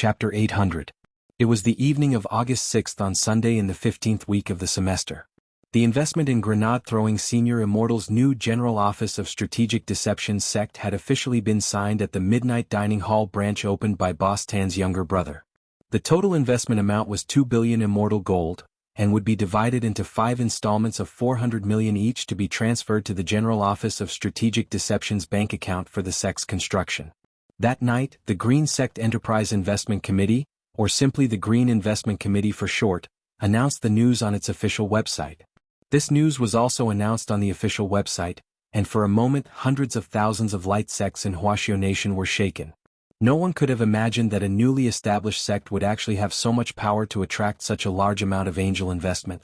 Chapter 800. It was the evening of August 6th on Sunday in the 15th week of the semester. The investment in grenade-throwing Senior Immortal's new General Office of Strategic Deceptions sect had officially been signed at the Midnight Dining Hall branch opened by Boss Tan's younger brother. The total investment amount was 2 billion Immortal gold, and would be divided into 5 installments of 400 million each to be transferred to the General Office of Strategic Deceptions bank account for the sect's construction. That night, the Green Sect Enterprise Investment Committee, or simply the Green Investment Committee for short, announced the news on its official website. This news was also announced on the official website, and for a moment hundreds of thousands of light sects in Wuxia Nation were shaken. No one could have imagined that a newly established sect would actually have so much power to attract such a large amount of angel investment.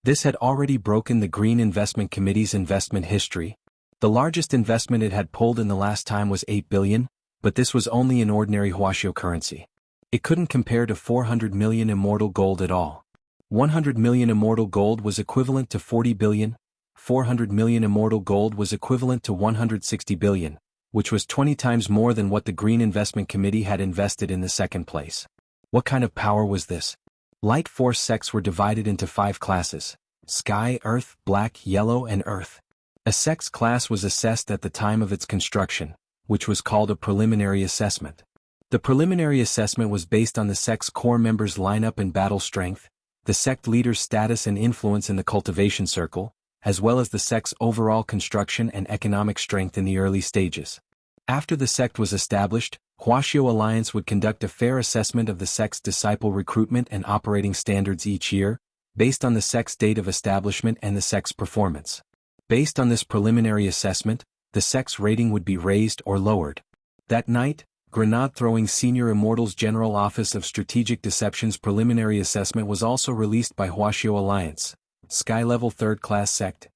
This had already broken the Green Investment Committee's investment history. The largest investment it had pulled in the last time was 8 billion, but this was only in ordinary Wuxia currency. It couldn't compare to 400 million Immortal gold at all. 100 million Immortal gold was equivalent to 40 billion, 400 million Immortal gold was equivalent to 160 billion, which was 20 times more than what the Green Investment Committee had invested in the second place. What kind of power was this? Light Force sects were divided into 5 classes: Sky, Earth, Black, Yellow, and Earth. A sect's class was assessed at the time of its construction, which was called a preliminary assessment. The preliminary assessment was based on the sect's core members' lineup and battle strength, the sect leader's status and influence in the cultivation circle, as well as the sect's overall construction and economic strength in the early stages. After the sect was established, Wuxia Alliance would conduct a fair assessment of the sect's disciple recruitment and operating standards each year, based on the sect's date of establishment and the sect's performance. Based on this preliminary assessment, the sect's rating would be raised or lowered. That night, grenade-throwing Senior Immortal's General Office of Strategic Deceptions preliminary assessment was also released by Wuxia Alliance. Sky Level 3rd Class Sect.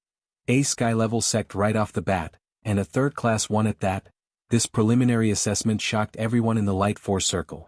A Sky Level Sect right off the bat, and a 3rd Class 1 at that. This preliminary assessment shocked everyone in the Light Force circle.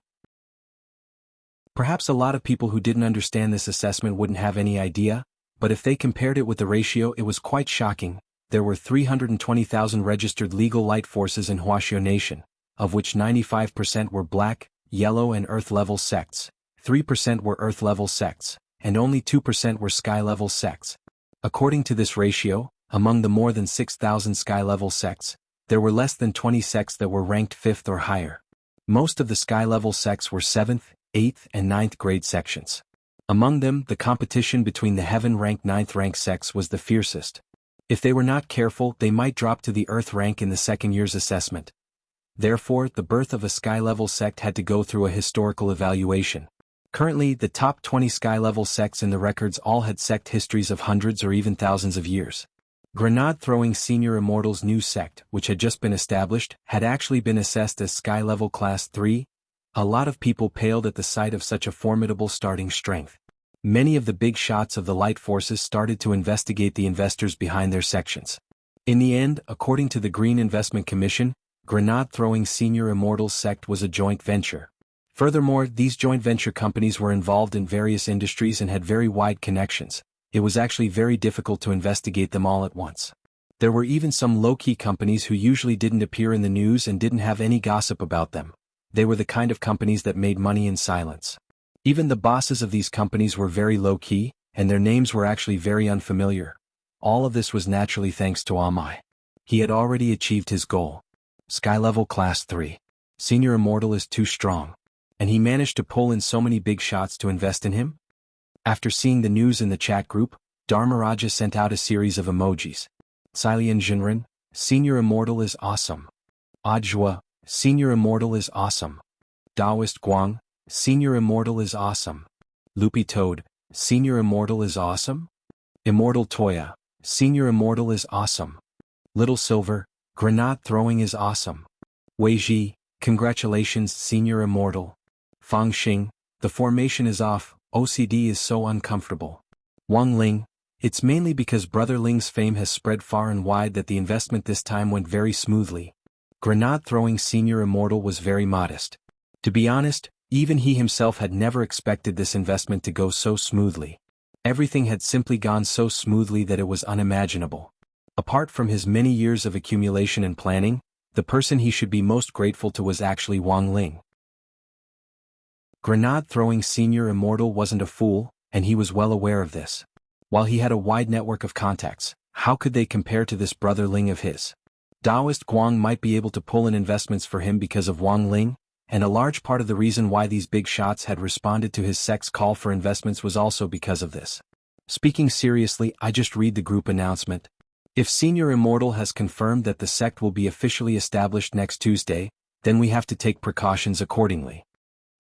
Perhaps a lot of people who didn't understand this assessment wouldn't have any idea, but if they compared it with the ratio, it was quite shocking. There were 320,000 registered legal light forces in Wuxia Nation, of which 95% were Black, Yellow and Earth level sects, 3% were Earth level sects, and only 2% were Sky level sects. According to this ratio, among the more than 6,000 Sky level sects, there were less than 20 sects that were ranked 5th or higher. Most of the Sky level sects were 7th, 8th and 9th grade sections. Among them, the competition between the Heaven rank 9th rank sects was the fiercest. If they were not careful, they might drop to the Earth rank in the second year's assessment. Therefore, the birth of a Sky-level sect had to go through a historical evaluation. Currently, the top 20 Sky-level sects in the records all had sect histories of hundreds or even thousands of years. Grenade-throwing Senior Immortal's new sect, which had just been established, had actually been assessed as Sky-level Class 3. A lot of people paled at the sight of such a formidable starting strength. Many of the big shots of the light forces started to investigate the investors behind their sections. In the end, according to the Green Investment Commission, grenade-throwing Senior Immortal's sect was a joint venture. Furthermore, these joint venture companies were involved in various industries and had very wide connections. It was actually very difficult to investigate them all at once. There were even some low-key companies who usually didn't appear in the news and didn't have any gossip about them. They were the kind of companies that made money in silence. Even the bosses of these companies were very low-key, and their names were actually very unfamiliar. All of this was naturally thanks to Amai. He had already achieved his goal. Sky Level Class 3. Senior Immortal is too strong. And he managed to pull in so many big shots to invest in him? After seeing the news in the chat group, Dharmaraja sent out a series of emojis. Silian Jinren, Senior Immortal is awesome. Ajwa, Senior Immortal is awesome. Daoist Guang, Senior Immortal is awesome. Loopy Toad, Senior Immortal is awesome. Immortal Toya, Senior Immortal is awesome. Little Silver, Grenade throwing is awesome. Wei Ji, congratulations Senior Immortal. Fang Xing, the formation is off, OCD is so uncomfortable. Wang Ling, it's mainly because Brother Ling's fame has spread far and wide that the investment this time went very smoothly. Grenade throwing Senior Immortal was very modest. To be honest, even he himself had never expected this investment to go so smoothly. Everything had simply gone so smoothly that it was unimaginable. Apart from his many years of accumulation and planning, the person he should be most grateful to was actually Wang Ling. Grenade-throwing senior immortal wasn't a fool, and he was well aware of this. While he had a wide network of contacts, how could they compare to this brother Ling of his? Taoist Guang might be able to pull in investments for him because of Wang Ling, and a large part of the reason why these big shots had responded to his sect's call for investments was also because of this. Speaking seriously, I just read the group announcement. If Senior Immortal has confirmed that the sect will be officially established next Tuesday, then we have to take precautions accordingly.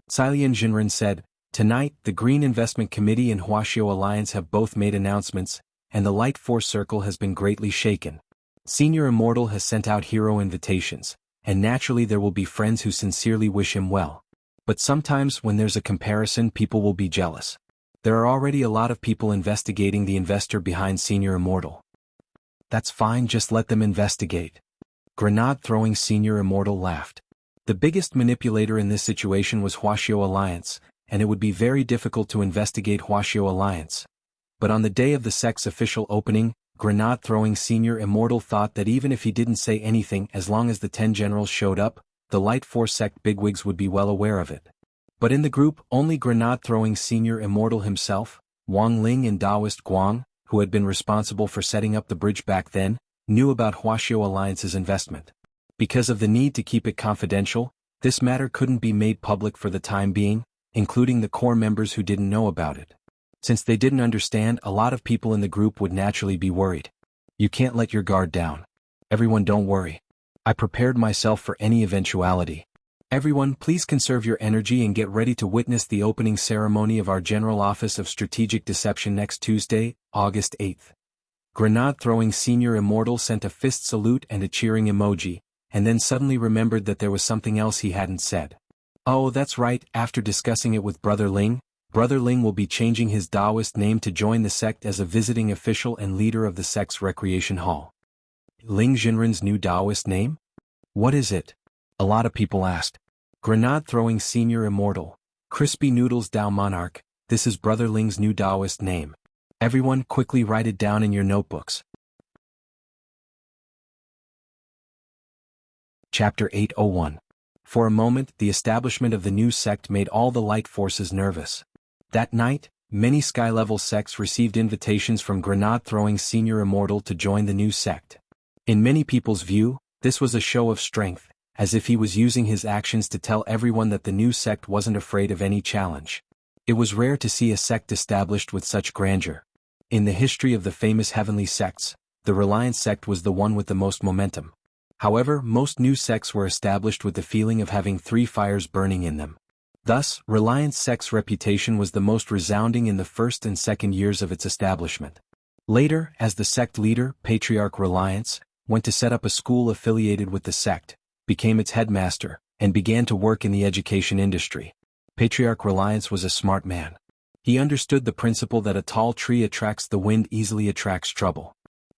Cailian Jinren said, "Tonight, the Green Investment Committee and Huaxiao Alliance have both made announcements, and the Light Force Circle has been greatly shaken. Senior Immortal has sent out hero invitations, and naturally there will be friends who sincerely wish him well. But sometimes when there's a comparison, people will be jealous. There are already a lot of people investigating the investor behind Senior Immortal." "That's fine, just let them investigate." Grenade-throwing Senior Immortal laughed. The biggest manipulator in this situation was Huaxiao Alliance, and it would be very difficult to investigate Huaxiao Alliance. But on the day of the sect's official opening, Grenade-throwing Senior Immortal thought that even if he didn't say anything, as long as the 10 generals showed up, the Light Force sect bigwigs would be well aware of it. But in the group, only Grenade-throwing Senior Immortal himself, Wang Ling and Taoist Guang, who had been responsible for setting up the bridge back then, knew about Huaxiao Alliance's investment. Because of the need to keep it confidential, this matter couldn't be made public for the time being, including the core members who didn't know about it. Since they didn't understand, a lot of people in the group would naturally be worried. You can't let your guard down. Everyone, don't worry. I prepared myself for any eventuality. Everyone, please conserve your energy and get ready to witness the opening ceremony of our General Office of Strategic Deception next Tuesday, August 8th. Grenade-throwing Senior Immortal sent a fist salute and a cheering emoji, and then suddenly remembered that there was something else he hadn't said. Oh, that's right, after discussing it with Brother Ling will be changing his Taoist name to join the sect as a visiting official and leader of the sect's recreation hall. Ling Jinren's new Taoist name? What is it? A lot of people asked. Grenade-throwing Senior Immortal, Crispy Noodles Tao Monarch, this is Brother Ling's new Taoist name. Everyone, quickly write it down in your notebooks. Chapter 801. For a moment, the establishment of the new sect made all the light forces nervous. That night, many sky-level sects received invitations from Grenade-throwing Senior Immortal to join the new sect. In many people's view, this was a show of strength, as if he was using his actions to tell everyone that the new sect wasn't afraid of any challenge. It was rare to see a sect established with such grandeur. In the history of the famous heavenly sects, the Reliance sect was the one with the most momentum. However, most new sects were established with the feeling of having 3 fires burning in them. Thus, Reliance sect's reputation was the most resounding in the first and second years of its establishment. Later, as the sect leader, Patriarch Reliance, went to set up a school affiliated with the sect, became its headmaster, and began to work in the education industry. Patriarch Reliance was a smart man. He understood the principle that a tall tree attracts the wind easily attracts trouble.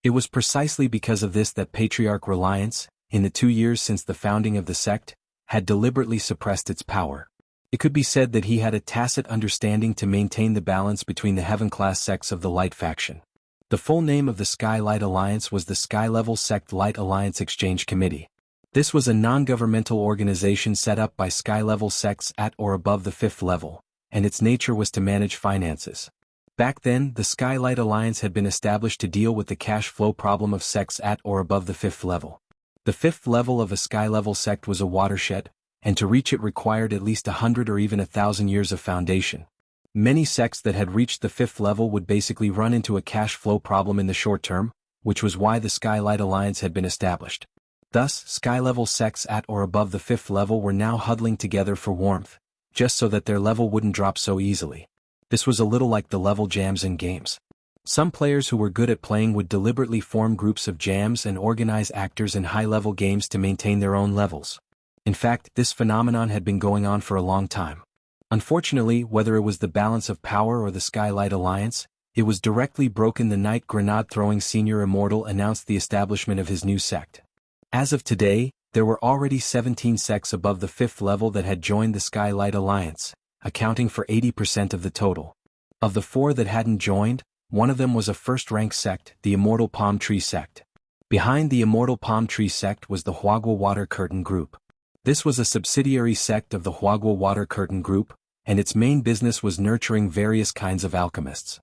It was precisely because of this that Patriarch Reliance, in the 2 years since the founding of the sect, had deliberately suppressed its power. It could be said that he had a tacit understanding to maintain the balance between the heaven-class sects of the Light faction. The full name of the Sky Light Alliance was the Sky-Level Sect Light Alliance Exchange Committee. This was a non-governmental organization set up by Sky-Level sects at or above the 5th level, and its nature was to manage finances. Back then, the Sky Light Alliance had been established to deal with the cash flow problem of sects at or above the 5th level. The 5th level of a Sky-Level sect was a watershed, and to reach it required at least 100 or even 1,000 years of foundation. Many sects that had reached the 5th level would basically run into a cash flow problem in the short term, which was why the Sky Light Alliance had been established. Thus, Sky-Level sects at or above the 5th level were now huddling together for warmth, just so that their level wouldn't drop so easily. This was a little like the level jams in games. Some players who were good at playing would deliberately form groups of jams and organize actors in high-level games to maintain their own levels. In fact, this phenomenon had been going on for a long time. Unfortunately, whether it was the balance of power or the Sky Light Alliance, it was directly broken the night Grenade-throwing Senior Immortal announced the establishment of his new sect. As of today, there were already 17 sects above the 5th level that had joined the Sky Light Alliance, accounting for 80% of the total. Of the 4 that hadn't joined, one of them was a first-rank sect, the Immortal Palm Tree sect. Behind the Immortal Palm Tree sect was the Huagua Water Curtain Group. This was a subsidiary sect of the Huagua Water Curtain Group, and its main business was nurturing various kinds of alchemists.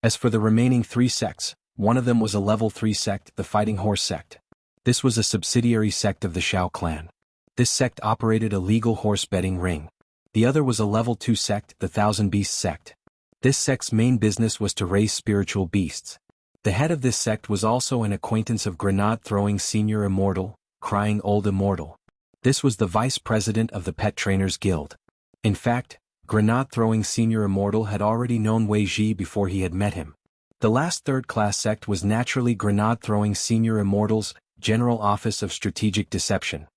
As for the remaining 3 sects, one of them was a level 3 sect, the Fighting Horse sect. This was a subsidiary sect of the Shao clan. This sect operated a legal horse betting ring. The other was a level 2 sect, the Thousand Beasts sect. This sect's main business was to raise spiritual beasts. The head of this sect was also an acquaintance of grenade-throwing senior immortal, crying old immortal. This was the vice president of the Pet Trainers Guild. In fact, grenade-throwing senior immortal had already known Wei Ji before he had met him. The last third-class sect was naturally grenade-throwing senior immortal's General Office of Strategic Deception.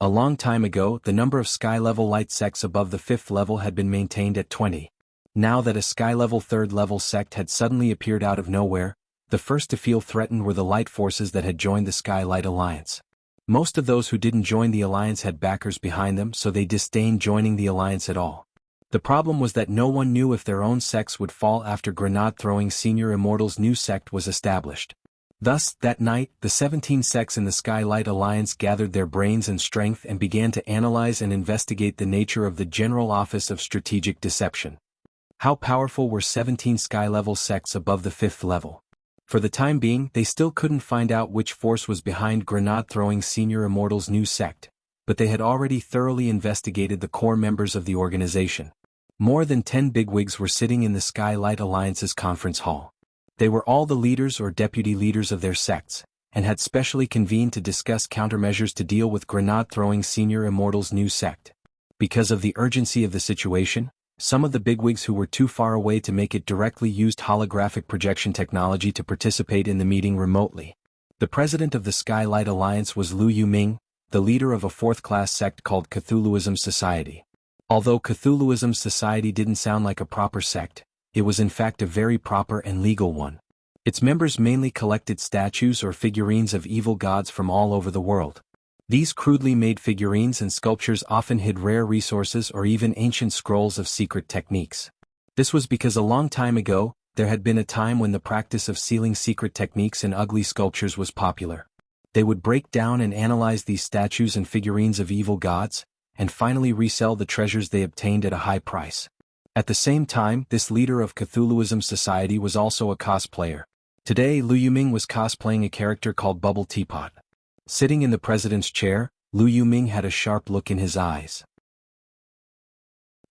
A long time ago, the number of sky-level light sects above the 5th level had been maintained at 20. Now that a sky-level 3rd level sect had suddenly appeared out of nowhere, the first to feel threatened were the light forces that had joined the Sky-Light Alliance. Most of those who didn't join the alliance had backers behind them, so they disdained joining the alliance at all. The problem was that no one knew if their own sects would fall after grenade-throwing senior immortal's new sect was established. Thus, that night, the 17 sects in the Sky-Light Alliance gathered their brains and strength and began to analyze and investigate the nature of the General Office of Strategic Deception. How powerful were 17 sky-level sects above the 5th level? For the time being, they still couldn't find out which force was behind grenade-throwing senior immortal's new sect, but they had already thoroughly investigated the core members of the organization. More than 10 bigwigs were sitting in the Sky-Light Alliance's conference hall. They were all the leaders or deputy leaders of their sects, and had specially convened to discuss countermeasures to deal with grenade-throwing senior immortal's new sect. Because of the urgency of the situation, some of the bigwigs who were too far away to make it directly used holographic projection technology to participate in the meeting remotely. The president of the Sky-Light Alliance was Lu Yuming, the leader of a 4th-class sect called Cthulhuism Society. Although Cthulhuism Society didn't sound like a proper sect, it was in fact a very proper and legal one. Its members mainly collected statues or figurines of evil gods from all over the world. These crudely made figurines and sculptures often hid rare resources or even ancient scrolls of secret techniques. This was because a long time ago, there had been a time when the practice of sealing secret techniques in ugly sculptures was popular. They would break down and analyze these statues and figurines of evil gods, and finally resell the treasures they obtained at a high price. At the same time, this leader of Cthulhuism Society was also a cosplayer. Today, Lu Yuming was cosplaying a character called Bubble Teapot. Sitting in the president's chair, Lu Yuming had a sharp look in his eyes.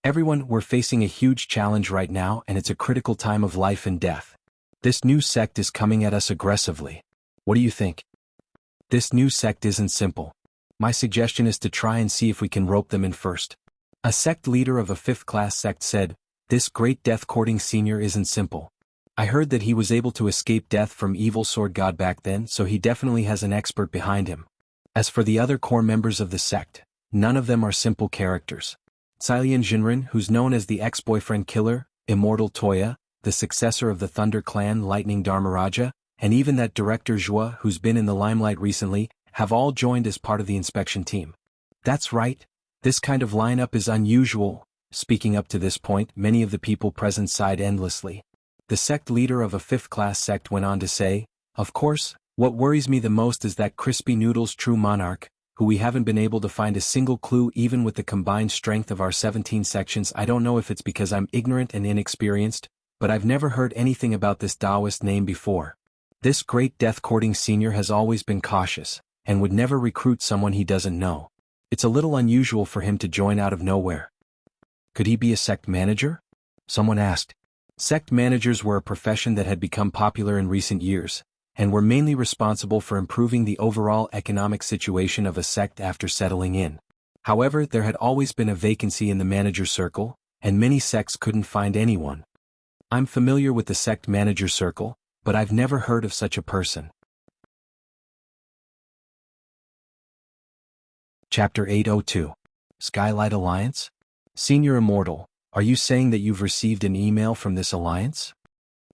Everyone, we're facing a huge challenge right now, and it's a critical time of life and death. This new sect is coming at us aggressively. What do you think? This new sect isn't simple. My suggestion is to try and see if we can rope them in first. A sect leader of a 5th-class sect said, "This great death-courting senior isn't simple. I heard that he was able to escape death from evil sword god back then, so he definitely has an expert behind him. As for the other core members of the sect, none of them are simple characters. Cilian Jinren, who's known as the ex-boyfriend killer, Immortal Toya, the successor of the Thunder Clan Lightning Dharmaraja, and even that director Zhua who's been in the limelight recently, have all joined as part of the inspection team. That's right. This kind of lineup is unusual." Speaking up to this point, many of the people present sighed endlessly. The sect leader of a 5th-class sect went on to say, "Of course, what worries me the most is that Crispy Noodle's true monarch, who we haven't been able to find a single clue even with the combined strength of our 17 sections. I don't know if it's because I'm ignorant and inexperienced, but I've never heard anything about this Taoist name before. This great death-courting senior has always been cautious, and would never recruit someone he doesn't know. It's a little unusual for him to join out of nowhere. Could he be a sect manager?" someone asked. Sect managers were a profession that had become popular in recent years, and were mainly responsible for improving the overall economic situation of a sect after settling in. However, there had always been a vacancy in the manager circle, and many sects couldn't find anyone. "I'm familiar with the sect manager circle, but I've never heard of such a person." Chapter 802. Sky-Light Alliance? Senior Immortal, are you saying that you've received an email from this alliance?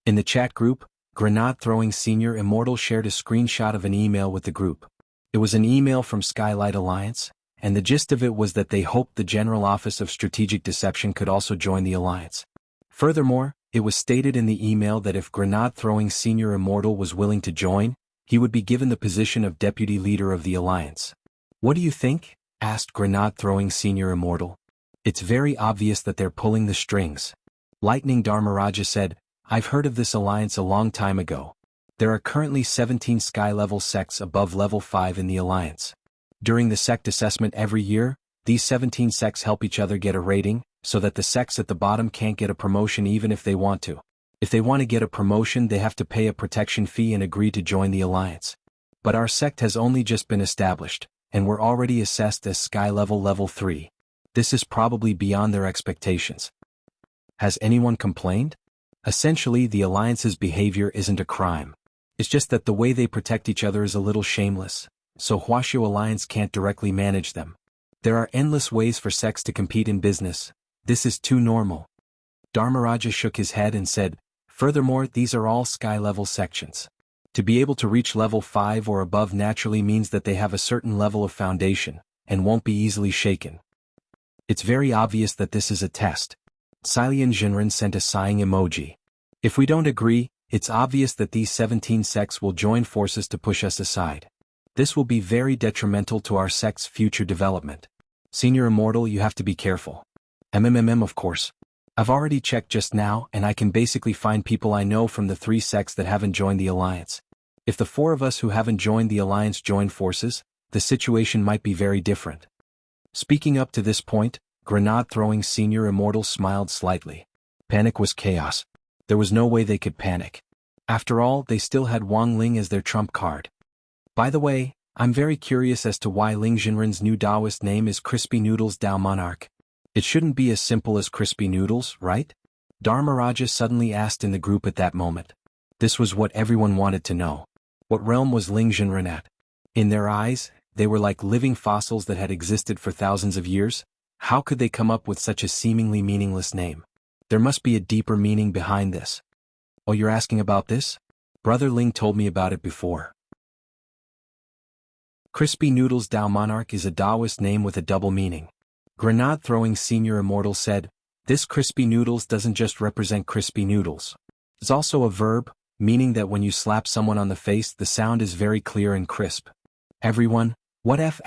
In the chat group, Grenade-Throwing Senior Immortal shared a screenshot of an email with the group. It was an email from Sky-Light Alliance, and the gist of it was that they hoped the General Office of Strategic Deception could also join the alliance. Furthermore, it was stated in the email that if Grenade-Throwing Senior Immortal was willing to join, he would be given the position of deputy leader of the alliance. "What do you think?" asked Grenade-Throwing Senior Immortal. It's very obvious that they're pulling the strings. Lightning Dharmaraja said, I've heard of this alliance a long time ago. There are currently 17 sky-level sects above level 5 in the alliance. During the sect assessment every year, these 17 sects help each other get a rating, so that the sects at the bottom can't get a promotion even if they want to. If they want to get a promotion, they have to pay a protection fee and agree to join the alliance. But our sect has only just been established, and we're already assessed as sky level 3. This is probably beyond their expectations. Has anyone complained? Essentially, the alliance's behavior isn't a crime. It's just that the way they protect each other is a little shameless, so Huaxiao Alliance can't directly manage them. There are endless ways for sects to compete in business. This is too normal. Dharmaraja shook his head and said, furthermore, these are all sky-level sections. To be able to reach level 5 or above naturally means that they have a certain level of foundation, and won't be easily shaken. It's very obvious that this is a test. Silian Jinren sent a sighing emoji. If we don't agree, it's obvious that these 17 sects will join forces to push us aside. This will be very detrimental to our sect's future development. Senior Immortal, you have to be careful. Of course. I've already checked just now and I can basically find people I know from the 3 sects that haven't joined the alliance. If the 4 of us who haven't joined the alliance join forces, the situation might be very different. Speaking up to this point, grenade-throwing Senior Immortal smiled slightly. Panic was chaos. There was no way they could panic. After all, they still had Wang Ling as their trump card. By the way, I'm very curious as to why Ling Jinren's new Taoist name is Crispy Noodles Tao Monarch. It shouldn't be as simple as Crispy Noodles, right? Dharmaraja suddenly asked in the group at that moment. This was what everyone wanted to know. What realm was Ling Jinren at? In their eyes, they were like living fossils that had existed for thousands of years. How could they come up with such a seemingly meaningless name? There must be a deeper meaning behind this. Oh, you're asking about this? Brother Ling told me about it before. Crispy Noodles Tao Monarch is a Taoist name with a double meaning. Grenade-throwing Senior Immortal said, this crispy noodles doesn't just represent crispy noodles. It's also a verb, meaning that when you slap someone on the face the sound is very clear and crisp. Everyone, what F**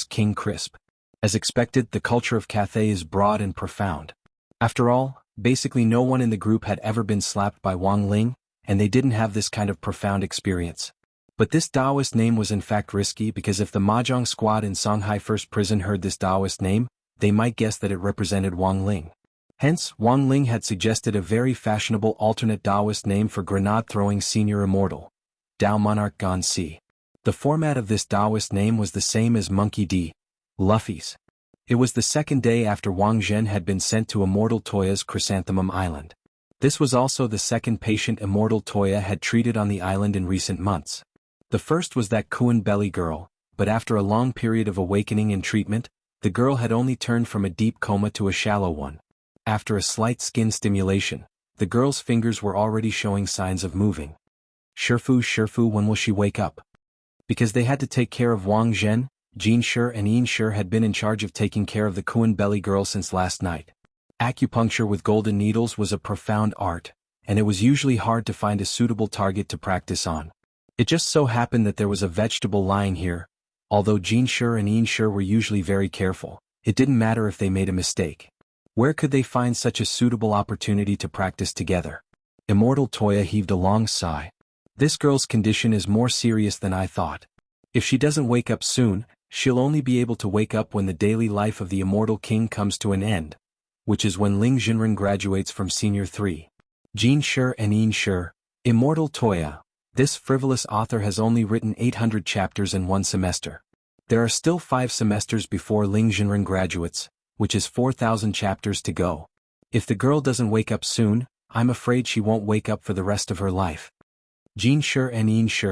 King Crisp? As expected, the culture of Cathay is broad and profound. After all, basically no one in the group had ever been slapped by Wang Ling, and they didn't have this kind of profound experience. But this Taoist name was in fact risky because if the Mahjong squad in Songhai First Prison heard this Taoist name, they might guess that it represented Wang Ling. Hence, Wang Ling had suggested a very fashionable alternate Taoist name for grenade-throwing Senior Immortal, Tao Monarch Gon Si. The format of this Taoist name was the same as Monkey D. Luffy's. It was the second day after Wang Zhen had been sent to Immortal Toya's Chrysanthemum Island. This was also the second patient Immortal Toya had treated on the island in recent months. The first was that Kuan Belly girl, but after a long period of awakening and treatment, the girl had only turned from a deep coma to a shallow one. After a slight skin stimulation, the girl's fingers were already showing signs of moving. Shifu, when will she wake up? Because they had to take care of Wang Zhen, Jin Shi and Yin Shi had been in charge of taking care of the Kuan Belly girl since last night. Acupuncture with golden needles was a profound art, and it was usually hard to find a suitable target to practice on. It just so happened that there was a vegetable lying here. Although Jin Shi and Yin Shi were usually very careful, it didn't matter if they made a mistake. Where could they find such a suitable opportunity to practice together? Immortal Toya heaved a long sigh. This girl's condition is more serious than I thought. If she doesn't wake up soon, she'll only be able to wake up when the daily life of the Immortal King comes to an end, which is when Ling Jinren graduates from Senior 3. Jin Shi and Yin Shi, Immortal Toya. This frivolous author has only written 800 chapters in one semester. There are still 5 semesters before Ling Jinren graduates, which is 4,000 chapters to go. If the girl doesn't wake up soon, I'm afraid she won't wake up for the rest of her life. Jin Shi and Yin Shi.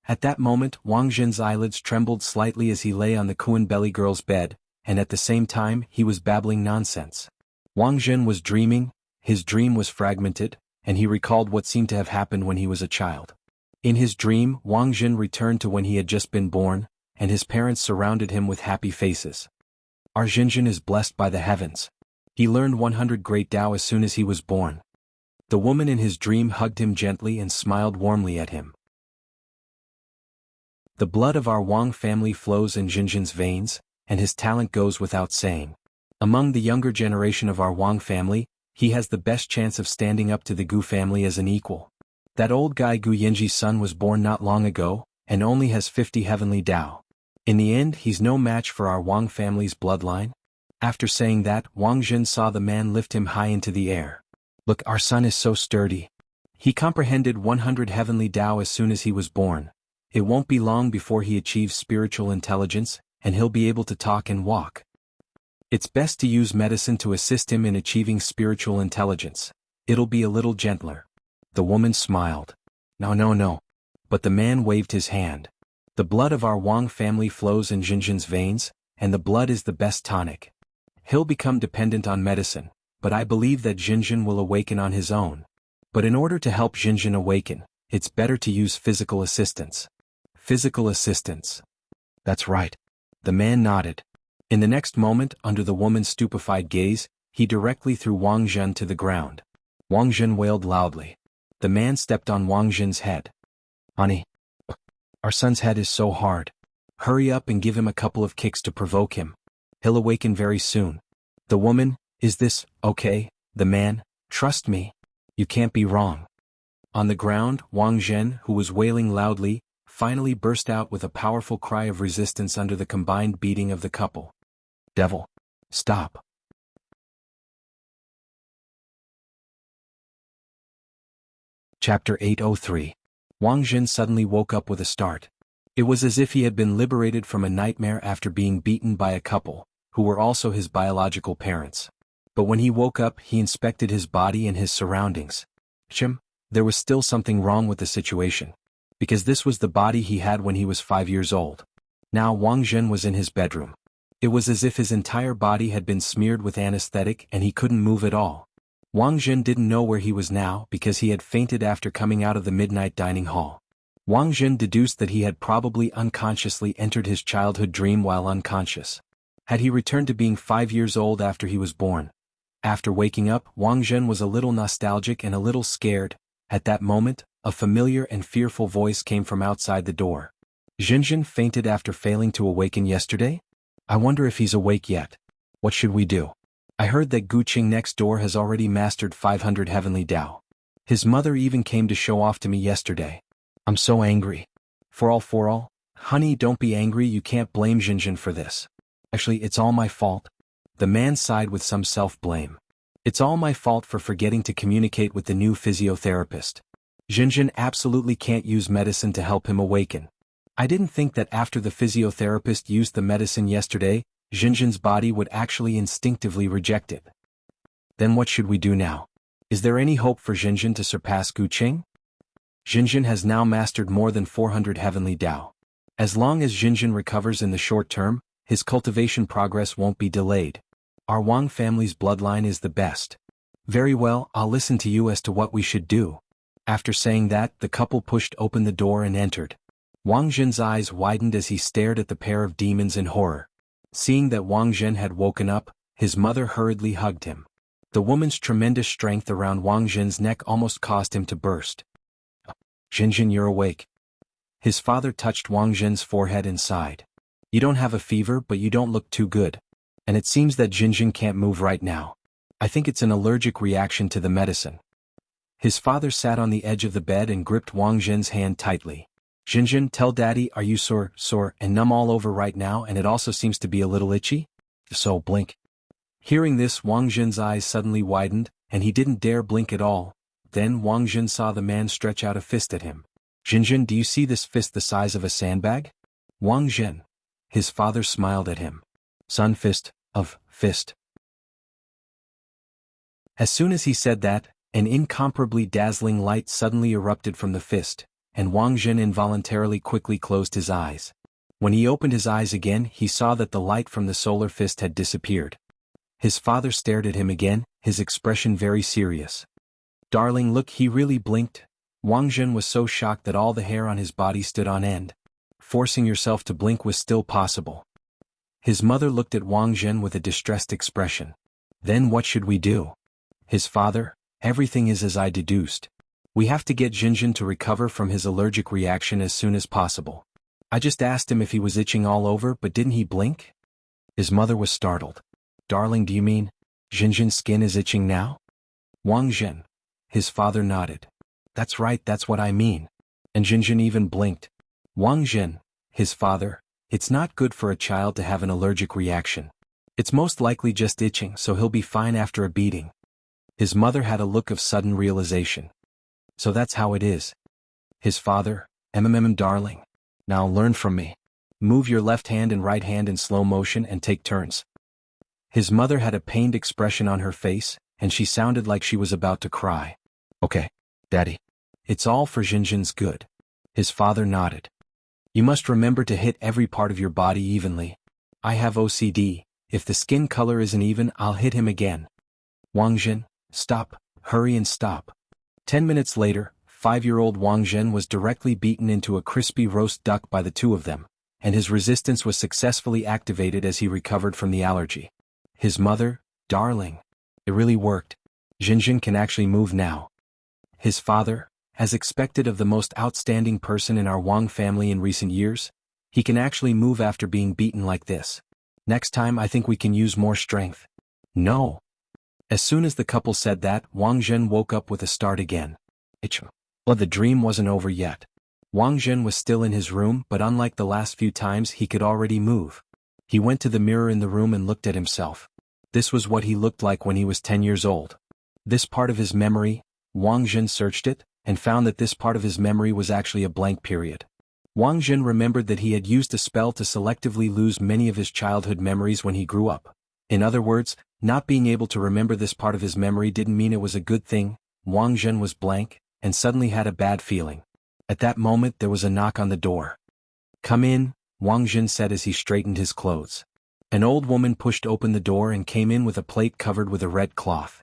At that moment, Wang Zhen's eyelids trembled slightly as he lay on the Kuan Belly girl's bed, and at the same time he was babbling nonsense. Wang Zhen was dreaming, his dream was fragmented, and he recalled what seemed to have happened when he was a child. In his dream, Wang Zhen returned to when he had just been born, and his parents surrounded him with happy faces. Our Jinjin is blessed by the heavens. He learned 100 great Tao as soon as he was born. The woman in his dream hugged him gently and smiled warmly at him. The blood of our Wang family flows in Jinjin's veins, and his talent goes without saying. Among the younger generation of our Wang family, he has the best chance of standing up to the Gu family as an equal. That old guy Gu Yinji's son was born not long ago, and only has 50 heavenly Dao. In the end, he's no match for our Wang family's bloodline. After saying that, Wang Jin saw the man lift him high into the air. Look, our son is so sturdy. He comprehended 100 heavenly Dao as soon as he was born. It won't be long before he achieves spiritual intelligence, and he'll be able to talk and walk. It's best to use medicine to assist him in achieving spiritual intelligence. It'll be a little gentler. The woman smiled. No. But the man waved his hand. The blood of our Wang family flows in Jinjin's veins, and the blood is the best tonic. He'll become dependent on medicine, but I believe that Jinjin will awaken on his own. But in order to help Jinjin awaken, it's better to use physical assistance. Physical assistance. That's right. The man nodded. In the next moment, under the woman's stupefied gaze, he directly threw Wang Jin to the ground. Wang Jin wailed loudly. The man stepped on Wang Jin's head. Honey, our son's head is so hard. Hurry up and give him a couple of kicks to provoke him. He'll awaken very soon. The woman, is this okay? The man, trust me. You can't be wrong. On the ground, Wang Jin, who was wailing loudly, finally burst out with a powerful cry of resistance under the combined beating of the couple. Devil. Stop. Chapter 803. Wang Jin suddenly woke up with a start. It was as if he had been liberated from a nightmare after being beaten by a couple, who were also his biological parents. But when he woke up, he inspected his body and his surroundings. There was still something wrong with the situation. Because this was the body he had when he was 5 years old. Now Wang Jin was in his bedroom. It was as if his entire body had been smeared with anesthetic and he couldn't move at all. Wang Jin didn't know where he was now because he had fainted after coming out of the midnight dining hall. Wang Jin deduced that he had probably unconsciously entered his childhood dream while unconscious. Had he returned to being 5 years old after he was born? After waking up, Wang Jin was a little nostalgic and a little scared. At that moment, a familiar and fearful voice came from outside the door. Jinjin fainted after failing to awaken yesterday? I wonder if he's awake yet. What should we do? I heard that Gu Qing next door has already mastered 500 heavenly Dao. His mother even came to show off to me yesterday. I'm so angry. For all, honey, don't be angry, you can't blame Jinjin for this. Actually, it's all my fault. The man sighed with some self-blame. It's all my fault for forgetting to communicate with the new physiotherapist. Jinjin absolutely can't use medicine to help him awaken. I didn't think that after the physiotherapist used the medicine yesterday, Jinjin's body would actually instinctively reject it. Then what should we do now? Is there any hope for Jinjin to surpass Gu Qing? Jinjin has now mastered more than 400 heavenly Dao. As long as Jinjin recovers in the short term, his cultivation progress won't be delayed. Our Wang family's bloodline is the best. Very well, I'll listen to you as to what we should do. After saying that, the couple pushed open the door and entered. Wang Jin's eyes widened as he stared at the pair of demons in horror. Seeing that Wang Jin had woken up, his mother hurriedly hugged him. The woman's tremendous strength around Wang Jin's neck almost caused him to burst. Jinjin, you're awake. His father touched Wang Jin's forehead and sighed. You don't have a fever, but you don't look too good. And it seems that Jinjin can't move right now. I think it's an allergic reaction to the medicine. His father sat on the edge of the bed and gripped Wang Jin's hand tightly. Jinjin, tell daddy, are you sore and numb all over right now, and it also seems to be a little itchy? So blink. Hearing this, Wang Jin's eyes suddenly widened, and he didn't dare blink at all. Then Wang Jin saw the man stretch out a fist at him. Jinjin, do you see this fist the size of a sandbag? Wang Jin. His father smiled at him. Son, fist. As soon as he said that, an incomparably dazzling light suddenly erupted from the fist, and Wang Jin involuntarily quickly closed his eyes. When he opened his eyes again, he saw that the light from the solar fist had disappeared. His father stared at him again, his expression very serious. Darling, look, he really blinked. Wang Jin was so shocked that all the hair on his body stood on end. Forcing yourself to blink was still possible. His mother looked at Wang Jin with a distressed expression. Then what should we do? His father, everything is as I deduced. We have to get Jinjin to recover from his allergic reaction as soon as possible. I just asked him if he was itching all over, but didn't he blink? His mother was startled. Darling, do you mean Jinjin's skin is itching now? Wang Zhen. His father nodded. That's right, that's what I mean. And Jinjin even blinked. Wang Zhen. His father. It's not good for a child to have an allergic reaction. It's most likely just itching, so he'll be fine after a beating. His mother had a look of sudden realization. So that's how it is. His father. Darling. Now learn from me. Move your left hand and right hand in slow motion and take turns. His mother had a pained expression on her face, and she sounded like she was about to cry. Okay, Daddy. It's all for Jinjin's good. His father nodded. You must remember to hit every part of your body evenly. I have OCD. If the skin color isn't even, I'll hit him again. Wang Zhen, stop, hurry and stop. 10 minutes later, 5-year-old Wang Zhen was directly beaten into a crispy roast duck by the two of them, and his resistance was successfully activated as he recovered from the allergy. His mother, darling. It really worked. Jinjin can actually move now. His father, as expected of the most outstanding person in our Wang family in recent years, he can actually move after being beaten like this. Next time I think we can use more strength. No. As soon as the couple said that, Wang Zhen woke up with a start again. But the dream wasn't over yet. Wang Zhen was still in his room, but unlike the last few times, he could already move. He went to the mirror in the room and looked at himself. This was what he looked like when he was 10 years old. This part of his memory, Wang Zhen searched it, and found that this part of his memory was actually a blank period. Wang Zhen remembered that he had used a spell to selectively lose many of his childhood memories when he grew up. In other words, not being able to remember this part of his memory didn't mean it was a good thing. Wang Zhen was blank, and suddenly had a bad feeling. At that moment there was a knock on the door. Come in, Wang Zhen said as he straightened his clothes. An old woman pushed open the door and came in with a plate covered with a red cloth.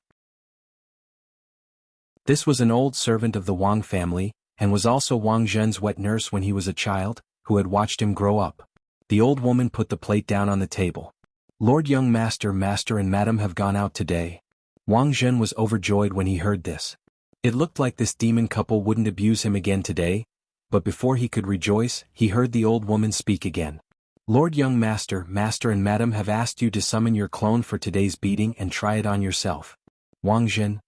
This was an old servant of the Wang family, and was also Wang Zhen's wet nurse when he was a child, who had watched him grow up. The old woman put the plate down on the table. Lord Young Master and Madam have gone out today. Wang Zhen was overjoyed when he heard this. It looked like this demon couple wouldn't abuse him again today, but before he could rejoice, he heard the old woman speak again. Lord Young Master and Madam have asked you to summon your clone for today's beating and try it on yourself. Wang Zhen,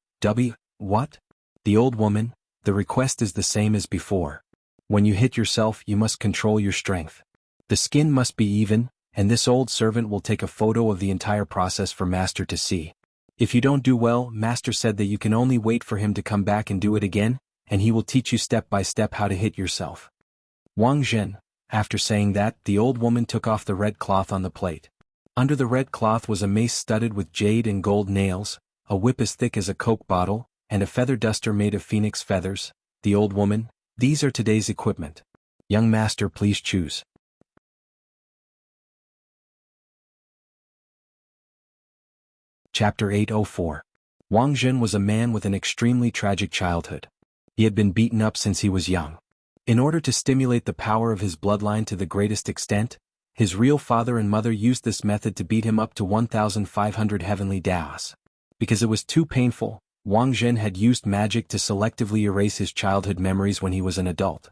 what? The old woman, the request is the same as before. When you hit yourself, you must control your strength. The skin must be even, and this old servant will take a photo of the entire process for Master to see. If you don't do well, Master said that you can only wait for him to come back and do it again, and he will teach you step by step how to hit yourself. Wang Zhen. After saying that, the old woman took off the red cloth on the plate. Under the red cloth was a mace studded with jade and gold nails, a whip as thick as a Coke bottle, and a feather duster made of phoenix feathers. The old woman, these are today's equipment. Young Master, please choose. Chapter 804. Wang Zhen was a man with an extremely tragic childhood. He had been beaten up since he was young. In order to stimulate the power of his bloodline to the greatest extent, his real father and mother used this method to beat him up to 1,500 heavenly daos. Because it was too painful, Wang Zhen had used magic to selectively erase his childhood memories when he was an adult.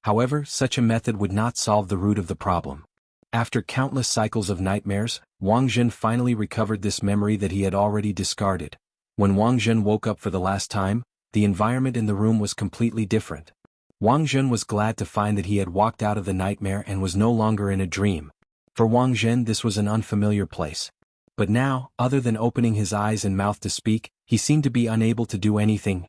However, such a method would not solve the root of the problem. After countless cycles of nightmares, Wang Zhen finally recovered this memory that he had already discarded. When Wang Zhen woke up for the last time, the environment in the room was completely different. Wang Zhen was glad to find that he had walked out of the nightmare and was no longer in a dream. For Wang Zhen, this was an unfamiliar place. But now, other than opening his eyes and mouth to speak, he seemed to be unable to do anything.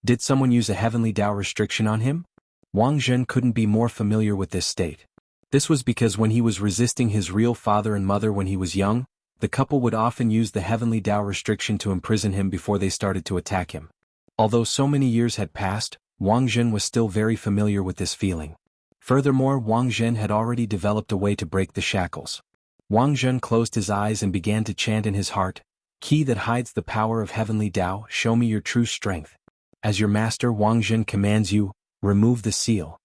Did someone use a heavenly Dao restriction on him? Wang Zhen couldn't be more familiar with this state. This was because when he was resisting his real father and mother when he was young, the couple would often use the heavenly Dao restriction to imprison him before they started to attack him. Although so many years had passed, Wang Zhen was still very familiar with this feeling. Furthermore, Wang Zhen had already developed a way to break the shackles. Wang Zhen closed his eyes and began to chant in his heart, "Key that hides the power of heavenly Dao, show me your true strength. As your master Wang Zhen commands you, remove the seal."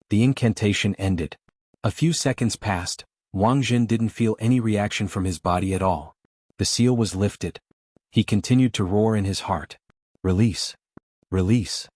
The incantation ended. A few seconds passed. Wang Zhen didn't feel any reaction from his body at all. The seal was lifted. He continued to roar in his heart. Release. Release.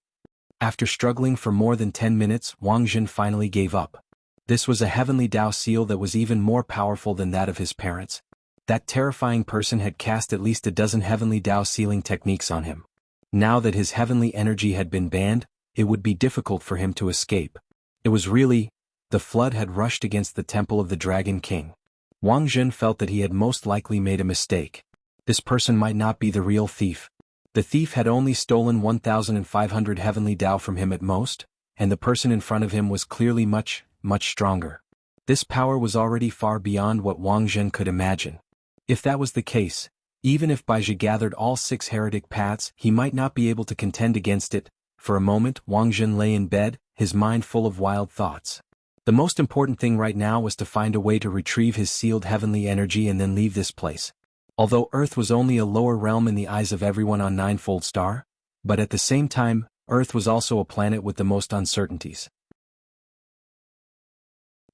After struggling for more than 10 minutes, Wang Zhen finally gave up. This was a heavenly Dao seal that was even more powerful than that of his parents. That terrifying person had cast at least a dozen heavenly Dao sealing techniques on him. Now that his heavenly energy had been banned, it would be difficult for him to escape. It was really, the flood had rushed against the temple of the Dragon King. Wang Jun felt that he had most likely made a mistake. This person might not be the real thief. The thief had only stolen 1,500 heavenly Dao from him at most, and the person in front of him was clearly much, much stronger. This power was already far beyond what Wang Jun could imagine. If that was the case, even if Baizhi gathered all 6 heretic paths, he might not be able to contend against it. For a moment, Wang Jun lay in bed, his mind full of wild thoughts. The most important thing right now was to find a way to retrieve his sealed heavenly energy and then leave this place. Although Earth was only a lower realm in the eyes of everyone on Ninefold Star, but at the same time, Earth was also a planet with the most uncertainties.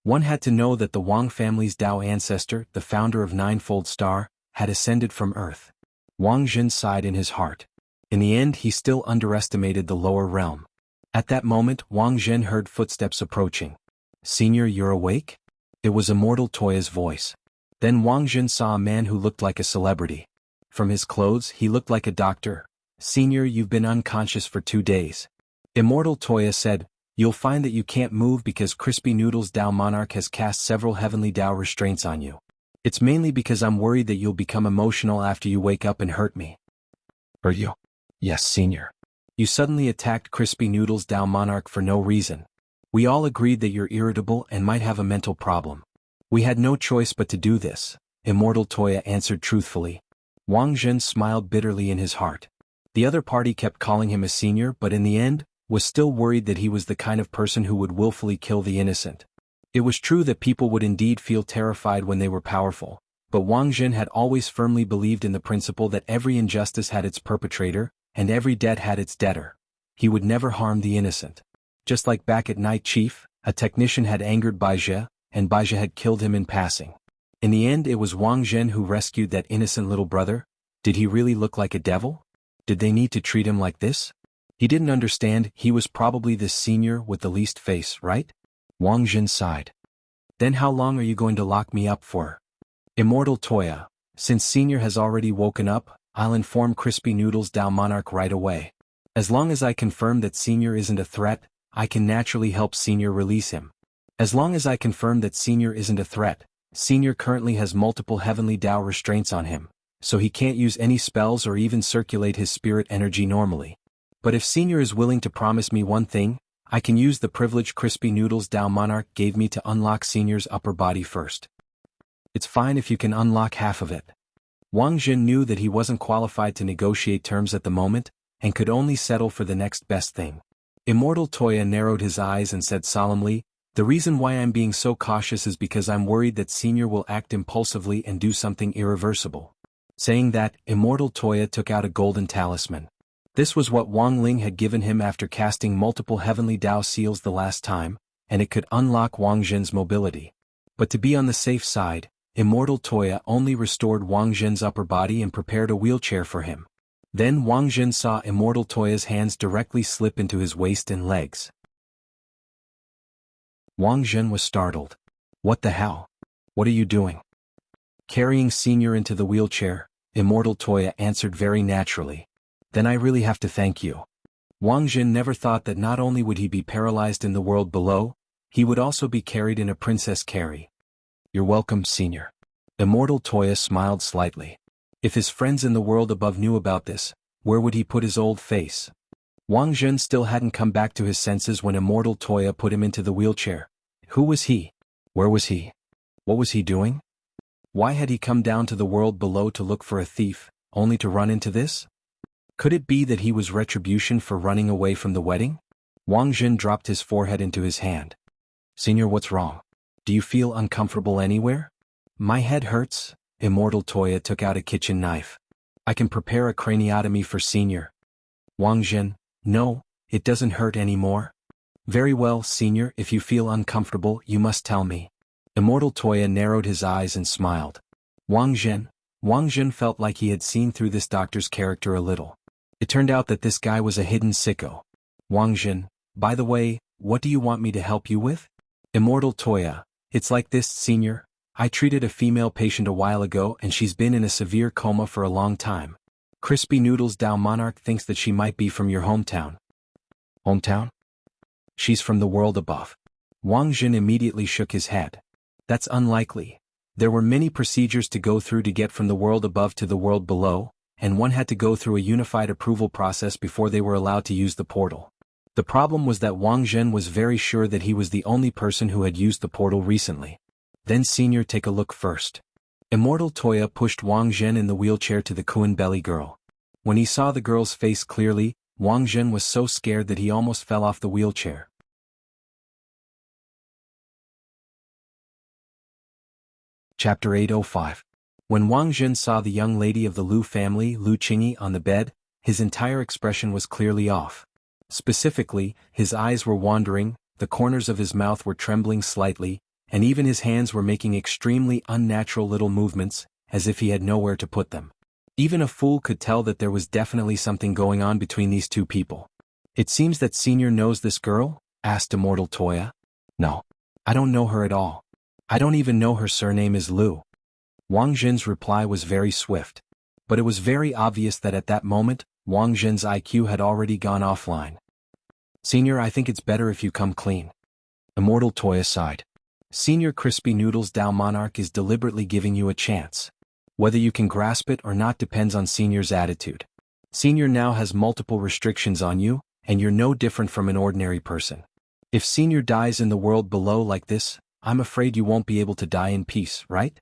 One had to know that the Wang family's Dao ancestor, the founder of Ninefold Star, had ascended from Earth. Wang Jun sighed in his heart. In the end, he still underestimated the lower realm. At that moment, Wang Jun heard footsteps approaching. "Senior, you're awake?" It was Immortal Toya's voice. Then Wang Jun saw a man who looked like a celebrity. From his clothes, he looked like a doctor. "Senior, you've been unconscious for 2 days." Immortal Toya said, "You'll find that you can't move because Crispy Noodle's Dao Monarch has cast several heavenly Dao restraints on you. It's mainly because I'm worried that you'll become emotional after you wake up and hurt me." "Hurt you?" "Yes, Senior. You suddenly attacked Crispy Noodle's Dao Monarch for no reason. We all agreed that you're irritable and might have a mental problem. We had no choice but to do this," Immortal Toya answered truthfully. Wang Jun smiled bitterly in his heart. The other party kept calling him a senior but in the end, was still worried that he was the kind of person who would willfully kill the innocent. It was true that people would indeed feel terrified when they were powerful, but Wang Jun had always firmly believed in the principle that every injustice had its perpetrator, and every debt had its debtor. He would never harm the innocent. Just like back at Night Chief, a technician had angered Baizhi, and Baizhi had killed him in passing. In the end, it was Wang Jun who rescued that innocent little brother. Did he really look like a devil? Did they need to treat him like this? He didn't understand. He was probably the senior with the least face, right? Wang Jun sighed. "Then how long are you going to lock me up for?" Immortal Toya, "Since Senior has already woken up, I'll inform Crispy Noodle's Dao Monarch right away. As long as I confirm that Senior isn't a threat, I can naturally help Senior release him. As long as I confirm that Senior isn't a threat, Senior currently has multiple heavenly Dao restraints on him, so he can't use any spells or even circulate his spirit energy normally. But if Senior is willing to promise me one thing, I can use the privilege Crispy Noodle's Dao Monarch gave me to unlock Senior's upper body first. It's fine if you can unlock half of it." Wang Jun knew that he wasn't qualified to negotiate terms at the moment, and could only settle for the next best thing. Immortal Toya narrowed his eyes and said solemnly, "The reason why I'm being so cautious is because I'm worried that Senior will act impulsively and do something irreversible." Saying that, Immortal Toya took out a golden talisman. This was what Wang Ling had given him after casting multiple heavenly Dao seals the last time, and it could unlock Wang Jun's mobility. But to be on the safe side, Immortal Toya only restored Wang Jun's upper body and prepared a wheelchair for him. Then Wang Jun saw Immortal Toya's hands directly slip into his waist and legs. Wang Jun was startled. "What the hell? What are you doing?" Carrying Senior into the wheelchair, Immortal Toya answered very naturally. "Then I really have to thank you." Wang Jun never thought that not only would he be paralyzed in the world below, he would also be carried in a princess carry. "You're welcome, Senior." Immortal Toya smiled slightly. If his friends in the world above knew about this, where would he put his old face? Wang Jun still hadn't come back to his senses when Immortal Toya put him into the wheelchair. Who was he? Where was he? What was he doing? Why had he come down to the world below to look for a thief, only to run into this? Could it be that he was retribution for running away from the wedding? Wang Jun dropped his forehead into his hand. "Senior, what's wrong? Do you feel uncomfortable anywhere?" "My head hurts." Immortal Toya took out a kitchen knife. "I can prepare a craniotomy for Senior." Wang Jun, "No, it doesn't hurt anymore." "Very well, Senior, if you feel uncomfortable, you must tell me." Immortal Toya narrowed his eyes and smiled. Wang Jun felt like he had seen through this doctor's character a little. It turned out that this guy was a hidden sicko. Wang Jun, "By the way, what do you want me to help you with?" Immortal Toya, "It's like this, Senior. I treated a female patient a while ago and she's been in a severe coma for a long time. Crispy Noodles Dao Monarch thinks that she might be from your hometown. Hometown? She's from the world above. Wang Jin immediately shook his head. That's unlikely. There were many procedures to go through to get from the world above to the world below, and one had to go through a unified approval process before they were allowed to use the portal. The problem was that Wang Zhen was very sure that he was the only person who had used the portal recently. Then Senior, take a look first. Immortal Toya pushed Wang Zhen in the wheelchair to the Kuan belly girl. When he saw the girl's face clearly, Wang Zhen was so scared that he almost fell off the wheelchair. Chapter 805. When Wang Zhen saw the young lady of the Lu family, Lu Qingyi, on the bed, his entire expression was clearly off. Specifically, his eyes were wandering, the corners of his mouth were trembling slightly, and even his hands were making extremely unnatural little movements, as if he had nowhere to put them. Even a fool could tell that there was definitely something going on between these two people. It seems that Senior knows this girl? Asked Immortal Toya. No. I don't know her at all. I don't even know her surname is Lu. Wang Zhen's reply was very swift. But it was very obvious that at that moment, Wang Zhen's IQ had already gone offline. Senior, I think it's better if you come clean. Immortal Toya sighed. Senior Crispy Noodles Dao Monarch is deliberately giving you a chance. Whether you can grasp it or not depends on Senior's attitude. Senior now has multiple restrictions on you, and you're no different from an ordinary person. If Senior dies in the world below like this, I'm afraid you won't be able to die in peace, right?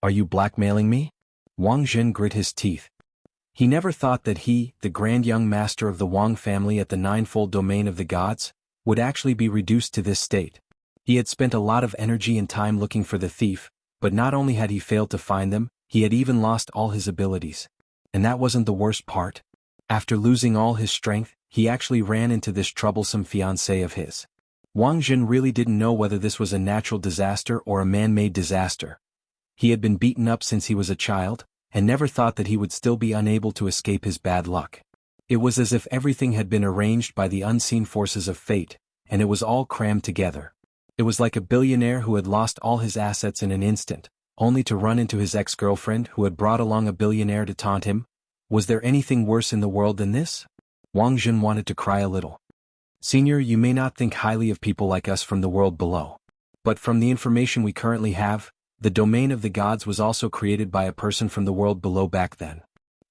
Are you blackmailing me? Wang Zhen grit his teeth. He never thought that he, the grand young master of the Wang family at the ninefold domain of the gods, would actually be reduced to this state. He had spent a lot of energy and time looking for the thief, but not only had he failed to find them, he had even lost all his abilities. And that wasn't the worst part. After losing all his strength, he actually ran into this troublesome fiancée of his. Wang Zhen really didn't know whether this was a natural disaster or a man-made disaster. He had been beaten up since he was a child, and never thought that he would still be unable to escape his bad luck. It was as if everything had been arranged by the unseen forces of fate, and it was all crammed together. It was like a billionaire who had lost all his assets in an instant, only to run into his ex-girlfriend who had brought along a billionaire to taunt him. Was there anything worse in the world than this? Wang Zhen wanted to cry a little. Senior, you may not think highly of people like us from the world below. But from the information we currently have, the domain of the gods was also created by a person from the world below back then.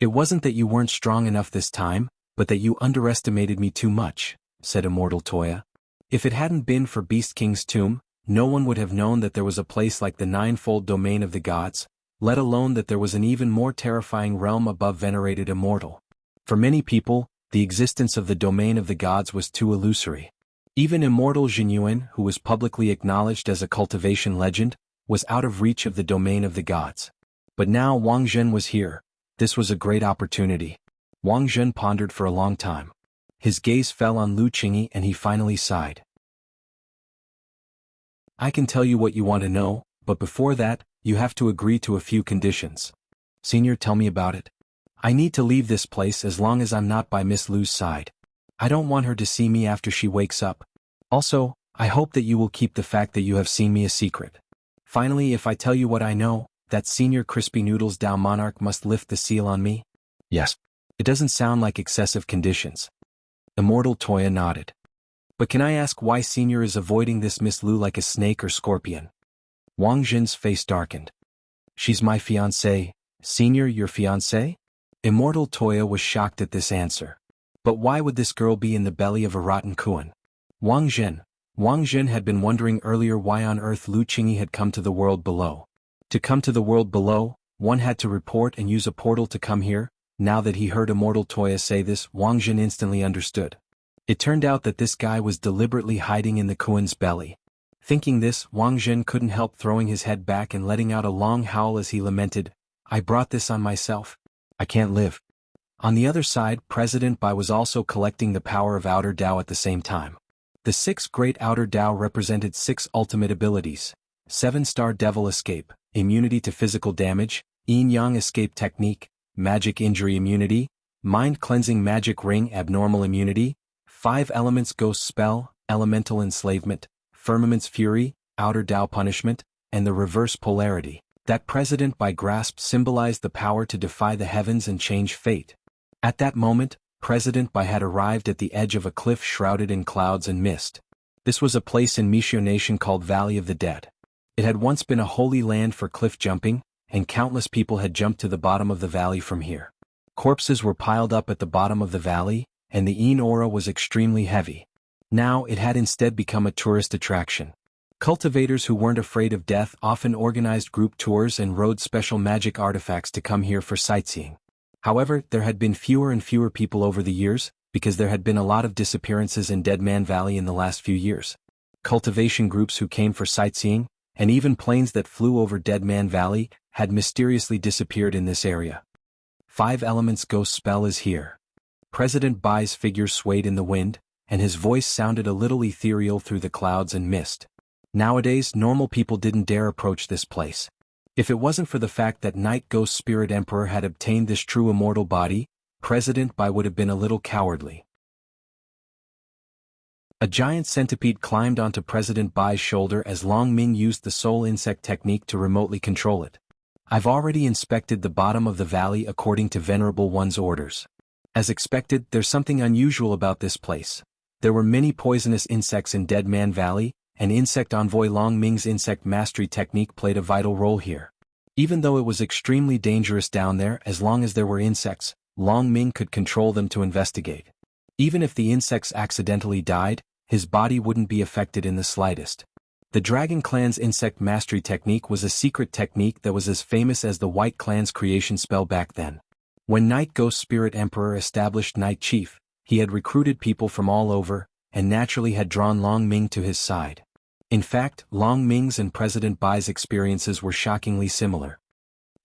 It wasn't that you weren't strong enough this time, but that you underestimated me too much, said Immortal Toya. If it hadn't been for Beast King's tomb, no one would have known that there was a place like the ninefold domain of the gods, let alone that there was an even more terrifying realm above venerated Immortal. For many people, the existence of the domain of the gods was too illusory. Even Immortal Jinyuan, who was publicly acknowledged as a cultivation legend, was out of reach of the domain of the gods. But now Wang Zhen was here. This was a great opportunity. Wang Zhen pondered for a long time. His gaze fell on Lu Qingyi and he finally sighed. I can tell you what you want to know, but before that, you have to agree to a few conditions. Senior, tell me about it. I need to leave this place as long as I'm not by Miss Lu's side. I don't want her to see me after she wakes up. Also, I hope that you will keep the fact that you have seen me a secret. Finally, if I tell you what I know, that Senior Crispy Noodles Dao Monarch must lift the seal on me? Yes. It doesn't sound like excessive conditions. Immortal Toya nodded. But can I ask why Senior is avoiding this Miss Lu like a snake or scorpion? Wang Zhen's face darkened. She's my fiancée. Senior, your fiancée? Immortal Toya was shocked at this answer. But why would this girl be in the belly of a rotten Kuan? Wang Zhen had been wondering earlier why on earth Lu Qingyi had come to the world below. To come to the world below, one had to report and use a portal to come here. Now that he heard Immortal Toya say this, Wang Zhen instantly understood. It turned out that this guy was deliberately hiding in the Kuan's belly. Thinking this, Wang Zhen couldn't help throwing his head back and letting out a long howl as he lamented, I brought this on myself. I can't live. On the other side, President Bai was also collecting the power of Outer Dao at the same time. The 6 great Outer Dao represented 6 ultimate abilities. 7-star Devil Escape, immunity to physical damage, Yin-Yang Escape Technique, Magic Injury Immunity, Mind Cleansing Magic Ring Abnormal Immunity, 5 Elements Ghost Spell, Elemental Enslavement, Firmament's Fury, Outer Dao Punishment, and the reverse polarity. That President Bai grasped symbolized the power to defy the heavens and change fate. At that moment, President Bai had arrived at the edge of a cliff shrouded in clouds and mist. This was a place in Mishio Nation called Valley of the Dead. It had once been a holy land for cliff jumping, and countless people had jumped to the bottom of the valley from here. Corpses were piled up at the bottom of the valley, and the Yin aura was extremely heavy. Now it had instead become a tourist attraction. Cultivators who weren't afraid of death often organized group tours and rode special magic artifacts to come here for sightseeing. However, there had been fewer and fewer people over the years, because there had been a lot of disappearances in Dead Man Valley in the last few years. Cultivation groups who came for sightseeing, and even planes that flew over Dead Man Valley, had mysteriously disappeared in this area. 5 Elements Ghost Spell is here. President Bai's figure swayed in the wind, and his voice sounded a little ethereal through the clouds and mist. Nowadays, normal people didn't dare approach this place. If it wasn't for the fact that Night Ghost Spirit Emperor had obtained this true immortal body, President Bai would have been a little cowardly. A giant centipede climbed onto President Bai's shoulder as Long Ming used the soul insect technique to remotely control it. I've already inspected the bottom of the valley according to Venerable One's orders. As expected, there's something unusual about this place. There were many poisonous insects in Dead Man Valley, and Insect Envoy Long Ming's insect mastery technique played a vital role here. Even though it was extremely dangerous down there, as long as there were insects, Long Ming could control them to investigate. Even if the insects accidentally died, his body wouldn't be affected in the slightest. The Dragon Clan's insect mastery technique was a secret technique that was as famous as the White Clan's creation spell back then. When Night Ghost Spirit Emperor established Night Chief, he had recruited people from all over, and naturally had drawn Long Ming to his side. In fact, Long Ming's and President Bai's experiences were shockingly similar.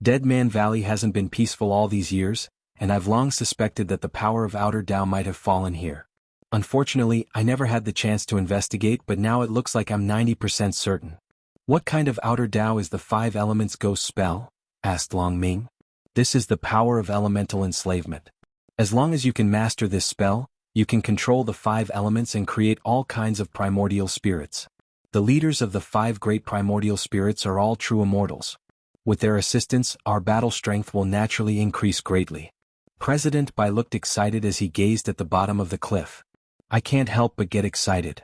Dead Man Valley hasn't been peaceful all these years, and I've long suspected that the power of Outer Dao might have fallen here. Unfortunately, I never had the chance to investigate, but now it looks like I'm 90% certain. What kind of Outer Dao is the 5 Elements Ghost spell? Asked Long Ming. This is the power of elemental enslavement. As long as you can master this spell, you can control the 5 elements and create all kinds of primordial spirits. The leaders of the 5 great primordial spirits are all true immortals. With their assistance, our battle strength will naturally increase greatly. President Bai looked excited as he gazed at the bottom of the cliff. I can't help but get excited.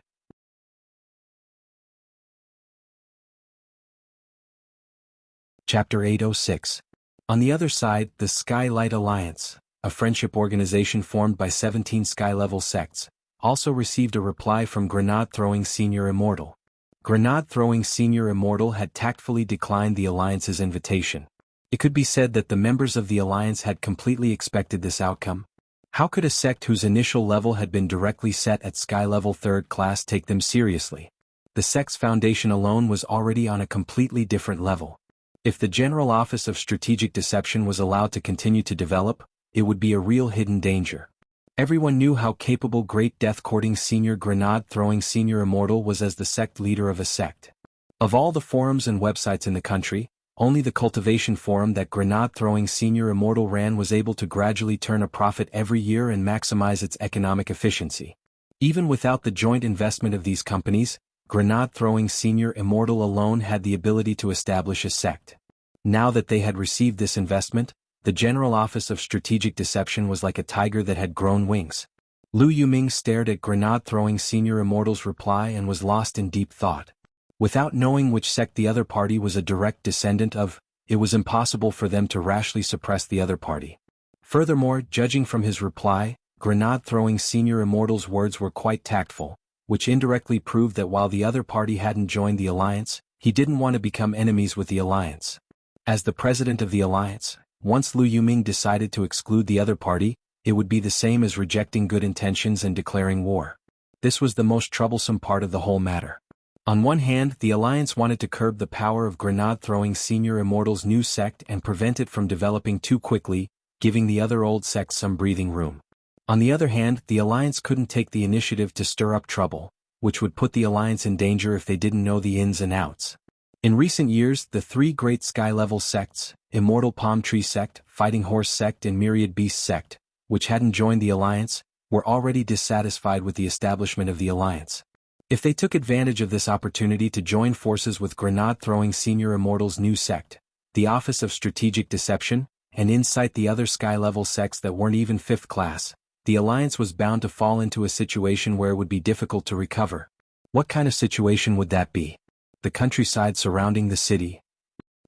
Chapter 806. On the other side, the Skylight Alliance, a friendship organization formed by 17 sky-level sects, also received a reply from Grenade-throwing Senior Immortal. Grenade-throwing Senior Immortal had tactfully declined the Alliance's invitation. It could be said that the members of the Alliance had completely expected this outcome. How could a sect whose initial level had been directly set at Sky Level 3rd class take them seriously? The sect's foundation alone was already on a completely different level. If the General Office of Strategic Deception was allowed to continue to develop, it would be a real hidden danger. Everyone knew how capable Great Death-courting Senior Grenade-throwing Senior Immortal was as the sect leader of a sect. Of all the forums and websites in the country, only the Cultivation forum that Grenade-throwing Senior Immortal ran was able to gradually turn a profit every year and maximize its economic efficiency. Even without the joint investment of these companies, Grenade-throwing Senior Immortal alone had the ability to establish a sect. Now that they had received this investment, the General Office of Strategic Deception was like a tiger that had grown wings. Lu Yuming stared at Grenade-throwing Senior Immortal's reply and was lost in deep thought. Without knowing which sect the other party was a direct descendant of, it was impossible for them to rashly suppress the other party. Furthermore, judging from his reply, Grenade-throwing Senior Immortal's words were quite tactful, which indirectly proved that while the other party hadn't joined the Alliance, he didn't want to become enemies with the Alliance. As the president of the Alliance, once Lu Yuming decided to exclude the other party, it would be the same as rejecting good intentions and declaring war. This was the most troublesome part of the whole matter. On one hand, the Alliance wanted to curb the power of Grenade-throwing Senior Immortal's new sect and prevent it from developing too quickly, giving the other old sects some breathing room. On the other hand, the Alliance couldn't take the initiative to stir up trouble, which would put the Alliance in danger if they didn't know the ins and outs. In recent years, the 3 great sky-level sects, Immortal Palm Tree Sect, Fighting Horse Sect and Myriad Beast Sect, which hadn't joined the Alliance, were already dissatisfied with the establishment of the Alliance. If they took advantage of this opportunity to join forces with grenade-throwing senior Immortal's new sect, the Office of Strategic Deception, and incite the other sky-level sects that weren't even 5th class, the Alliance was bound to fall into a situation where it would be difficult to recover. What kind of situation would that be? The countryside surrounding the city.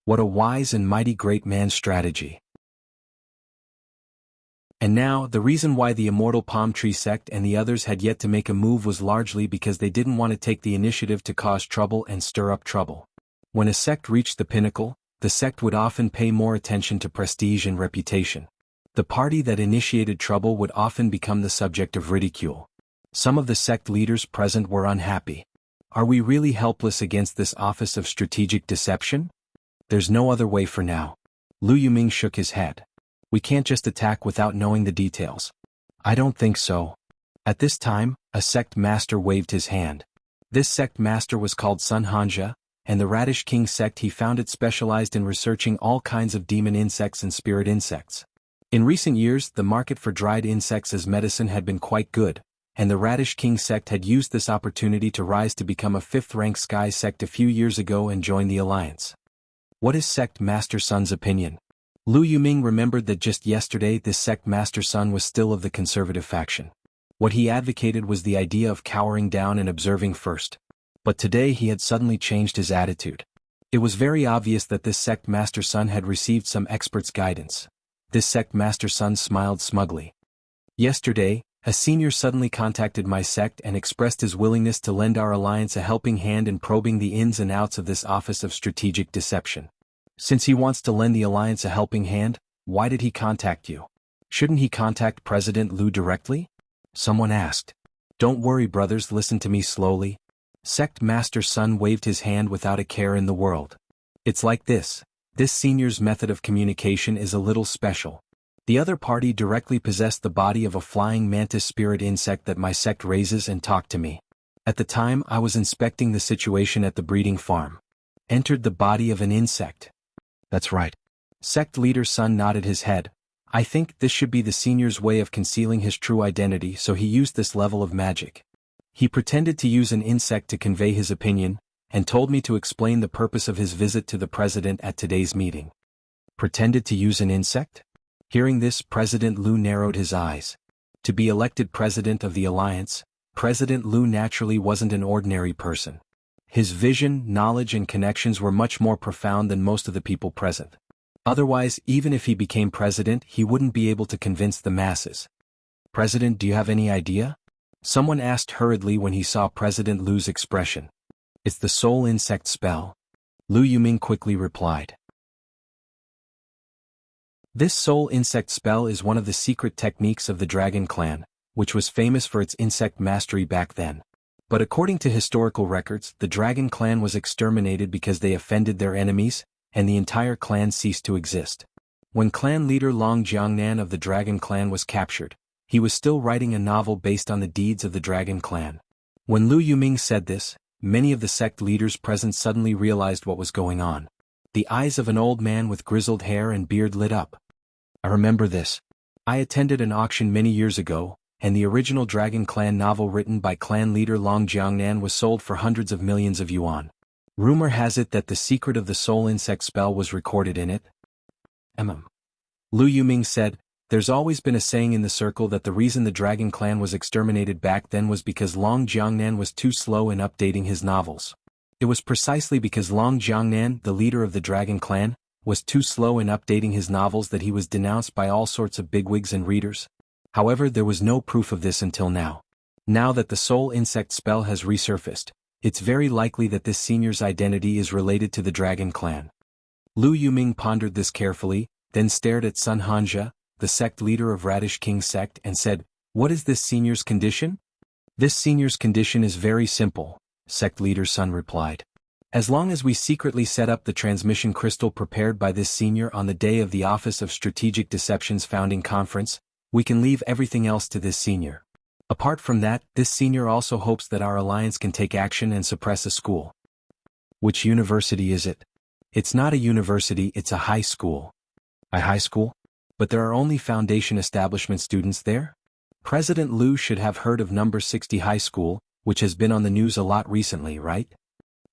What a wise and mighty great man's strategy. And now, the reason why the Immortal Palm Tree sect and the others had yet to make a move was largely because they didn't want to take the initiative to cause trouble and stir up trouble. When a sect reached the pinnacle, the sect would often pay more attention to prestige and reputation. The party that initiated trouble would often become the subject of ridicule. Some of the sect leaders present were unhappy. Are we really helpless against this Office of Strategic Deception? There's no other way for now. Lu Yuming shook his head. We can't just attack without knowing the details. I don't think so. At this time, a sect master waved his hand. This sect master was called Sun Hanja, and the Radish King sect he founded specialized in researching all kinds of demon insects and spirit insects. In recent years, the market for dried insects as medicine had been quite good, and the Radish King sect had used this opportunity to rise to become a 5th-rank sky sect a few years ago and join the alliance. What is Sect Master Sun's opinion? Lu Yuming remembered that just yesterday this Sect Master Sun was still of the conservative faction. What he advocated was the idea of cowering down and observing first. But today he had suddenly changed his attitude. It was very obvious that this Sect Master Sun had received some expert's guidance. This Sect Master Sun smiled smugly. Yesterday, a senior suddenly contacted my sect and expressed his willingness to lend our alliance a helping hand in probing the ins and outs of this Office of Strategic Deception. Since he wants to lend the alliance a helping hand, why did he contact you? Shouldn't he contact President Lu directly? Someone asked. Don't worry, brothers, listen to me slowly. Sect Master Sun waved his hand without a care in the world. It's like this. This senior's method of communication is a little special. The other party directly possessed the body of a flying mantis spirit insect that my sect raises and talked to me. At the time I was inspecting the situation at the breeding farm. Entered the body of an insect. That's right. Sect leader Sun nodded his head. I think this should be the senior's way of concealing his true identity, so he used this level of magic. He pretended to use an insect to convey his opinion, and told me to explain the purpose of his visit to the president at today's meeting. Pretended to use an insect? Hearing this, President Lu narrowed his eyes. To be elected president of the alliance, President Lu naturally wasn't an ordinary person. His vision, knowledge and connections were much more profound than most of the people present. Otherwise, even if he became president, he wouldn't be able to convince the masses. President, do you have any idea? Someone asked hurriedly when he saw President Lu's expression. It's the soul insect spell. Lu Yuming quickly replied. This soul insect spell is one of the secret techniques of the Dragon Clan, which was famous for its insect mastery back then. But according to historical records, the Dragon Clan was exterminated because they offended their enemies, and the entire clan ceased to exist. When clan leader Long Jiangnan of the Dragon Clan was captured, he was still writing a novel based on the deeds of the Dragon Clan. When Lu Yuming said this, many of the sect leaders present suddenly realized what was going on. The eyes of an old man with grizzled hair and beard lit up. I remember this. I attended an auction many years ago, and the original Dragon Clan novel written by clan leader Long Jiangnan was sold for hundreds of millions of yuan. Rumor has it that the secret of the soul insect spell was recorded in it. Lu Yuming said, there's always been a saying in the circle that the reason the Dragon Clan was exterminated back then was because Long Jiangnan was too slow in updating his novels. It was precisely because Long Jiangnan, the leader of the Dragon Clan, was too slow in updating his novels that he was denounced by all sorts of bigwigs and readers. However, there was no proof of this until now. Now that the soul insect spell has resurfaced, it's very likely that this senior's identity is related to the Dragon Clan. Lu Yuming pondered this carefully, then stared at Sun Hanja, the sect leader of Radish King sect, and said, what is this senior's condition? This senior's condition is very simple, sect leader Sun replied. As long as we secretly set up the transmission crystal prepared by this senior on the day of the Office of Strategic Deception's founding conference, we can leave everything else to this senior. Apart from that, this senior also hopes that our alliance can take action and suppress a school. Which university is it? It's not a university, it's a high school. A high school? But there are only Foundation establishment students there? President Lu should have heard of number 60 high school, which has been on the news a lot recently, right?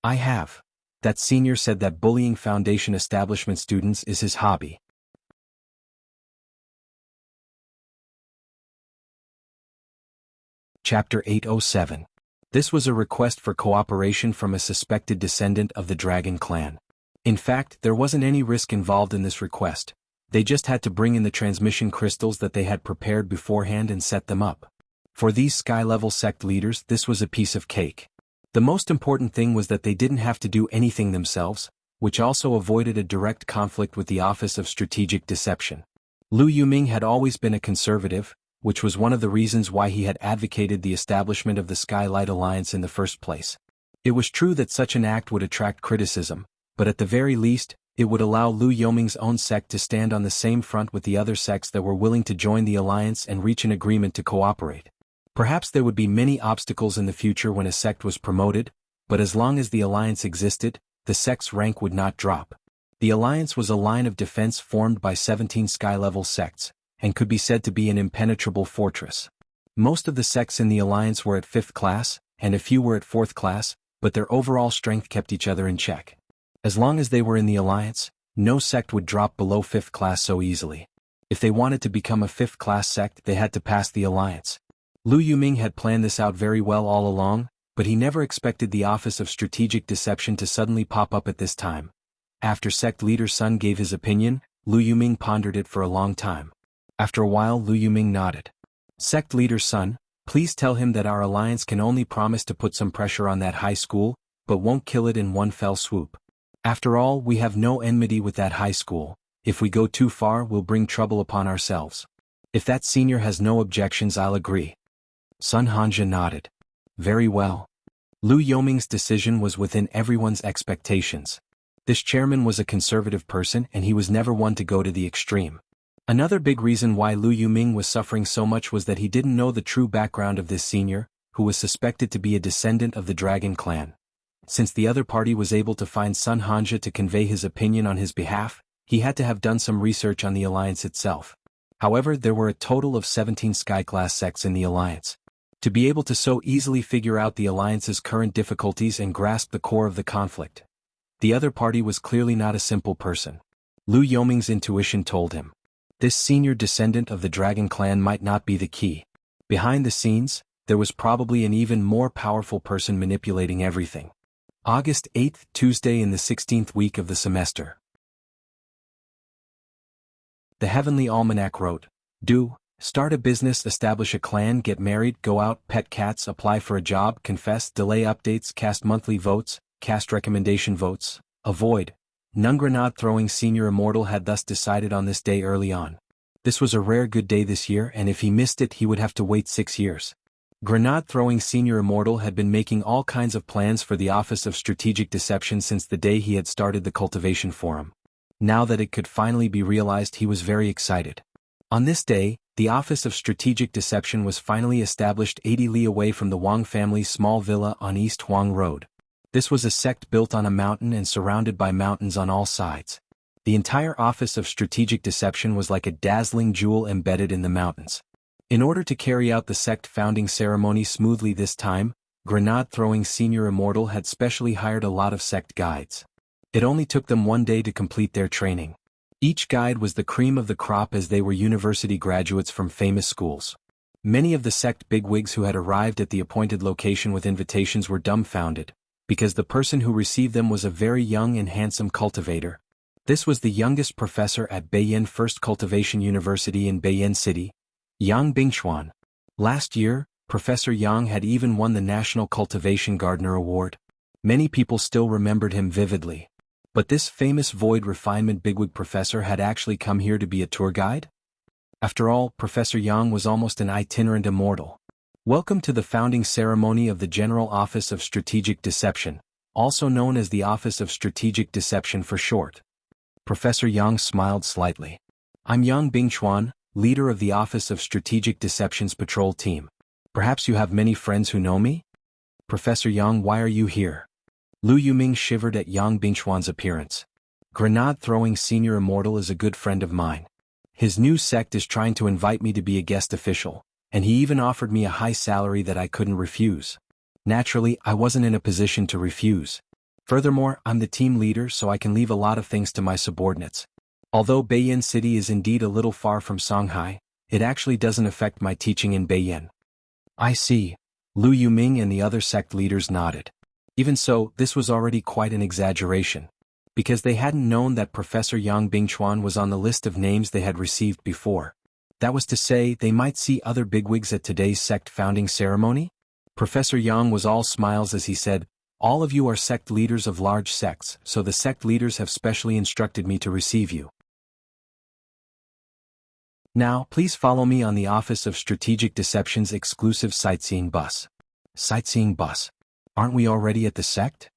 I have. That senior said that bullying Foundation establishment students is his hobby. Chapter 807. This was a request for cooperation from a suspected descendant of the Dragon clan. In fact, there wasn't any risk involved in this request. They just had to bring in the transmission crystals that they had prepared beforehand and set them up. For these sky-level sect leaders, this was a piece of cake. The most important thing was that they didn't have to do anything themselves, which also avoided a direct conflict with the Office of Strategic Deception. Lu Yuming had always been a conservative, which was one of the reasons why he had advocated the establishment of the Skylight Alliance in the first place. It was true that such an act would attract criticism, but at the very least, it would allow Lu Yuming's own sect to stand on the same front with the other sects that were willing to join the alliance and reach an agreement to cooperate. Perhaps there would be many obstacles in the future when a sect was promoted, but as long as the alliance existed, the sect's rank would not drop. The alliance was a line of defense formed by 17 sky-level sects, and could be said to be an impenetrable fortress. Most of the sects in the alliance were at 5th class, and a few were at 4th class, but their overall strength kept each other in check. As long as they were in the alliance, no sect would drop below 5th class so easily. If they wanted to become a 5th class sect, they had to pass the alliance. Lu Yuming had planned this out very well all along, but he never expected the Office of Strategic Deception to suddenly pop up at this time. After sect leader Sun gave his opinion, Lu Yuming pondered it for a long time. After a while, Lu Yuming nodded. Sect leader Sun, please tell him that our alliance can only promise to put some pressure on that high school, but won't kill it in one fell swoop. After all, we have no enmity with that high school. If we go too far, we'll bring trouble upon ourselves. If that senior has no objections, I'll agree. Sun Hanja nodded. Very well. Lu Yuming's decision was within everyone's expectations. This chairman was a conservative person and he was never one to go to the extreme. Another big reason why Lu Yuming was suffering so much was that he didn't know the true background of this senior, who was suspected to be a descendant of the Dragon clan. Since the other party was able to find Sun Hanja to convey his opinion on his behalf, he had to have done some research on the alliance itself. However, there were a total of 17 sky-class sects in the alliance. To be able to so easily figure out the alliance's current difficulties and grasp the core of the conflict, the other party was clearly not a simple person. Lu Yuming's intuition told him. This senior descendant of the Dragon clan might not be the key. Behind the scenes, there was probably an even more powerful person manipulating everything. August 8th, Tuesday in the 16th week of the semester. The Heavenly Almanac wrote, Do, start a business, establish a clan, get married, go out, pet cats, apply for a job, confess, delay updates, cast monthly votes, cast recommendation votes, avoid. None grenade-throwing senior immortal had thus decided on this day early on. This was a rare good day this year, and if he missed it he would have to wait 6 years. Grenade-throwing senior immortal had been making all kinds of plans for the Office of Strategic Deception since the day he had started the Cultivation Forum. Now that it could finally be realized, he was very excited. On this day, the Office of Strategic Deception was finally established 80 li away from the Wang family's small villa on East Huang Road. This was a sect built on a mountain and surrounded by mountains on all sides. The entire Office of Strategic Deception was like a dazzling jewel embedded in the mountains. In order to carry out the sect founding ceremony smoothly this time, grenade-throwing senior immortal had specially hired a lot of sect guides. It only took them 1 day to complete their training. Each guide was the cream of the crop as they were university graduates from famous schools. Many of the sect bigwigs who had arrived at the appointed location with invitations were dumbfounded, because the person who received them was a very young and handsome cultivator. This was the youngest professor at Beiyin First Cultivation University in Beiyin City, Yang Bingxuan. Last year, Professor Yang had even won the National Cultivation Gardener Award. Many people still remembered him vividly. But this famous void refinement bigwig professor had actually come here to be a tour guide? After all, Professor Yang was almost an itinerant immortal. Welcome to the founding ceremony of the General Office of Strategic Deception, also known as the Office of Strategic Deception for short. Professor Yang smiled slightly. I'm Yang Bingxuan, leader of the Office of Strategic Deception's patrol team. Perhaps you have many friends who know me? Professor Yang, why are you here? Lu Yuming shivered at Yang Bingxuan's appearance. Grenade-throwing senior immortal is a good friend of mine. His new sect is trying to invite me to be a guest official, and he even offered me a high salary that I couldn't refuse. Naturally, I wasn't in a position to refuse. Furthermore, I'm the team leader, so I can leave a lot of things to my subordinates. Although Beiyan City is indeed a little far from Shanghai, it actually doesn't affect my teaching in Beiyan. I see. Lu Yuming and the other sect leaders nodded. Even so, this was already quite an exaggeration. Because they hadn't known that Professor Yang Bingchuan was on the list of names they had received before. That was to say, they might see other bigwigs at today's sect founding ceremony? Professor Yang was all smiles as he said, "All of you are sect leaders of large sects, so the sect leaders have specially instructed me to receive you. Now, please follow me on the Office of Strategic Deception's exclusive sightseeing bus." Sightseeing bus? Aren't we already at the sect?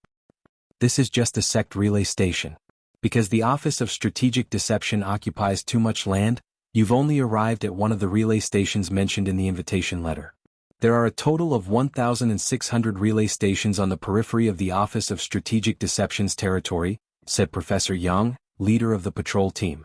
This is just a sect relay station. Because the Office of Strategic Deception occupies too much land, you've only arrived at one of the relay stations mentioned in the invitation letter. There are a total of 1,600 relay stations on the periphery of the Office of Strategic Deception's territory, said Professor Yang, leader of the patrol team.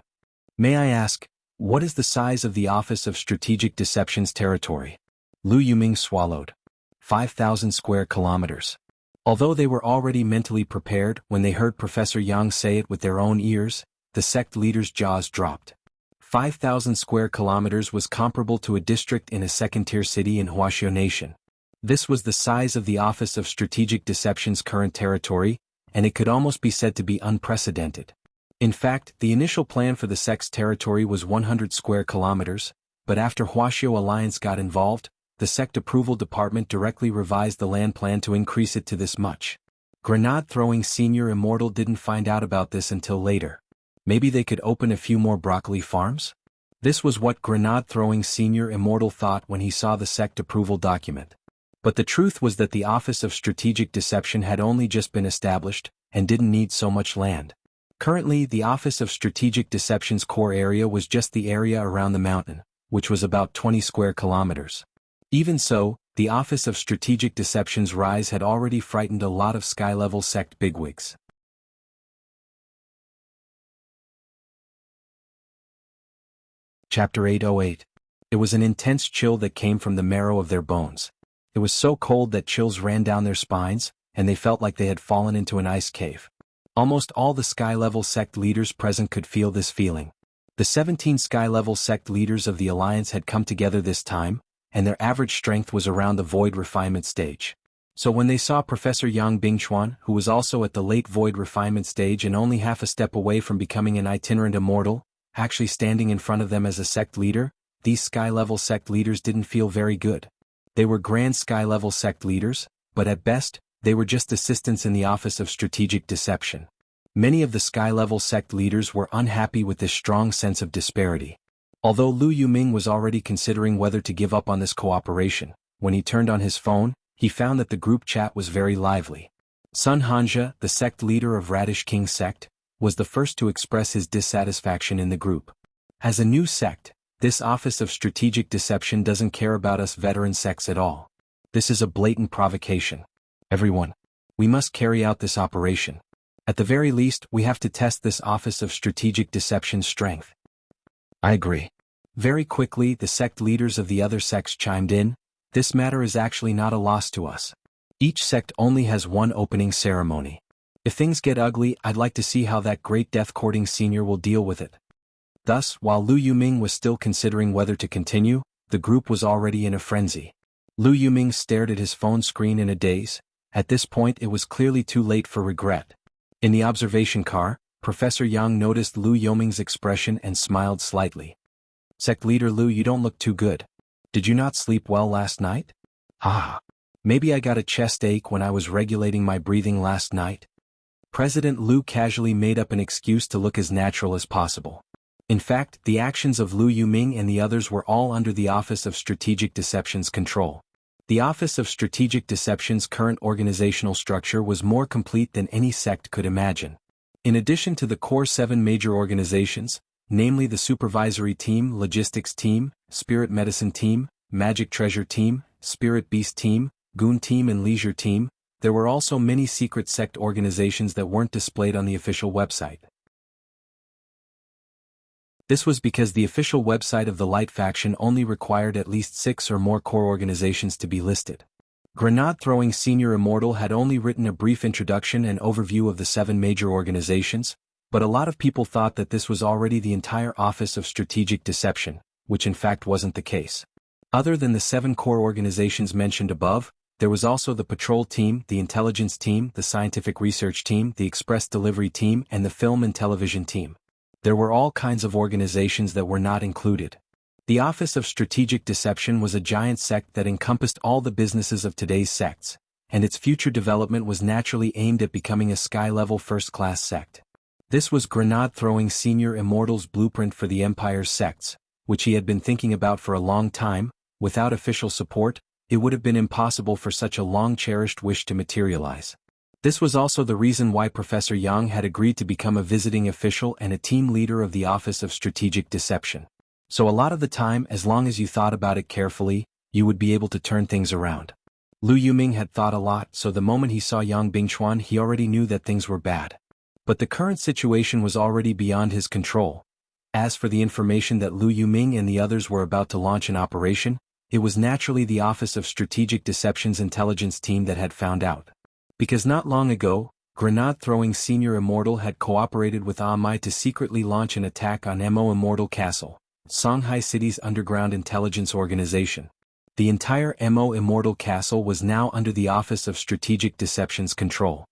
May I ask, what is the size of the Office of Strategic Deception's territory? Lu Yuming swallowed. 5,000 square kilometers. Although they were already mentally prepared when they heard Professor Yang say it with their own ears, the sect leaders' jaws dropped. 5,000 square kilometers was comparable to a district in a second-tier city in Wuxia Nation. This was the size of the Office of Strategic Deception's current territory, and it could almost be said to be unprecedented. In fact, the initial plan for the sect's territory was 100 square kilometers, but after Wuxia Alliance got involved, the sect approval department directly revised the land plan to increase it to this much. Grenade-throwing Senior Immortal didn't find out about this until later. Maybe they could open a few more broccoli farms? This was what Grenade-throwing Senior Immortal thought when he saw the sect approval document. But the truth was that the Office of Strategic Deception had only just been established, and didn't need so much land. Currently, the Office of Strategic Deception's core area was just the area around the mountain, which was about 20 square kilometers. Even so, the Office of Strategic Deception's rise had already frightened a lot of sky-level sect bigwigs. Chapter 808. It was an intense chill that came from the marrow of their bones. It was so cold that chills ran down their spines, and they felt like they had fallen into an ice cave. Almost all the sky-level sect leaders present could feel this feeling. The 17 sky-level sect leaders of the Alliance had come together this time, and their average strength was around the void refinement stage. So when they saw Professor Yang Bingchuan, who was also at the late void refinement stage and only half a step away from becoming an itinerant immortal, actually standing in front of them as a sect leader, these sky-level sect leaders didn't feel very good. They were grand sky-level sect leaders, but at best, they were just assistants in the Office of Strategic Deception. Many of the sky-level sect leaders were unhappy with this strong sense of disparity. Although Lu Yuming was already considering whether to give up on this cooperation, when he turned on his phone, he found that the group chat was very lively. Sun Hanja, the sect leader of Radish King sect, was the first to express his dissatisfaction in the group. As a new sect, this Office of Strategic Deception doesn't care about us veteran sects at all. This is a blatant provocation. Everyone, we must carry out this operation. At the very least, we have to test this Office of Strategic Deception's strength. I agree. Very quickly, the sect leaders of the other sects chimed in. This matter is actually not a loss to us. Each sect only has one opening ceremony. If things get ugly, I'd like to see how that great death-courting senior will deal with it. Thus, while Lu Yuming was still considering whether to continue, the group was already in a frenzy. Lu Yuming stared at his phone screen in a daze. At this point it was clearly too late for regret. In the observation car, Professor Yang noticed Lu Yuming's expression and smiled slightly. Sect leader Lu, you don't look too good. Did you not sleep well last night? Maybe I got a chest ache when I was regulating my breathing last night. President Lu casually made up an excuse to look as natural as possible. In fact, the actions of Lu Yuming and the others were all under the Office of Strategic Deception's control. The Office of Strategic Deception's current organizational structure was more complete than any sect could imagine. In addition to the core 7 major organizations, namely the Supervisory Team, Logistics Team, Spirit Medicine Team, Magic Treasure Team, Spirit Beast Team, Goon Team and Leisure Team, there were also many secret sect organizations that weren't displayed on the official website. This was because the official website of the Light Faction only required at least 6 or more core organizations to be listed. Grenade-throwing Senior Immortal had only written a brief introduction and overview of the 7 major organizations, but a lot of people thought that this was already the entire Office of Strategic Deception, which in fact wasn't the case. Other than the 7 core organizations mentioned above, there was also the Patrol Team, the Intelligence Team, the Scientific Research Team, the Express Delivery Team, and the Film and Television Team. There were all kinds of organizations that were not included. The Office of Strategic Deception was a giant sect that encompassed all the businesses of today's sects, and its future development was naturally aimed at becoming a sky-level first-class sect. This was Grenade-throwing Senior Immortal's blueprint for the Empire's sects, which he had been thinking about for a long time. Without official support, it would have been impossible for such a long-cherished wish to materialize. This was also the reason why Professor Yang had agreed to become a visiting official and a team leader of the Office of Strategic Deception. So a lot of the time, as long as you thought about it carefully, you would be able to turn things around. Lu Yuming had thought a lot, so the moment he saw Yang Bingchuan he already knew that things were bad. But the current situation was already beyond his control. As for the information that Lu Yuming and the others were about to launch an operation, it was naturally the Office of Strategic Deception's intelligence team that had found out. Because not long ago, Grenade-throwing Senior Immortal had cooperated with Amai to secretly launch an attack on Immortal Castle, Songhai City's underground intelligence organization. The entire Immortal Castle was now under the Office of Strategic Deception's control.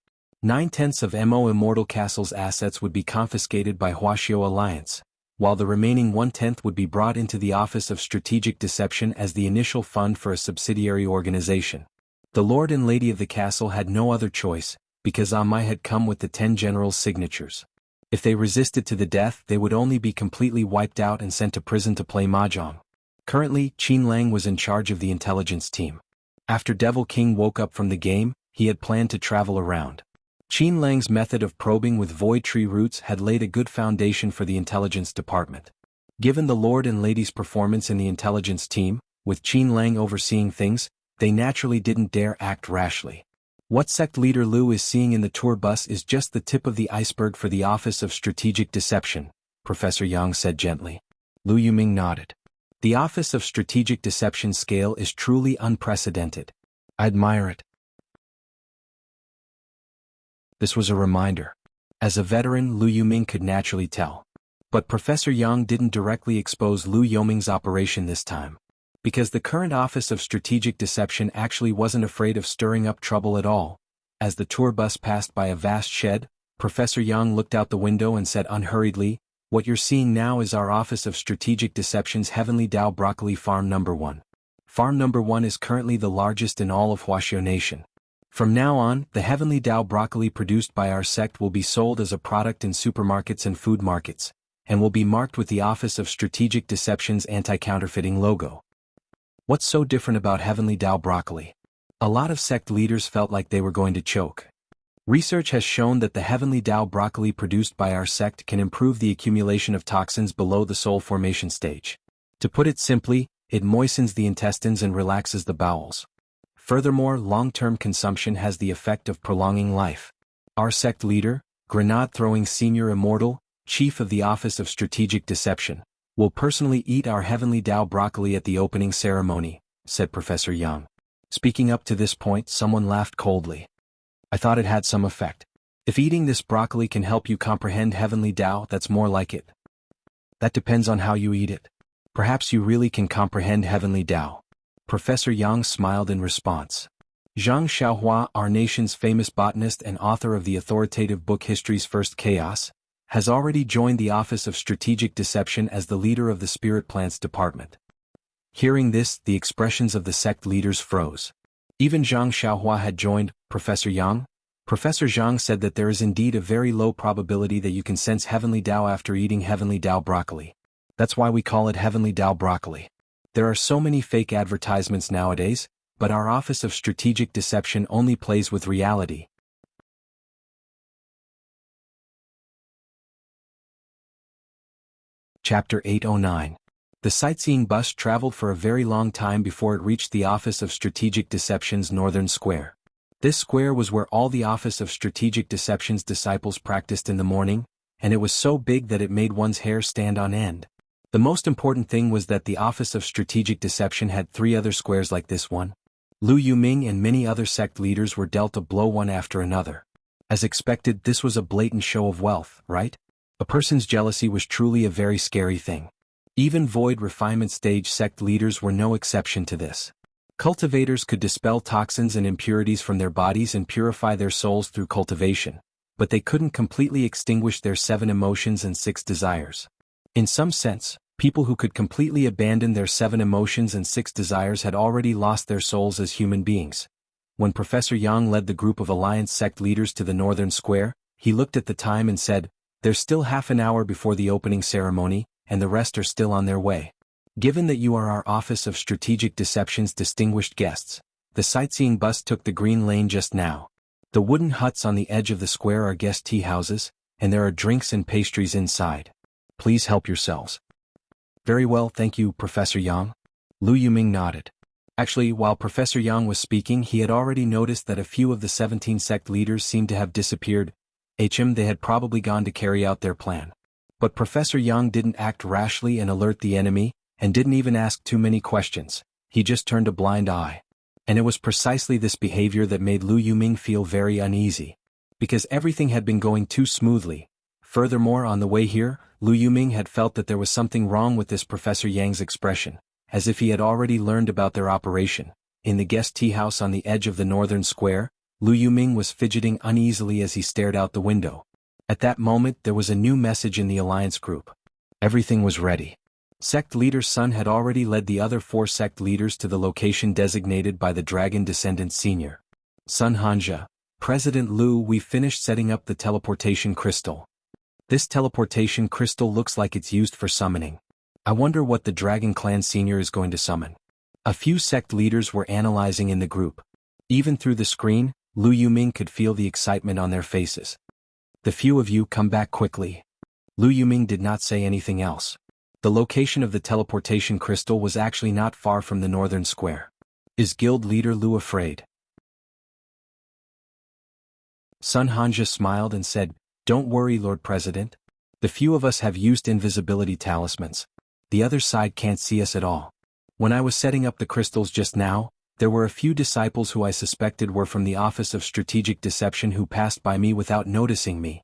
9/10 of Immortal Castle's assets would be confiscated by Huaxiao Alliance, while the remaining 1/10 would be brought into the Office of Strategic Deception as the initial fund for a subsidiary organization. The Lord and Lady of the castle had no other choice, because Amai had come with the 10 generals' signatures. If they resisted to the death, they would only be completely wiped out and sent to prison to play mahjong. Currently, Qin Lang was in charge of the intelligence team. After Devil King woke up from the game, he had planned to travel around. Qin Lang's method of probing with void tree roots had laid a good foundation for the intelligence department. Given the Lord and Lady's performance in the intelligence team, with Qin Lang overseeing things, they naturally didn't dare act rashly. What sect leader Lu is seeing in the tour bus is just the tip of the iceberg for the Office of Strategic Deception, Professor Yang said gently. Lu Yuming nodded. The Office of Strategic Deception's scale is truly unprecedented. I admire it. This was a reminder. As a veteran, Lu Yuming could naturally tell. But Professor Yang didn't directly expose Lu Yuming's operation this time. Because the current Office of Strategic Deception actually wasn't afraid of stirring up trouble at all. As the tour bus passed by a vast shed, Professor Yang looked out the window and said unhurriedly, "What you're seeing now is our Office of Strategic Deception's Heavenly Dao Broccoli Farm Number 1. Farm Number 1 is currently the largest in all of Huaxiao Nation. From now on, the Heavenly Dao broccoli produced by our sect will be sold as a product in supermarkets and food markets, and will be marked with the Office of Strategic Deception's anti-counterfeiting logo." What's so different about Heavenly Dao broccoli? A lot of sect leaders felt like they were going to choke. Research has shown that the Heavenly Dao broccoli produced by our sect can improve the accumulation of toxins below the soul formation stage. To put it simply, it moistens the intestines and relaxes the bowels. Furthermore, long-term consumption has the effect of prolonging life. Our sect leader, Grenade-throwing Senior Immortal, Chief of the Office of Strategic Deception, will personally eat our Heavenly Dao broccoli at the opening ceremony, said Professor Yang. Speaking up to this point, someone laughed coldly. I thought it had some effect. If eating this broccoli can help you comprehend Heavenly Dao, that's more like it. That depends on how you eat it. Perhaps you really can comprehend Heavenly Dao. Professor Yang smiled in response. Zhang Xiaohua, our nation's famous botanist and author of the authoritative book History's First Chaos, has already joined the Office of Strategic Deception as the leader of the Spirit Plants Department. Hearing this, the expressions of the sect leaders froze. Even Zhang Xiaohua had joined. Professor Yang? Professor Zhang said that there is indeed a very low probability that you can sense Heavenly Dao after eating Heavenly Dao broccoli. That's why we call it Heavenly Dao broccoli. There are so many fake advertisements nowadays, but our Office of Strategic Deception only plays with reality. Chapter 809. The sightseeing bus traveled for a very long time before it reached the Office of Strategic Deception's northern square. This square was where all the Office of Strategic Deception's disciples practiced in the morning, and it was so big that it made one's hair stand on end. The most important thing was that the Office of Strategic Deception had 3 other squares like this one. Lu Yuming and many other sect leaders were dealt a blow one after another. As expected, this was a blatant show of wealth, right? A person's jealousy was truly a very scary thing. Even void refinement stage sect leaders were no exception to this. Cultivators could dispel toxins and impurities from their bodies and purify their souls through cultivation, but they couldn't completely extinguish their 7 emotions and 6 desires. In some sense, people who could completely abandon their 7 emotions and 6 desires had already lost their souls as human beings. When Professor Yang led the group of Alliance sect leaders to the northern square, he looked at the time and said, "There's still half an hour before the opening ceremony, and the rest are still on their way. Given that you are our Office of Strategic Deception's distinguished guests, the sightseeing bus took the green lane just now. The wooden huts on the edge of the square are guest tea houses, and there are drinks and pastries inside. Please help yourselves." "Very well, thank you, Professor Yang." Lu Yuming nodded. Actually, while Professor Yang was speaking, he had already noticed that a few of the 17 sect leaders seemed to have disappeared. They had probably gone to carry out their plan. But Professor Yang didn't act rashly and alert the enemy, and didn't even ask too many questions. He just turned a blind eye. And it was precisely this behavior that made Lu Yuming feel very uneasy. Because everything had been going too smoothly. Furthermore, on the way here, Lu Yuming had felt that there was something wrong with this Professor Yang's expression, as if he had already learned about their operation. In the guest tea house on the edge of the northern square, Lu Yuming was fidgeting uneasily as he stared out the window. At that moment there was a new message in the Alliance group. Everything was ready. Sect Leader Sun had already led the other 4 sect leaders to the location designated by the Dragon Descendant Senior. "Sun Hanja, President Lu, we finished setting up the teleportation crystal. This teleportation crystal looks like it's used for summoning. I wonder what the Dragon Clan Senior is going to summon." A few sect leaders were analyzing in the group. Even through the screen, Lu Yuming could feel the excitement on their faces. "The few of you come back quickly." Lu Yuming did not say anything else. The location of the teleportation crystal was actually not far from the northern square. "Is Guild Leader Lu afraid?" Sun Hanja smiled and said, "Don't worry, Lord President. The few of us have used invisibility talismans. The other side can't see us at all. When I was setting up the crystals just now, there were a few disciples who I suspected were from the Office of Strategic Deception who passed by me without noticing me."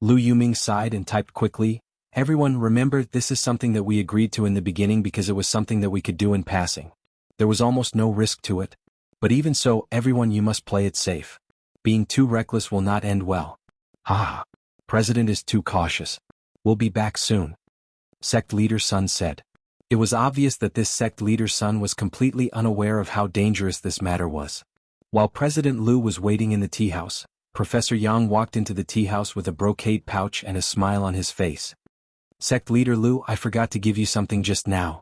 Lu Yuming sighed and typed quickly, "Everyone, remember, this is something that we agreed to in the beginning because it was something that we could do in passing. There was almost no risk to it. But even so, everyone, you must play it safe. Being too reckless will not end well." "Ah, President is too cautious. We'll be back soon," Sect Leader Sun said. It was obvious that this Sect Leader Sun was completely unaware of how dangerous this matter was. While President Lu was waiting in the tea house, Professor Yang walked into the tea house with a brocade pouch and a smile on his face. "Sect Leader Lu, I forgot to give you something just now."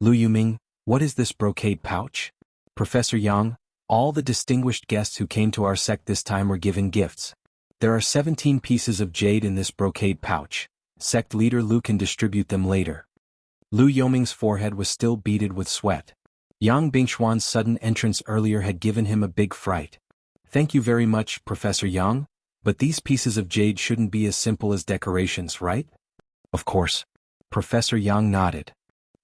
"Lu Yuming, what is this brocade pouch?" "Professor Yang, all the distinguished guests who came to our sect this time were given gifts. There are 17 pieces of jade in this brocade pouch. Sect Leader Lu can distribute them later." Lu Yuming's forehead was still beaded with sweat. Yang Bingxuan's sudden entrance earlier had given him a big fright. "Thank you very much, Professor Yang, but these pieces of jade shouldn't be as simple as decorations, right?" "Of course." Professor Yang nodded.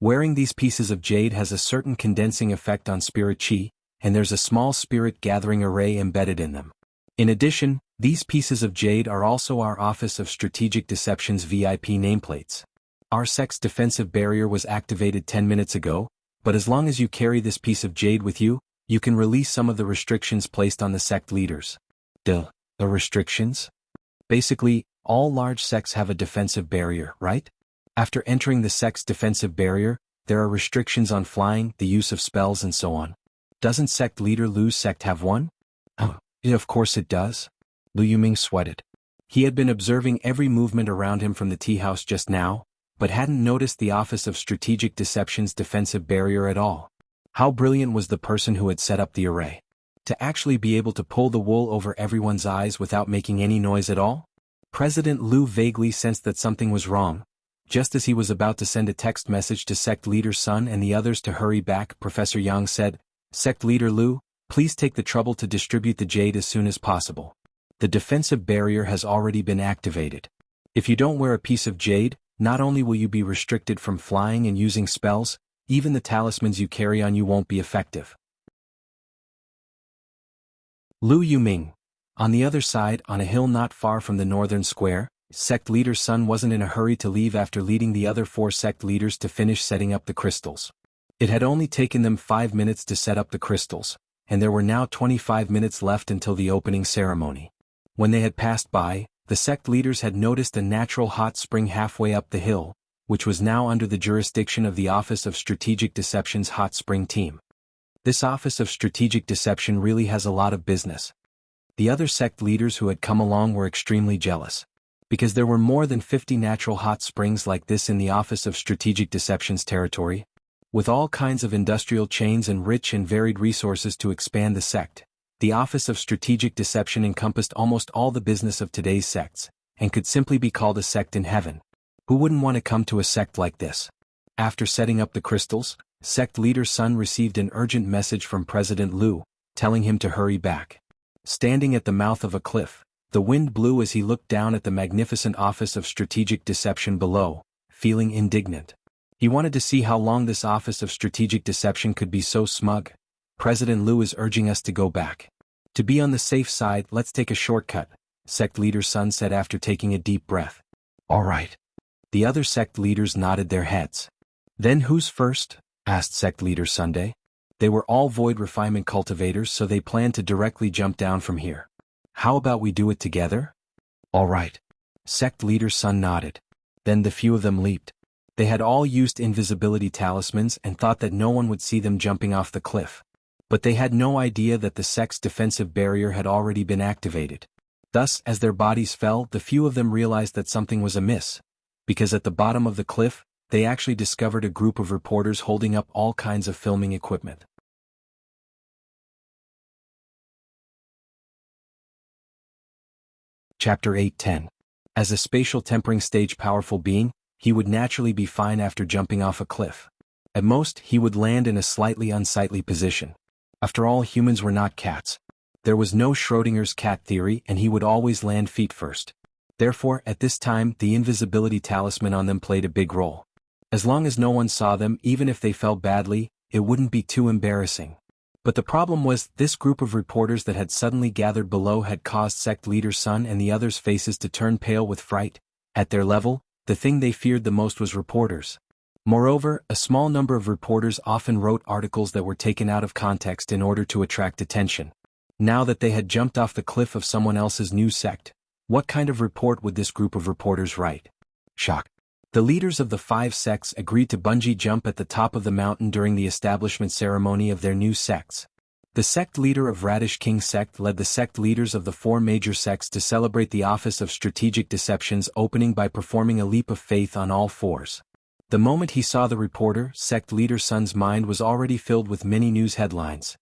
"Wearing these pieces of jade has a certain condensing effect on spirit chi, and there's a small spirit gathering array embedded in them. In addition, these pieces of jade are also our Office of Strategic Deception's VIP nameplates. Our sect's defensive barrier was activated 10 minutes ago, but as long as you carry this piece of jade with you, you can release some of the restrictions placed on the sect leaders." The restrictions? Basically, all large sects have a defensive barrier, right? After entering the sect's defensive barrier, there are restrictions on flying, the use of spells and so on. Doesn't Sect Leader Lu's sect have one? "Oh, of course it does." Lu Yuming sweated. He had been observing every movement around him from the tea house just now, but hadn't noticed the Office of Strategic Deception's defensive barrier at all. How brilliant was the person who had set up the array? To actually be able to pull the wool over everyone's eyes without making any noise at all? President Lu vaguely sensed that something was wrong. Just as he was about to send a text message to Sect Leader Sun and the others to hurry back, Professor Yang said, "Sect Leader Lu, please take the trouble to distribute the jade as soon as possible. The defensive barrier has already been activated. If you don't wear a piece of jade, not only will you be restricted from flying and using spells, even the talismans you carry on you won't be effective." Lu Yuming. On the other side, on a hill not far from the northern square, sect leader Sun wasn't in a hurry to leave after leading the other 4 sect leaders to finish setting up the crystals. It had only taken them 5 minutes to set up the crystals, and there were now 25 minutes left until the opening ceremony. When they had passed by, the sect leaders had noticed a natural hot spring halfway up the hill, which was now under the jurisdiction of the Office of Strategic Deception's hot spring team. This Office of Strategic Deception really has a lot of business. The other sect leaders who had come along were extremely jealous, because there were more than 50 natural hot springs like this in the Office of Strategic Deception's territory, with all kinds of industrial chains and rich and varied resources to expand the sect. The Office of Strategic Deception encompassed almost all the business of today's sects, and could simply be called a sect in heaven. Who wouldn't want to come to a sect like this? After setting up the crystals, sect leader Sun received an urgent message from President Liu, telling him to hurry back. Standing at the mouth of a cliff, the wind blew as he looked down at the magnificent Office of Strategic Deception below, feeling indignant. He wanted to see how long this Office of Strategic Deception could be so smug. President Liu is urging us to go back. To be on the safe side, let's take a shortcut, sect leader Sun said after taking a deep breath. All right. The other sect leaders nodded their heads. Then who's first? Asked sect leader Sunday. They were all void refinement cultivators, so they planned to directly jump down from here. How about we do it together? All right. Sect leader Sun nodded. Then the few of them leaped. They had all used invisibility talismans and thought that no one would see them jumping off the cliff. But they had no idea that the sect's defensive barrier had already been activated. Thus, as their bodies fell, the few of them realized that something was amiss, because at the bottom of the cliff, they actually discovered a group of reporters holding up all kinds of filming equipment. Chapter 8:10. As a spatial tempering stage powerful being, he would naturally be fine after jumping off a cliff. At most, he would land in a slightly unsightly position. After all, humans were not cats. There was no Schrodinger's cat theory, and he would always land feet first. Therefore, at this time, the invisibility talisman on them played a big role. As long as no one saw them, even if they fell badly, it wouldn't be too embarrassing. But the problem was, this group of reporters that had suddenly gathered below had caused sect leader Sun and the others' faces to turn pale with fright. At their level, the thing they feared the most was reporters. Moreover, a small number of reporters often wrote articles that were taken out of context in order to attract attention. Now that they had jumped off the cliff of someone else's new sect, what kind of report would this group of reporters write? Shock. The leaders of the 5 sects agreed to bungee jump at the top of the mountain during the establishment ceremony of their new sects. The sect leader of Radish King sect led the sect leaders of the 4 major sects to celebrate the Office of Strategic Deception's opening by performing a leap of faith on all 4s. The moment he saw the reporter, sect leader Sun's mind was already filled with many news headlines.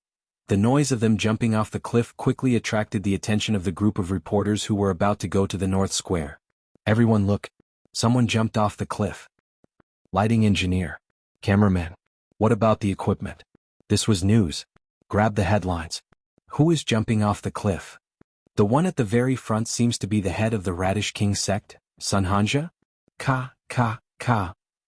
The noise of them jumping off the cliff quickly attracted the attention of the group of reporters who were about to go to the North Square. Everyone look. Someone jumped off the cliff. Lighting engineer. Cameraman. What about the equipment? This was news. Grab the headlines. Who is jumping off the cliff? The one at the very front seems to be the head of the Radish King sect, Sun Hanja? Ka.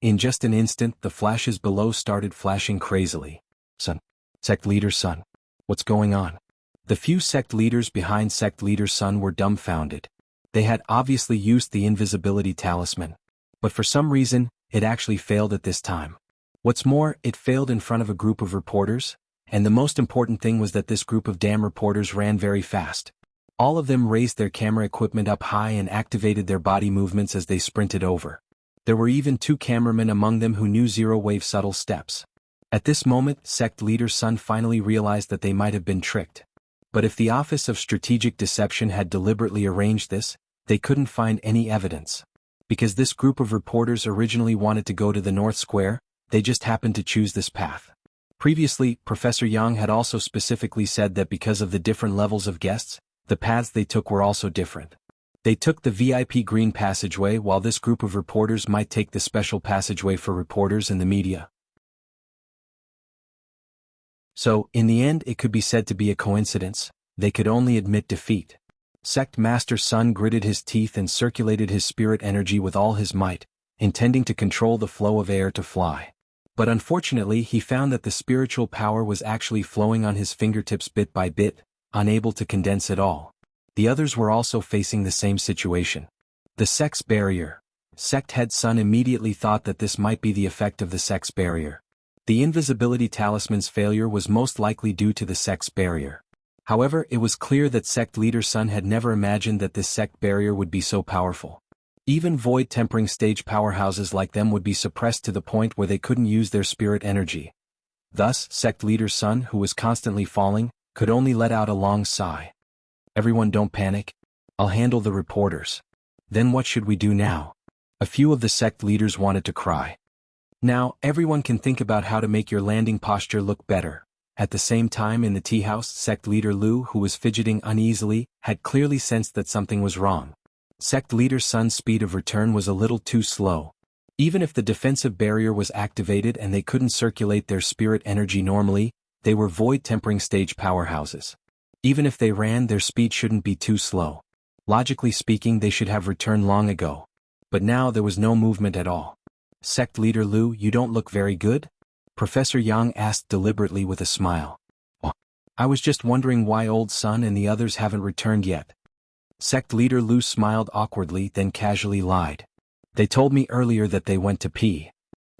In just an instant, the flashes below started flashing crazily. Sun. Sect leader Sun. What's going on? The few sect leaders behind sect leader Sun were dumbfounded. They had obviously used the invisibility talisman. But for some reason, it actually failed at this time. What's more, it failed in front of a group of reporters, and the most important thing was that this group of damn reporters ran very fast. All of them raised their camera equipment up high and activated their body movements as they sprinted over. There were even 2 cameramen among them who knew zero-wave subtle steps. At this moment, sect leader Sun finally realized that they might have been tricked. But if the Office of Strategic Deception had deliberately arranged this, they couldn't find any evidence. Because this group of reporters originally wanted to go to the North Square, they just happened to choose this path. Previously, Professor Yang had also specifically said that because of the different levels of guests, the paths they took were also different. They took the VIP green passageway, while this group of reporters might take the special passageway for reporters and the media. So, in the end, it could be said to be a coincidence. They could only admit defeat. Sect Master Sun gritted his teeth and circulated his spirit energy with all his might, intending to control the flow of air to fly. But unfortunately, he found that the spiritual power was actually flowing on his fingertips bit by bit, unable to condense it all. The others were also facing the same situation. The sex barrier. Sect head Sun immediately thought that this might be the effect of the sex barrier. The invisibility talisman's failure was most likely due to the sex barrier. However, it was clear that sect leader Sun had never imagined that this sect barrier would be so powerful. Even void-tempering stage powerhouses like them would be suppressed to the point where they couldn't use their spirit energy. Thus, sect leader Sun, who was constantly falling, could only let out a long sigh. Everyone don't panic. I'll handle the reporters. Then what should we do now? A few of the sect leaders wanted to cry. Now, everyone can think about how to make your landing posture look better. At the same time in the tea house, sect leader Lu, who was fidgeting uneasily, had clearly sensed that something was wrong. Sect leader Sun's speed of return was a little too slow. Even if the defensive barrier was activated and they couldn't circulate their spirit energy normally, they were void-tempering stage powerhouses. Even if they ran, their speed shouldn't be too slow. Logically speaking, they should have returned long ago. But now there was no movement at all. Sect leader Lu, you don't look very good? Professor Yang asked deliberately with a smile. Oh, I was just wondering why old Sun and the others haven't returned yet. Sect leader Lu smiled awkwardly, then casually lied. They told me earlier that they went to pee.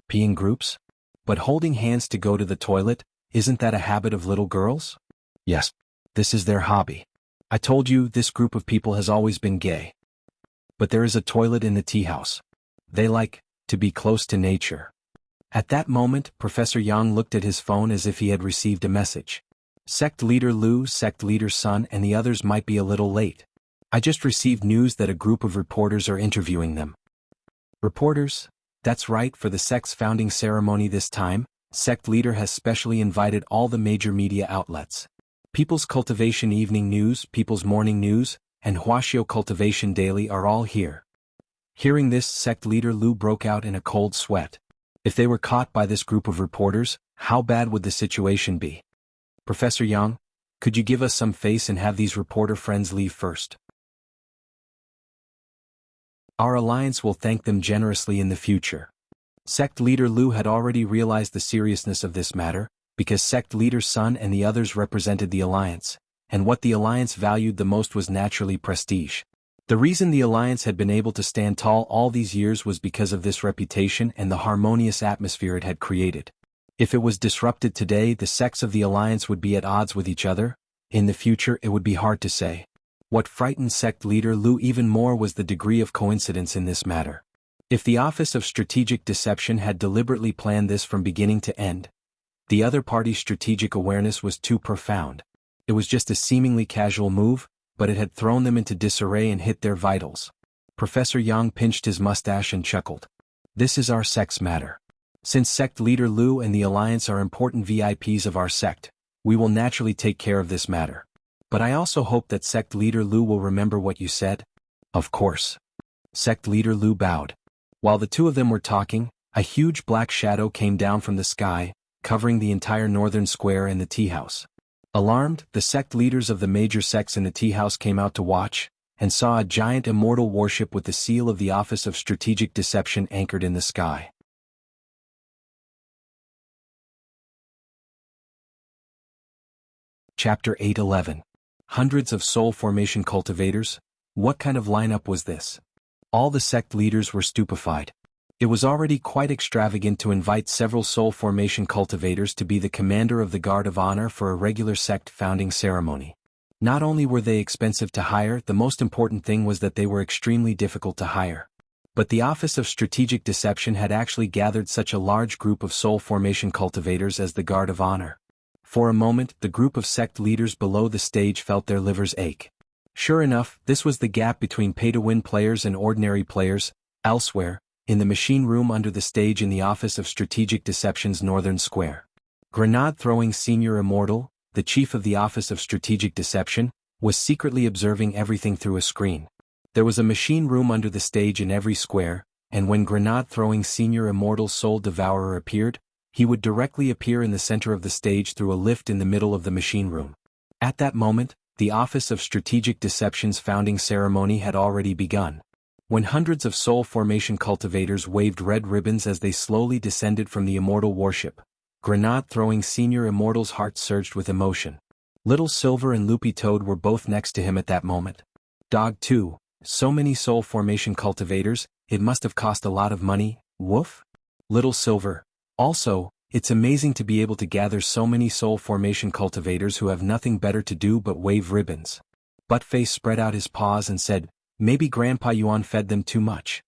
Pee in groups? But holding hands to go to the toilet, isn't that a habit of little girls? Yes. This is their hobby. I told you this group of people has always been gay. But there is a toilet in the tea house. They like to be close to nature. At that moment, Professor Yang looked at his phone as if he had received a message. Sect leader Lu, sect leader Sun, and the others might be a little late. I just received news that a group of reporters are interviewing them. Reporters? That's right, for the sect's founding ceremony this time, sect leader has specially invited all the major media outlets. People's Cultivation Evening News, People's Morning News, and Wuxia Cultivation Daily are all here. Hearing this, sect leader Lu broke out in a cold sweat. If they were caught by this group of reporters, how bad would the situation be? Professor Yang, could you give us some face and have these reporter friends leave first? Our alliance will thank them generously in the future. Sect leader Lu had already realized the seriousness of this matter, because sect leader Sun and the others represented the alliance, and what the alliance valued the most was naturally prestige. The reason the alliance had been able to stand tall all these years was because of this reputation and the harmonious atmosphere it had created. If it was disrupted today, the sects of the alliance would be at odds with each other. In the future, it would be hard to say. What frightened sect leader Lu even more was the degree of coincidence in this matter. If the Office of Strategic Deception had deliberately planned this from beginning to end, the other party's strategic awareness was too profound. It was just a seemingly casual move, but it had thrown them into disarray and hit their vitals. Professor Yang pinched his mustache and chuckled. This is our sect's matter. Since sect leader Lu and the alliance are important VIPs of our sect, we will naturally take care of this matter. But I also hope that sect leader Lu will remember what you said. Of course. Sect leader Lu bowed. While the two of them were talking, a huge black shadow came down from the sky, covering the entire northern square and the tea house. Alarmed, the sect leaders of the major sects in the tea house came out to watch, and saw a giant immortal warship with the seal of the Office of Strategic Deception anchored in the sky. Chapter 8:11. Hundreds of soul formation cultivators? What kind of lineup was this? All the sect leaders were stupefied. It was already quite extravagant to invite several soul formation cultivators to be the commander of the Guard of Honor for a regular sect founding ceremony. Not only were they expensive to hire, the most important thing was that they were extremely difficult to hire. But the Office of Strategic Deception had actually gathered such a large group of soul formation cultivators as the Guard of Honor. For a moment, the group of sect leaders below the stage felt their livers ache. Sure enough, this was the gap between pay-to-win players and ordinary players. Elsewhere, in the machine room under the stage in the Office of Strategic Deception's northern square, grenade-throwing Senior Immortal, the chief of the Office of Strategic Deception, was secretly observing everything through a screen. There was a machine room under the stage in every square, and when grenade-throwing Senior Immortal's Soul Devourer appeared, he would directly appear in the center of the stage through a lift in the middle of the machine room. At that moment, the Office of Strategic Deception's founding ceremony had already begun. When hundreds of soul formation cultivators waved red ribbons as they slowly descended from the immortal warship, grenade-throwing Senior Immortal's heart surged with emotion. Little Silver and Loopy Toad were both next to him at that moment. Dog 2, so many soul formation cultivators, it must have cost a lot of money, woof? Little Silver, also, it's amazing to be able to gather so many soul formation cultivators who have nothing better to do but wave ribbons. Buttface spread out his paws and said, maybe Grandpa Yuan fed them too much.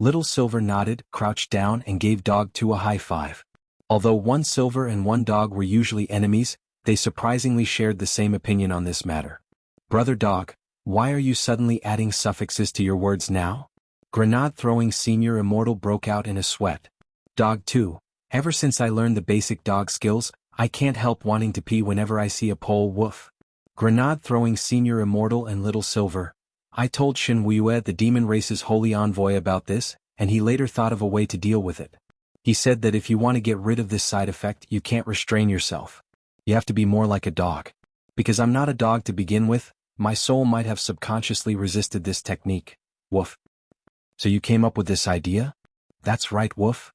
Little Silver nodded, crouched down and gave Dog 2 a high five. Although one Silver and one Dog were usually enemies, they surprisingly shared the same opinion on this matter. Brother Dog, why are you suddenly adding suffixes to your words now? Grenade-throwing Senior Immortal broke out in a sweat. Dog 2, ever since I learned the basic dog skills, I can't help wanting to pee whenever I see a pole woof. Grenade-throwing Senior Immortal and Little Silver. I told Shen Wuye, the demon race's holy envoy, about this, and he later thought of a way to deal with it. He said that if you want to get rid of this side effect, you can't restrain yourself. You have to be more like a dog. Because I'm not a dog to begin with, my soul might have subconsciously resisted this technique. Woof. So you came up with this idea? That's right, woof.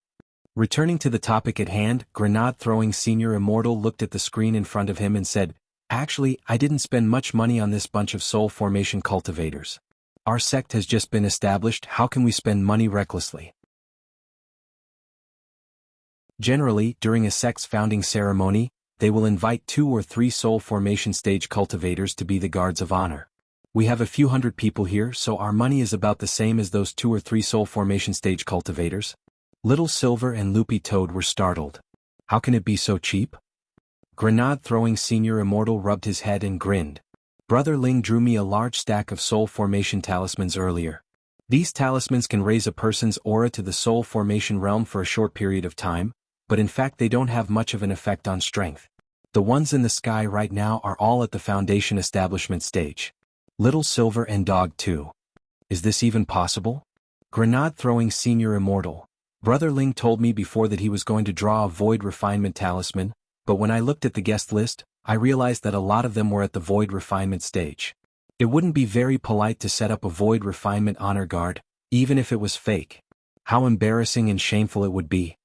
Returning to the topic at hand, Grenade-throwing Senior Immortal looked at the screen in front of him and said, actually, I didn't spend much money on this bunch of soul formation cultivators. Our sect has just been established, how can we spend money recklessly? Generally, during a sect's founding ceremony, they will invite 2 or 3 soul formation stage cultivators to be the guards of honor. We have a few hundred people here, so our money is about the same as those 2 or 3 soul formation stage cultivators. Little Silver and Loopy Toad were startled. How can it be so cheap? Grenade-throwing Senior Immortal rubbed his head and grinned. Brother Ling drew me a large stack of soul formation talismans earlier. These talismans can raise a person's aura to the soul formation realm for a short period of time, but in fact they don't have much of an effect on strength. The ones in the sky right now are all at the foundation establishment stage. Little Silver and Dog 2. Is this even possible? Grenade-throwing Senior Immortal. Brother Ling told me before that he was going to draw a void refinement talisman, but when I looked at the guest list, I realized that a lot of them were at the void refinement stage. It wouldn't be very polite to set up a void refinement honor guard, even if it was fake. How embarrassing and shameful it would be.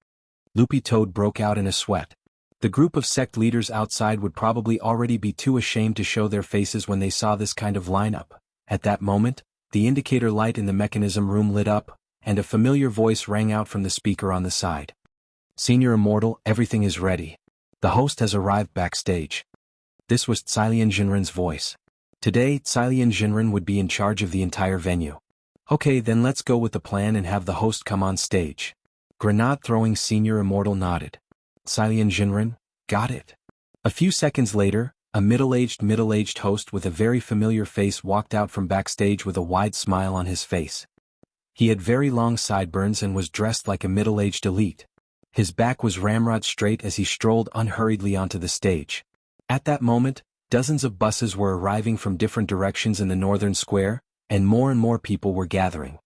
Loopy Toad broke out in a sweat. The group of sect leaders outside would probably already be too ashamed to show their faces when they saw this kind of lineup. At that moment, the indicator light in the mechanism room lit up, and a familiar voice rang out from the speaker on the side. Senior Immortal, everything is ready. The host has arrived backstage. This was Cailian Jinren's voice. Today, Cailian Jinren would be in charge of the entire venue. Okay, then let's go with the plan and have the host come on stage. Grenade-throwing Senior Immortal nodded. Cailian Jinren, got it. A few seconds later, a middle-aged host with a very familiar face walked out from backstage with a wide smile on his face. He had very long sideburns and was dressed like a middle-aged elite. His back was ramrod straight as he strolled unhurriedly onto the stage. At that moment, dozens of buses were arriving from different directions in the northern square, and more people were gathering.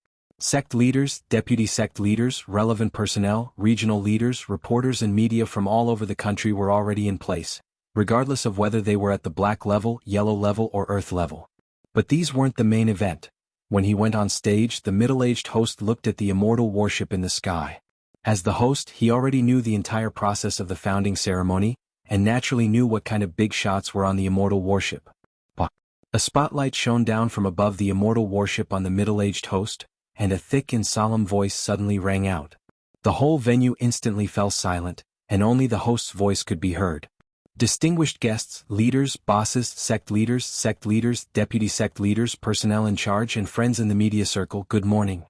Sect leaders, deputy sect leaders, relevant personnel, regional leaders, reporters and media from all over the country were already in place, regardless of whether they were at the black level, yellow level or earth level. But these weren't the main event. When he went on stage, the middle-aged host looked at the immortal warship in the sky. As the host, he already knew the entire process of the founding ceremony, and naturally knew what kind of big shots were on the immortal warship. A spotlight shone down from above the immortal warship on the middle-aged host, and a thick and solemn voice suddenly rang out. The whole venue instantly fell silent, and only the host's voice could be heard. Distinguished guests, leaders, bosses, sect leaders, deputy sect leaders, personnel in charge and friends in the media circle, good morning.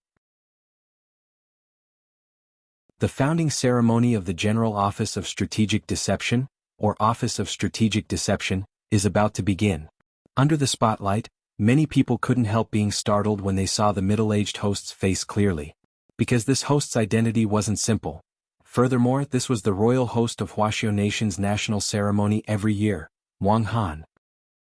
The founding ceremony of the General Office of Strategic Deception, or Office of Strategic Deception, is about to begin. Under the spotlight, many people couldn't help being startled when they saw the middle-aged host's face clearly. Because this host's identity wasn't simple. Furthermore, this was the royal host of Wuxia Nation's national ceremony every year, Wang Han.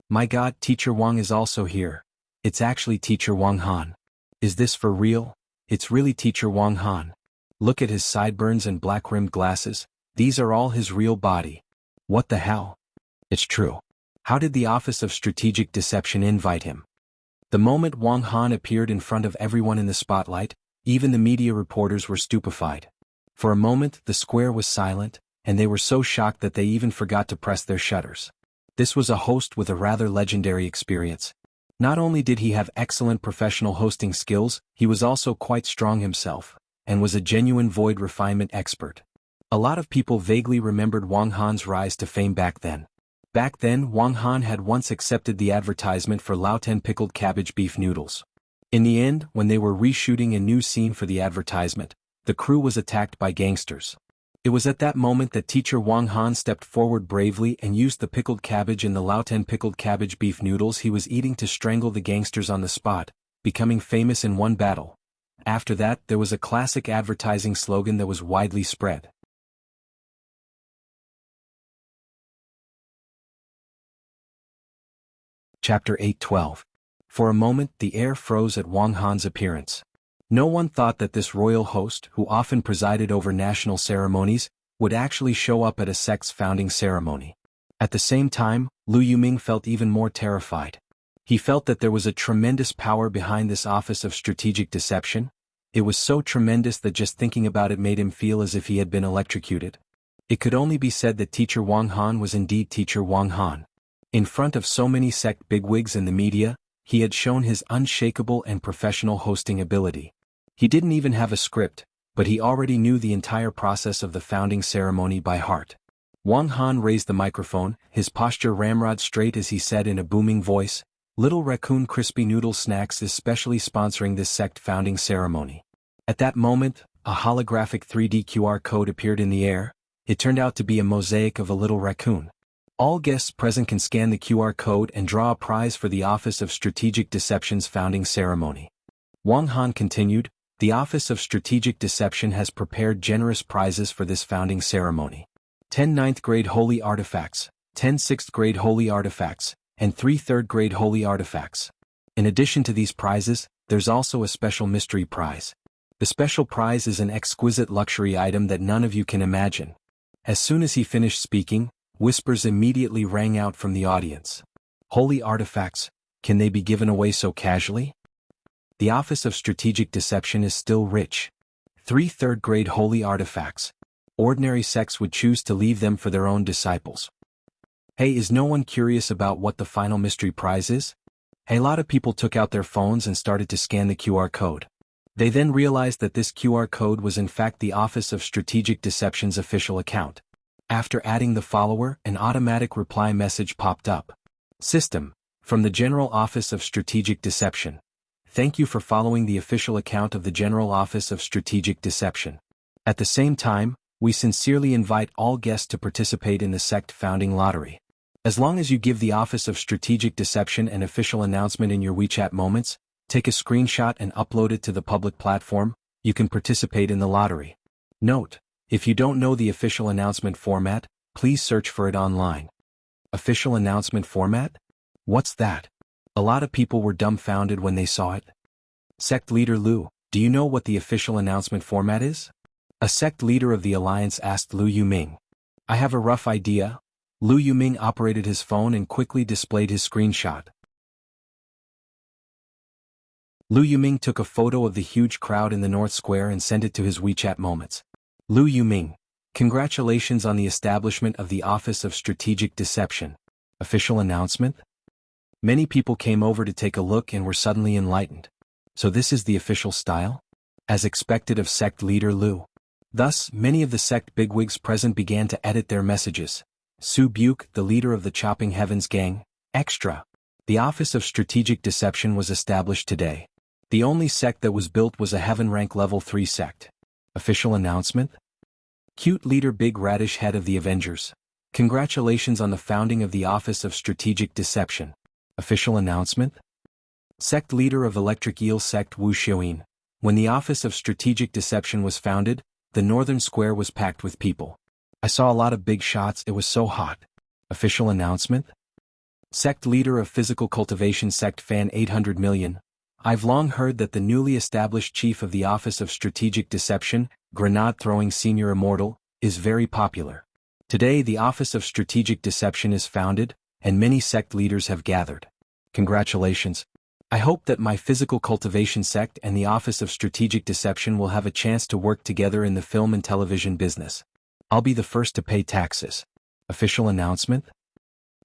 My God, Teacher Wang is also here. It's actually Teacher Wang Han. Is this for real? It's really Teacher Wang Han. Look at his sideburns and black-rimmed glasses, these are all his real body. What the hell? It's true. How did the Office of Strategic Deception invite him? The moment Wang Han appeared in front of everyone in the spotlight, even the media reporters were stupefied. For a moment, the square was silent, and they were so shocked that they even forgot to press their shutters. This was a host with a rather legendary experience. Not only did he have excellent professional hosting skills, he was also quite strong himself, and was a genuine void refinement expert. A lot of people vaguely remembered Wang Han's rise to fame back then. Back then, Wang Han had once accepted the advertisement for Laoten pickled cabbage beef noodles. In the end, when they were reshooting a new scene for the advertisement, the crew was attacked by gangsters. It was at that moment that teacher Wang Han stepped forward bravely and used the pickled cabbage in the Laoten pickled cabbage beef noodles he was eating to strangle the gangsters on the spot, becoming famous in one battle. After that, there was a classic advertising slogan that was widely spread. Chapter 8:12. For a moment, the air froze at Wang Han's appearance. No one thought that this royal host, who often presided over national ceremonies, would actually show up at a sect's founding ceremony. At the same time, Lu Yuming felt even more terrified. He felt that there was a tremendous power behind this office of strategic deception. It was so tremendous that just thinking about it made him feel as if he had been electrocuted. It could only be said that teacher Wang Han was indeed teacher Wang Han. In front of so many sect bigwigs and the media, he had shown his unshakable and professional hosting ability. He didn't even have a script, but he already knew the entire process of the founding ceremony by heart. Wang Han raised the microphone, his posture ramrod straight as he said in a booming voice, "Little Raccoon Crispy Noodle Snacks is specially sponsoring this sect founding ceremony." At that moment, a holographic 3D QR code appeared in the air. It turned out to be a mosaic of a little raccoon. All guests present can scan the QR code and draw a prize for the Office of Strategic Deception's founding ceremony. Wang Han continued, "The Office of Strategic Deception has prepared generous prizes for this founding ceremony. 10 ninth grade holy artifacts, 10 6th grade holy artifacts, and 3 3rd grade holy artifacts. In addition to these prizes, there's also a special mystery prize. The special prize is an exquisite luxury item that none of you can imagine." As soon as he finished speaking, whispers immediately rang out from the audience. "Holy artifacts, can they be given away so casually? The Office of Strategic Deception is still rich. 3 3rd grade holy artifacts. Ordinary sects would choose to leave them for their own disciples. Hey, is no one curious about what the final mystery prize is?" A lot of people took out their phones and started to scan the QR code. They then realized that this QR code was in fact the Office of Strategic Deception's official account. After adding the follower, an automatic reply message popped up. "System, from the General Office of Strategic Deception. Thank you for following the official account of the General Office of Strategic Deception. At the same time, we sincerely invite all guests to participate in the sect founding lottery. As long as you give the Office of Strategic Deception an official announcement in your WeChat moments, take a screenshot and upload it to the public platform, you can participate in the lottery. Note, if you don't know the official announcement format, please search for it online." Official announcement format? What's that? A lot of people were dumbfounded when they saw it. Sect leader Lu, do you know what the official announcement format is? A sect leader of the alliance asked Lu Yuming. "I have a rough idea." Lu Yuming operated his phone and quickly displayed his screenshot. Lu Yuming took a photo of the huge crowd in the North Square and sent it to his WeChat moments. Lu Yuming, congratulations on the establishment of the Office of Strategic Deception. Official announcement? Many people came over to take a look and were suddenly enlightened. So this is the official style? As expected of sect leader Lu. Thus, many of the sect bigwigs present began to edit their messages. Su Buke, the leader of the Chopping Heavens gang, extra. The Office of Strategic Deception was established today. The only sect that was built was a Heaven rank level 3 sect. Official announcement? Cute leader Big Radish, head of the Avengers. Congratulations on the founding of the Office of Strategic Deception. Official announcement? Sect leader of Electric Eel sect Wuxia. When the Office of Strategic Deception was founded, the northern square was packed with people. I saw a lot of big shots, it was so hot. Official announcement? Sect leader of Physical Cultivation sect Fan 800 million. I've long heard that the newly established chief of the Office of Strategic Deception, grenade-throwing Senior Immortal, is very popular. Today the Office of Strategic Deception is founded, and many sect leaders have gathered. Congratulations. I hope that my Physical Cultivation sect and the Office of Strategic Deception will have a chance to work together in the film and television business. I'll be the first to pay taxes. Official announcement?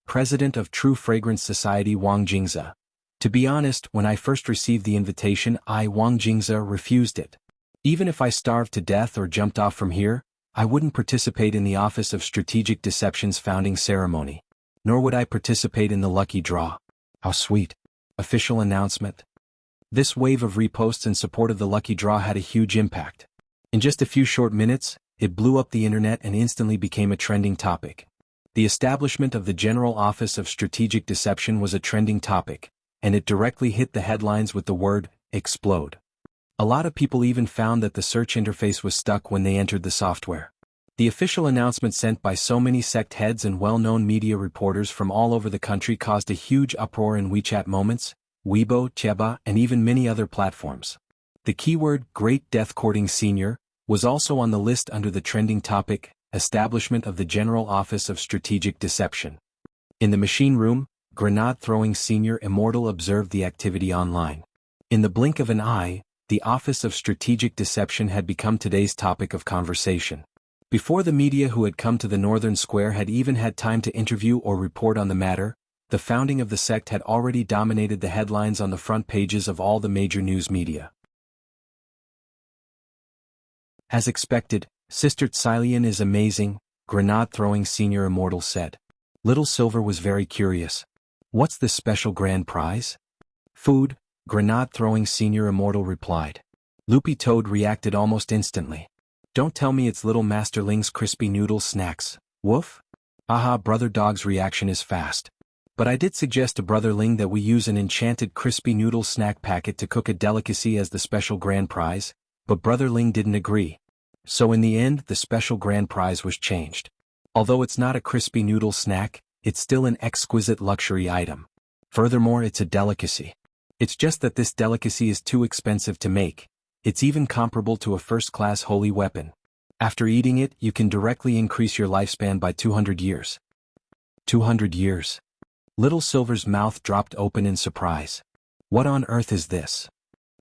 president of True Fragrance Society Wang Jingze. To be honest, when I first received the invitation, Wang Jingze, refused it. Even if I starved to death or jumped off from here, I wouldn't participate in the Office of Strategic Deception's founding ceremony. Nor would I participate in the lucky draw. How sweet. Official announcement. This wave of reposts in support of the lucky draw had a huge impact. In just a few short minutes, it blew up the internet and instantly became a trending topic. The establishment of the General Office of Strategic Deception was a trending topic, and it directly hit the headlines with the word, explode. A lot of people even found that the search interface was stuck when they entered the software. The official announcement sent by so many sect heads and well-known media reporters from all over the country caused a huge uproar in WeChat Moments, Weibo, Cheba, and even many other platforms. The keyword, Great Death Courting Senior, was also on the list under the trending topic, Establishment of the General Office of Strategic Deception. In the machine room, grenade-throwing Senior Immortal observed the activity online. In the blink of an eye, the Office of Strategic Deception had become today's topic of conversation. Before the media who had come to the Northern Square had even had time to interview or report on the matter, the founding of the sect had already dominated the headlines on the front pages of all the major news media. As expected, Sister Tsilian is amazing, grenade-throwing Senior Immortal said. Little Silver was very curious. What's this special grand prize? Food, grenade-throwing Senior Immortal replied. Loopy Toad reacted almost instantly. Don't tell me it's Little Master Ling's crispy noodle snacks, woof? Aha, Brother Dog's reaction is fast. But I did suggest to Brother Ling that we use an enchanted crispy noodle snack packet to cook a delicacy as the special grand prize, but Brother Ling didn't agree. So in the end, the special grand prize was changed. Although it's not a crispy noodle snack, it's still an exquisite luxury item. Furthermore, it's a delicacy. It's just that this delicacy is too expensive to make. It's even comparable to a first-class holy weapon. After eating it, you can directly increase your lifespan by 200 years. 200 years. Little Silver's mouth dropped open in surprise. What on earth is this?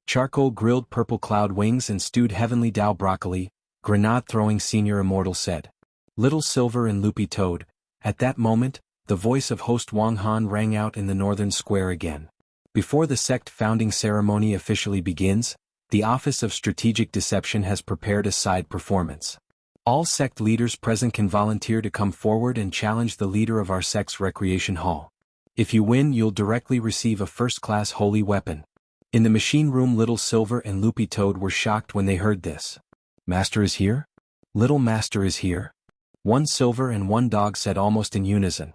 Charcoal grilled purple cloud wings and stewed heavenly Dao broccoli, grenade-throwing Senior Immortal said. Little Silver and Loopy Toad. At that moment, the voice of host Wang Han rang out in the Northern Square again. Before the sect founding ceremony officially begins, the Office of Strategic Deception has prepared a side performance. All sect leaders present can volunteer to come forward and challenge the leader of our sect's recreation hall. If you win, you'll directly receive a first-class holy weapon. In the machine room, Little Silver and Loopy Toad were shocked when they heard this. Master is here? Little Master is here? One Silver and one Dog said almost in unison.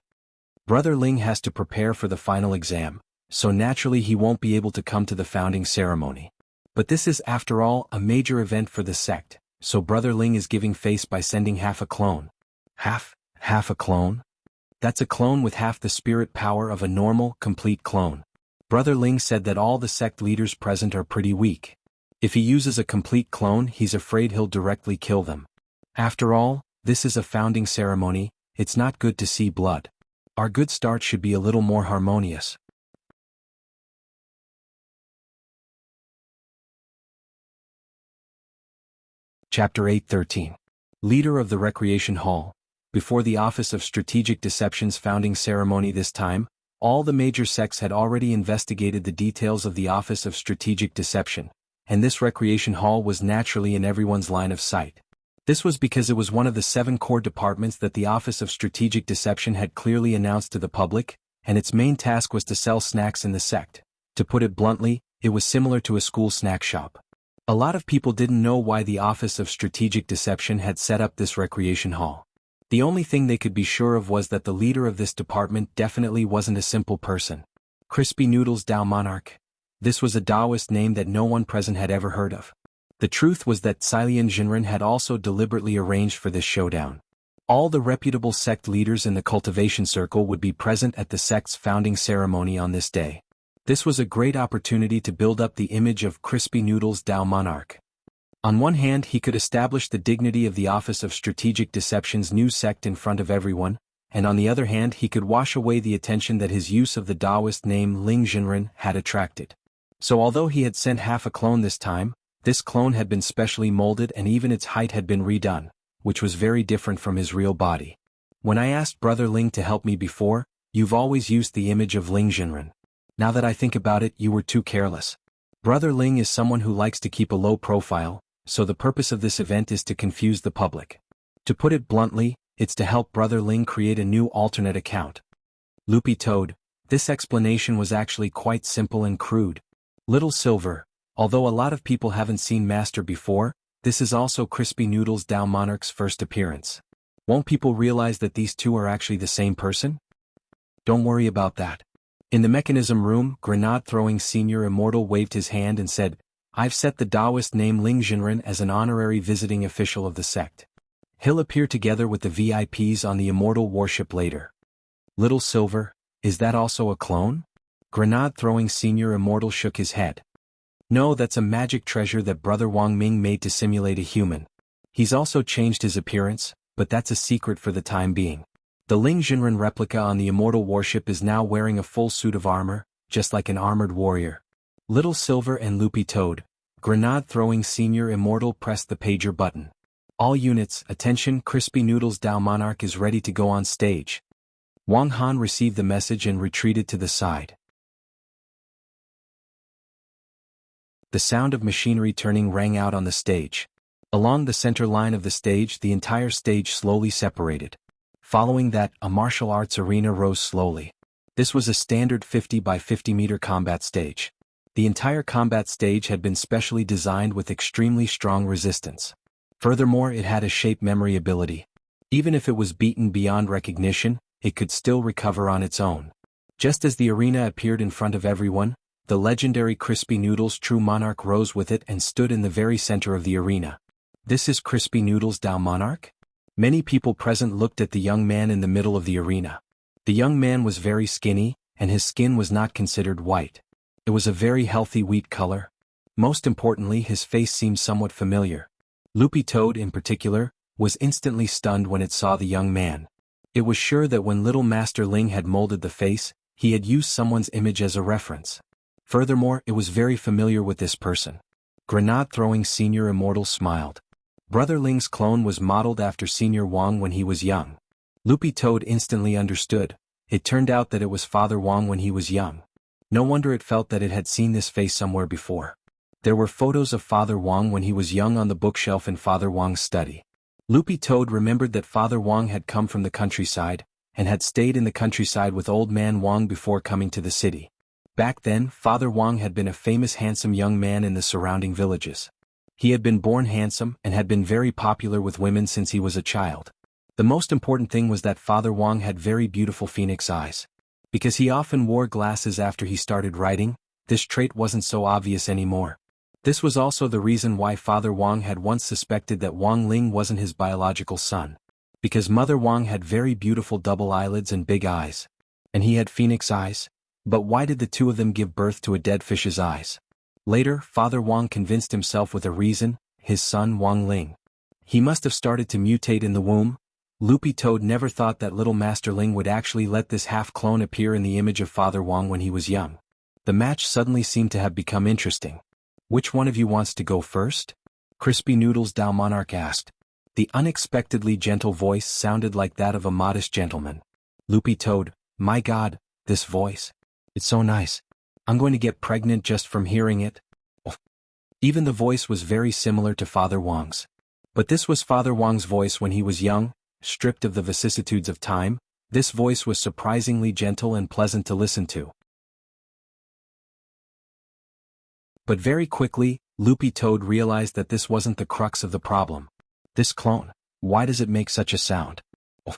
Brother Ling has to prepare for the final exam, so naturally he won't be able to come to the founding ceremony. But this is, after all, a major event for the sect, so Brother Ling is giving face by sending half a clone. Half a clone? That's a clone with half the spirit power of a normal, complete clone. Brother Ling said that all the sect leaders present are pretty weak. If he uses a complete clone, he's afraid he'll directly kill them. After all, this is a founding ceremony, it's not good to see blood. Our good start should be a little more harmonious. Chapter 8:13. Leader of the Recreation Hall. Before the Office of Strategic Deception's founding ceremony this time, all the major sects had already investigated the details of the Office of Strategic Deception, and this recreation hall was naturally in everyone's line of sight. This was because it was one of the 7 core departments that the Office of Strategic Deception had clearly announced to the public, and its main task was to sell snacks in the sect. To put it bluntly, it was similar to a school snack shop. A lot of people didn't know why the Office of Strategic Deception had set up this recreation hall. The only thing they could be sure of was that the leader of this department definitely wasn't a simple person. Crispy Noodles Dao Monarch. This was a Taoist name that no one present had ever heard of. The truth was that Tsilian Jinren had also deliberately arranged for this showdown. All the reputable sect leaders in the Cultivation Circle would be present at the sect's founding ceremony on this day. This was a great opportunity to build up the image of Crispy Noodles Dao Monarch. On one hand, he could establish the dignity of the Office of Strategic Deception's new sect in front of everyone, and on the other hand he could wash away the attention that his use of the Taoist name Ling Jinren had attracted. So although he had sent half a clone this time, this clone had been specially molded and even its height had been redone, which was very different from his real body. When I asked Brother Ling to help me before, You've always used the image of Ling Jinren. Now that I think about it, you were too careless. Brother Ling is someone who likes to keep a low profile, so the purpose of this event is to confuse the public. To put it bluntly, it's to help Brother Ling create a new alternate account. Loopy Toad, this explanation was actually quite simple and crude. Little Silver, although a lot of people haven't seen Master before, this is also Crispy Noodle's Dao Monarch's first appearance. Won't people realize that these two are actually the same person? Don't worry about that. In the mechanism room, Grenade-throwing Senior Immortal waved his hand and said, I've set the Taoist name Ling Jinren as an honorary visiting official of the sect. He'll appear together with the VIPs on the Immortal warship later. Little Silver, is that also a clone? Grenade-throwing Senior Immortal shook his head. No, that's a magic treasure that Brother Wang Ming made to simulate a human. He's also changed his appearance, but that's a secret for the time being. The Ling Jinren replica on the Immortal warship is now wearing a full suit of armor, just like an armored warrior. Little Silver and Loopy Toad, Grenade-throwing Senior Immortal pressed the pager button. All units, attention, Crispy Noodle's Dao Monarch is ready to go on stage. Wang Han received the message and retreated to the side. The sound of machinery turning rang out on the stage. Along the center line of the stage, the entire stage slowly separated. Following that, a martial arts arena rose slowly. This was a standard 50 by 50 meter combat stage. The entire combat stage had been specially designed with extremely strong resistance. Furthermore, it had a shape memory ability. Even if it was beaten beyond recognition, it could still recover on its own. Just as the arena appeared in front of everyone, the legendary Crispy Noodle's true monarch rose with it and stood in the very center of the arena. This is Crispy Noodle's Dao Monarch? Many people present looked at the young man in the middle of the arena. The young man was very skinny, and his skin was not considered white. It was a very healthy wheat color. Most importantly, his face seemed somewhat familiar. Loopy Toad, in particular, was instantly stunned when it saw the young man. It was sure that when Little Master Ling had molded the face, he had used someone's image as a reference. Furthermore, it was very familiar with this person. Grenade-throwing Senior Immortal smiled. Brother Ling's clone was modeled after Senior Wang when he was young. Loopy Toad instantly understood. It turned out that it was Father Wang when he was young. No wonder it felt that it had seen this face somewhere before. There were photos of Father Wang when he was young on the bookshelf in Father Wang's study. Loopy Toad remembered that Father Wang had come from the countryside, and had stayed in the countryside with Old Man Wang before coming to the city. Back then, Father Wang had been a famous handsome young man in the surrounding villages. He had been born handsome and had been very popular with women since he was a child. The most important thing was that Father Wang had very beautiful phoenix eyes. Because he often wore glasses after he started writing, this trait wasn't so obvious anymore. This was also the reason why Father Wang had once suspected that Wang Ling wasn't his biological son. Because Mother Wang had very beautiful double eyelids and big eyes. And he had phoenix eyes. But why did the two of them give birth to a dead fish's eyes? Later, Father Wang convinced himself with a reason: his son Wang Ling. He must have started to mutate in the womb. Loopy Toad never thought that Little Master Ling would actually let this half-clone appear in the image of Father Wang when he was young. The match suddenly seemed to have become interesting. Which one of you wants to go first? Crispy Noodle's Dao Monarch asked. The unexpectedly gentle voice sounded like that of a modest gentleman. Loopy Toad, my God, this voice. It's so nice. I'm going to get pregnant just from hearing it. Oh. Even the voice was very similar to Father Wang's. But this was Father Wang's voice when he was young, stripped of the vicissitudes of time. This voice was surprisingly gentle and pleasant to listen to. But very quickly, Loopy Toad realized that this wasn't the crux of the problem. This clone, why does it make such a sound? Oh.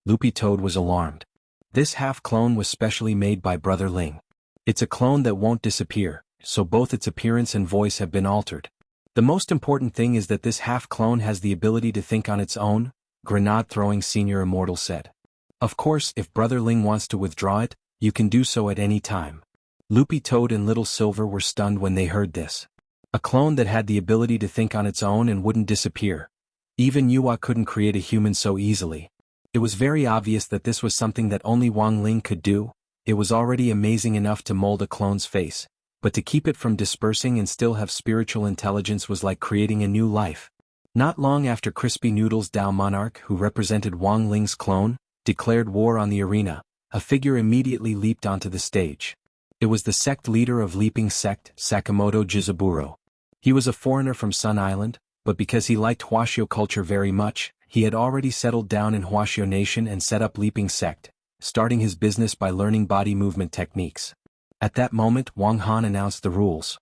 Loopy Toad was alarmed. This half-clone was specially made by Brother Ling. It's a clone that won't disappear, so both its appearance and voice have been altered. The most important thing is that this half-clone has the ability to think on its own, Grenade-throwing Senior Immortal said. Of course, if Brother Ling wants to withdraw it, you can do so at any time. Loopy Toad and Little Silver were stunned when they heard this. A clone that had the ability to think on its own and wouldn't disappear. Even Yuwa couldn't create a human so easily. It was very obvious that this was something that only Wang Ling could do. It was already amazing enough to mold a clone's face, but to keep it from dispersing and still have spiritual intelligence was like creating a new life. Not long after Crispy Noodle's Dao Monarch, who represented Wang Ling's clone, declared war on the arena, a figure immediately leaped onto the stage. It was the sect leader of Leaping Sect, Sakamoto Jizaburo. He was a foreigner from Sun Island, but because he liked Huashio culture very much, he had already settled down in Huashio Nation and set up Leaping Sect, starting his business by learning body movement techniques. At that moment Wang Han announced the rules.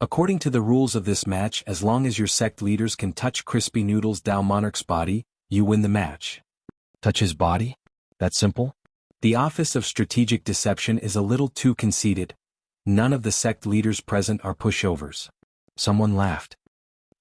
According to the rules of this match, as long as your sect leaders can touch Crispy Noodles Dao Monarch's body, you win the match. Touch his body? That simple? The Office of Strategic Deception is a little too conceited. None of the sect leaders present are pushovers. Someone laughed.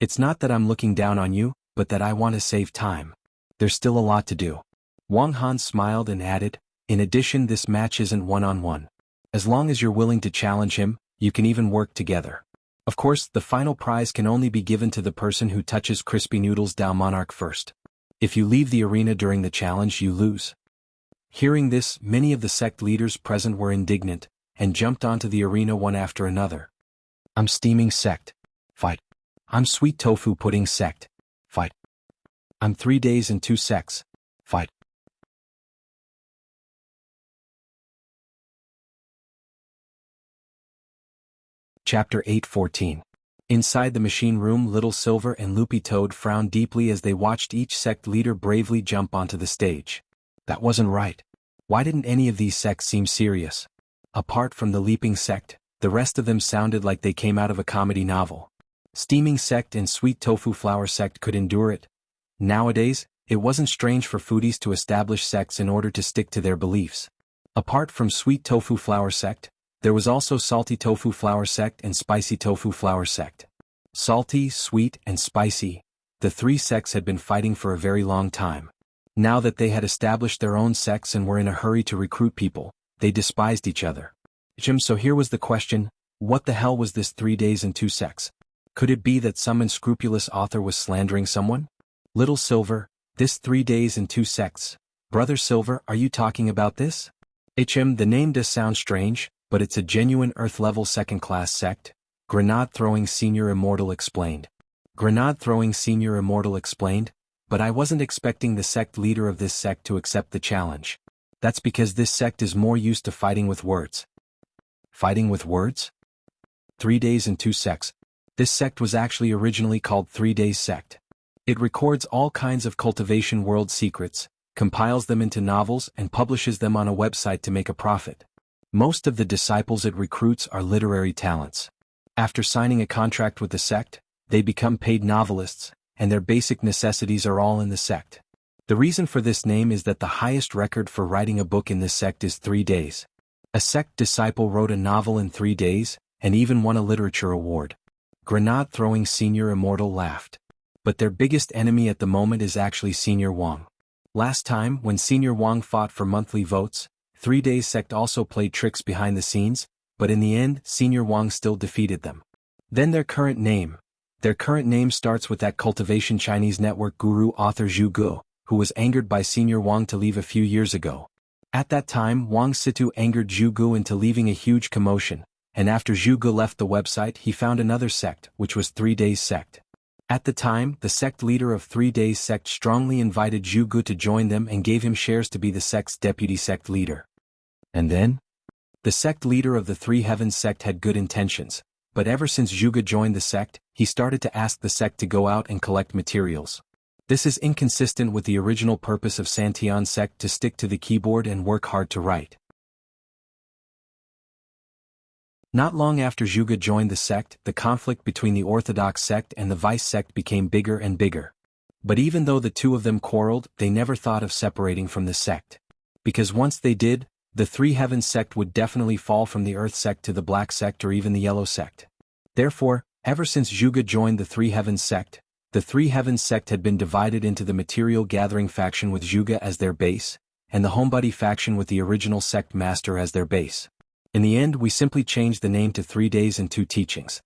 It's not that I'm looking down on you, but that I want to save time. There's still a lot to do. Wang Han smiled and added, in addition, this match isn't one-on-one. As long as you're willing to challenge him, you can even work together. Of course, the final prize can only be given to the person who touches Crispy Noodles Dao Monarch first. If you leave the arena during the challenge, you lose. Hearing this, many of the sect leaders present were indignant, and jumped onto the arena one after another. I'm Steaming Sect. Fight. I'm Sweet Tofu Pudding Sect. Fight. I'm 3 days and 2 sects. Fight. Chapter 8:14. Inside the machine room, Little Silver and Loopy Toad frowned deeply as they watched each sect leader bravely jump onto the stage. That wasn't right. Why didn't any of these sects seem serious? Apart from the Leaping Sect, the rest of them sounded like they came out of a comedy novel. Steaming Sect and Sweet Tofu Flour Sect could endure it. Nowadays, it wasn't strange for foodies to establish sects in order to stick to their beliefs. Apart from Sweet Tofu Flour Sect, there was also Salty Tofu Flour Sect and Spicy Tofu Flour Sect. Salty, sweet, and spicy, the 3 sects had been fighting for a very long time. Now that they had established their own sects and were in a hurry to recruit people, they despised each other. So here was the question, what the hell was this 3 days and 2 sects? Could it be that some unscrupulous author was slandering someone? Little Silver, this 3 days and 2 sects. Brother Silver, are you talking about this? The name does sound strange, but it's a genuine Earth-level second-class sect, Grenade-Throwing Senior Immortal explained. Grenade-Throwing Senior Immortal explained, but I wasn't expecting the sect leader of this sect to accept the challenge. That's because this sect is more used to fighting with words. Fighting with words? 3 days and 2 sects. This sect was actually originally called 3 Days Sect. It records all kinds of cultivation world secrets, compiles them into novels and publishes them on a website to make a profit. Most of the disciples it recruits are literary talents. After signing a contract with the sect, they become paid novelists, and their basic necessities are all in the sect. The reason for this name is that the highest record for writing a book in this sect is 3 days. A sect disciple wrote a novel in 3 days, and even won a literature award. Grenade-Throwing Senior Immortal laughed. But their biggest enemy at the moment is actually Senior Wang. Last time, when Senior Wang fought for monthly votes, 3 Days Sect also played tricks behind the scenes, but in the end, Senior Wang still defeated them. Then their current name. Their current name starts with that Cultivation Chinese network guru author Jianghu, who was angered by Senior Wang to leave a few years ago. At that time, Wang Situ angered Jianghu into leaving a huge commotion, and after Jianghu left the website he found another sect, which was 3 Days Sect. At the time, the sect leader of 3 Days Sect strongly invited Jianghu to join them and gave him shares to be the sect's deputy sect leader. And then? The sect leader of the 3 Heavens Sect had good intentions, but ever since Jianghu joined the sect, he started to ask the sect to go out and collect materials. This is inconsistent with the original purpose of Santian sect to stick to the keyboard and work hard to write. Not long after Jianghu joined the sect, the conflict between the Orthodox sect and the Vice sect became bigger and bigger. But even though the two of them quarreled, they never thought of separating from the sect. Because once they did, the 3 Heavens sect would definitely fall from the Earth sect to the Black sect or even the Yellow sect. Therefore, ever since Jianghu joined the 3 Heavens sect, the 3 Heavens sect had been divided into the Material Gathering faction with Jianghu as their base, and the Homebody faction with the original sect master as their base. In the end, we simply changed the name to 3 Days and 2 Teachings.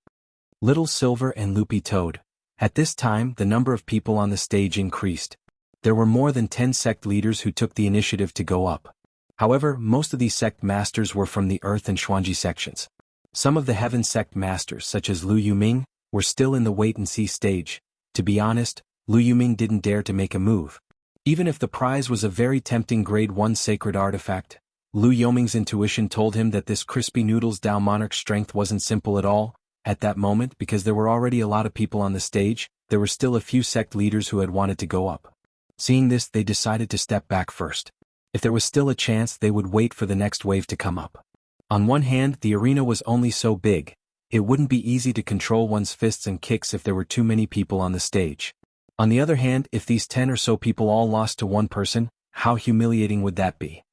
Little Silver and Loopy Toad. At this time, the number of people on the stage increased. There were more than 10 sect leaders who took the initiative to go up. However, most of these sect masters were from the Earth and Xuanji sections. Some of the Heaven sect masters, such as Lu Yuming, were still in the wait-and-see stage. To be honest, Lu Yuming didn't dare to make a move. Even if the prize was a very tempting grade 1 sacred artifact, Lu Yoming's intuition told him that this crispy noodles Dao monarch's strength wasn't simple at all. At that moment, because there were already a lot of people on the stage, there were still a few sect leaders who had wanted to go up. Seeing this, they decided to step back first. If there was still a chance, they would wait for the next wave to come up. On one hand, the arena was only so big. It wouldn't be easy to control one's fists and kicks if there were too many people on the stage. On the other hand, if these 10 or so people all lost to one person, how humiliating would that be?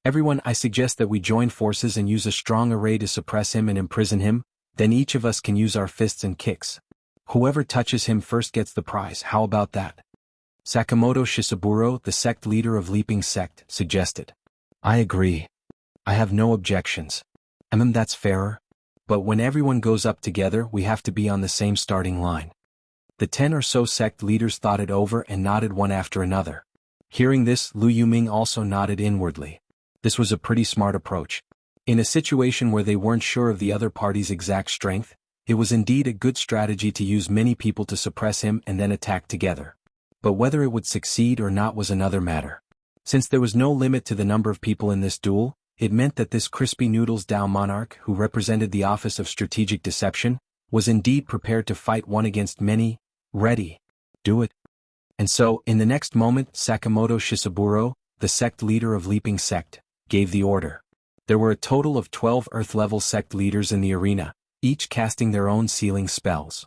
Everyone, I suggest that we join forces and use a strong array to suppress him and imprison him, then each of us can use our fists and kicks. Whoever touches him first gets the prize, how about that? Sakamoto Shisaburo, the sect leader of Leaping Sect, suggested. I agree. I have no objections. That's fairer. But when everyone goes up together, we have to be on the same starting line. The 10 or so sect leaders thought it over and nodded one after another. Hearing this, Lu Yuming also nodded inwardly. This was a pretty smart approach. In a situation where they weren't sure of the other party's exact strength, it was indeed a good strategy to use many people to suppress him and then attack together. But whether it would succeed or not was another matter. Since there was no limit to the number of people in this duel, it meant that this crispy noodles Dao monarch, who represented the office of strategic deception, was indeed prepared to fight one against many. Ready. Do it. And so, in the next moment, Sakamoto Shisaburo, the sect leader of Leaping Sect, gave the order. There were a total of 12 Earth-level sect leaders in the arena, each casting their own sealing spells.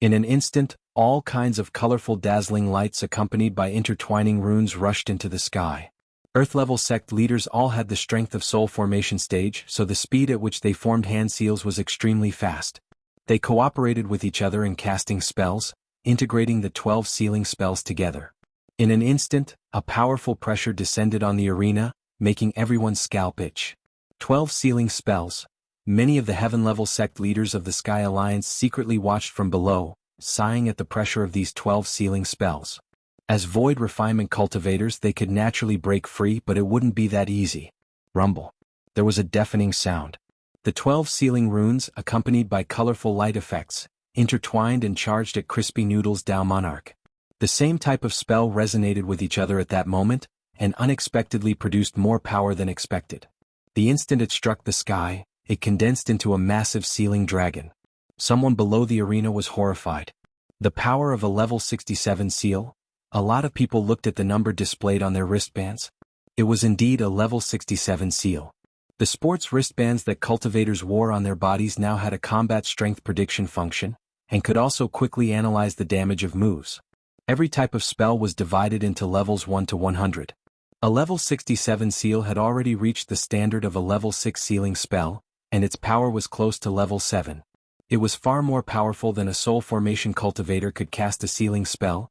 In an instant, all kinds of colorful dazzling lights accompanied by intertwining runes rushed into the sky. Earth-level sect leaders all had the strength of soul formation stage, so the speed at which they formed hand seals was extremely fast. They cooperated with each other in casting spells, integrating the 12 sealing spells together. In an instant, a powerful pressure descended on the arena, making everyone's scalp itch. 12 sealing spells. Many of the heaven-level sect leaders of the Sky Alliance secretly watched from below, sighing at the pressure of these 12 sealing spells. As void refinement cultivators, they could naturally break free, but it wouldn't be that easy. Rumble. There was a deafening sound. The 12 sealing runes, accompanied by colorful light effects, intertwined and charged at Crispy Noodle's Dao Monarch. The same type of spell resonated with each other at that moment, and unexpectedly produced more power than expected. The instant it struck the sky, it condensed into a massive sealing dragon. Someone below the arena was horrified. The power of a level 67 seal? A lot of people looked at the number displayed on their wristbands. It was indeed a level 67 seal. The sports wristbands that cultivators wore on their bodies now had a combat strength prediction function, and could also quickly analyze the damage of moves. Every type of spell was divided into levels 1 to 100. A level 67 seal had already reached the standard of a level 6 sealing spell, and its power was close to level 7. It was far more powerful than a soul formation cultivator could cast a sealing spell,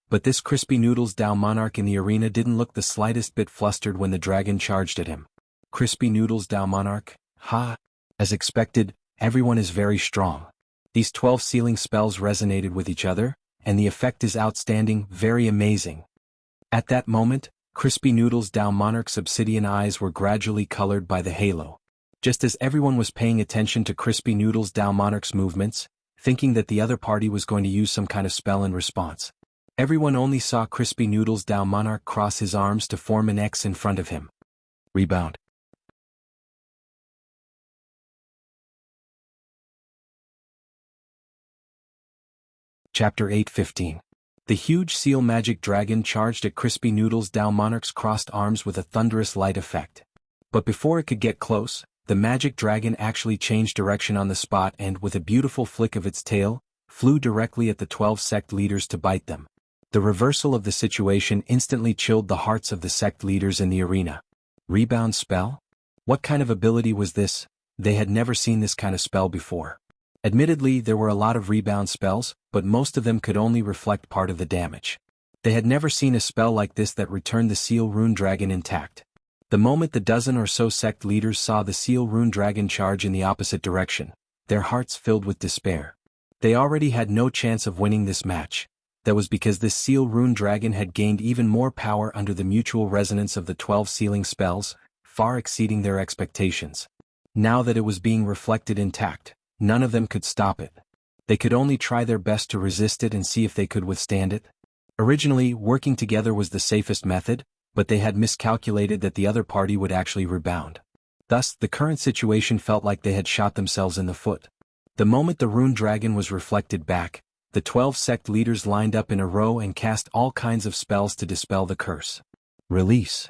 but this Crispy Noodles Dao Monarch in the arena didn't look the slightest bit flustered when the dragon charged at him. Crispy Noodles Dao Monarch? Ha! As expected, everyone is very strong. These 12 sealing spells resonated with each other, and the effect is outstanding, very amazing. At that moment, Crispy Noodles Dao Monarch's obsidian eyes were gradually colored by the halo. Just as everyone was paying attention to Crispy Noodles Dao Monarch's movements, thinking that the other party was going to use some kind of spell in response, everyone only saw Crispy Noodles Dao Monarch cross his arms to form an X in front of him. Rebound. Chapter 8:15. The huge seal magic dragon charged at Crispy Noodles Dao Monarch's crossed arms with a thunderous light effect. But before it could get close, the magic dragon actually changed direction on the spot and, with a beautiful flick of its tail, flew directly at the 12 sect leaders to bite them. The reversal of the situation instantly chilled the hearts of the sect leaders in the arena. Rebound spell? What kind of ability was this? They had never seen this kind of spell before. Admittedly, there were a lot of rebound spells, but most of them could only reflect part of the damage. They had never seen a spell like this that returned the seal rune dragon intact. The moment the dozen or so sect leaders saw the seal rune dragon charge in the opposite direction, their hearts filled with despair. They already had no chance of winning this match. That was because this seal rune dragon had gained even more power under the mutual resonance of the 12 sealing spells, far exceeding their expectations. Now that it was being reflected intact, none of them could stop it. They could only try their best to resist it and see if they could withstand it. Originally, working together was the safest method, but they had miscalculated that the other party would actually rebound. Thus, the current situation felt like they had shot themselves in the foot. The moment the rune dragon was reflected back, the 12 sect leaders lined up in a row and cast all kinds of spells to dispel the curse. Release.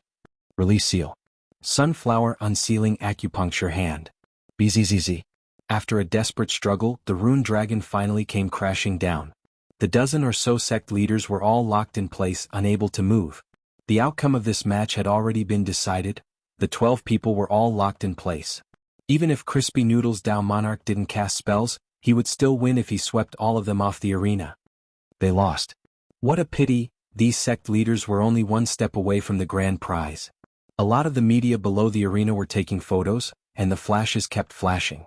Release seal. Sunflower unsealing acupuncture hand. BZZZ. After a desperate struggle, the rune dragon finally came crashing down. The dozen or so sect leaders were all locked in place, unable to move. The outcome of this match had already been decided. The 12 people were all locked in place. Even if Crispy Noodles Dao Monarch didn't cast spells, he would still win if he swept all of them off the arena. They lost. What a pity, these sect leaders were only one step away from the grand prize. A lot of the media below the arena were taking photos, and the flashes kept flashing.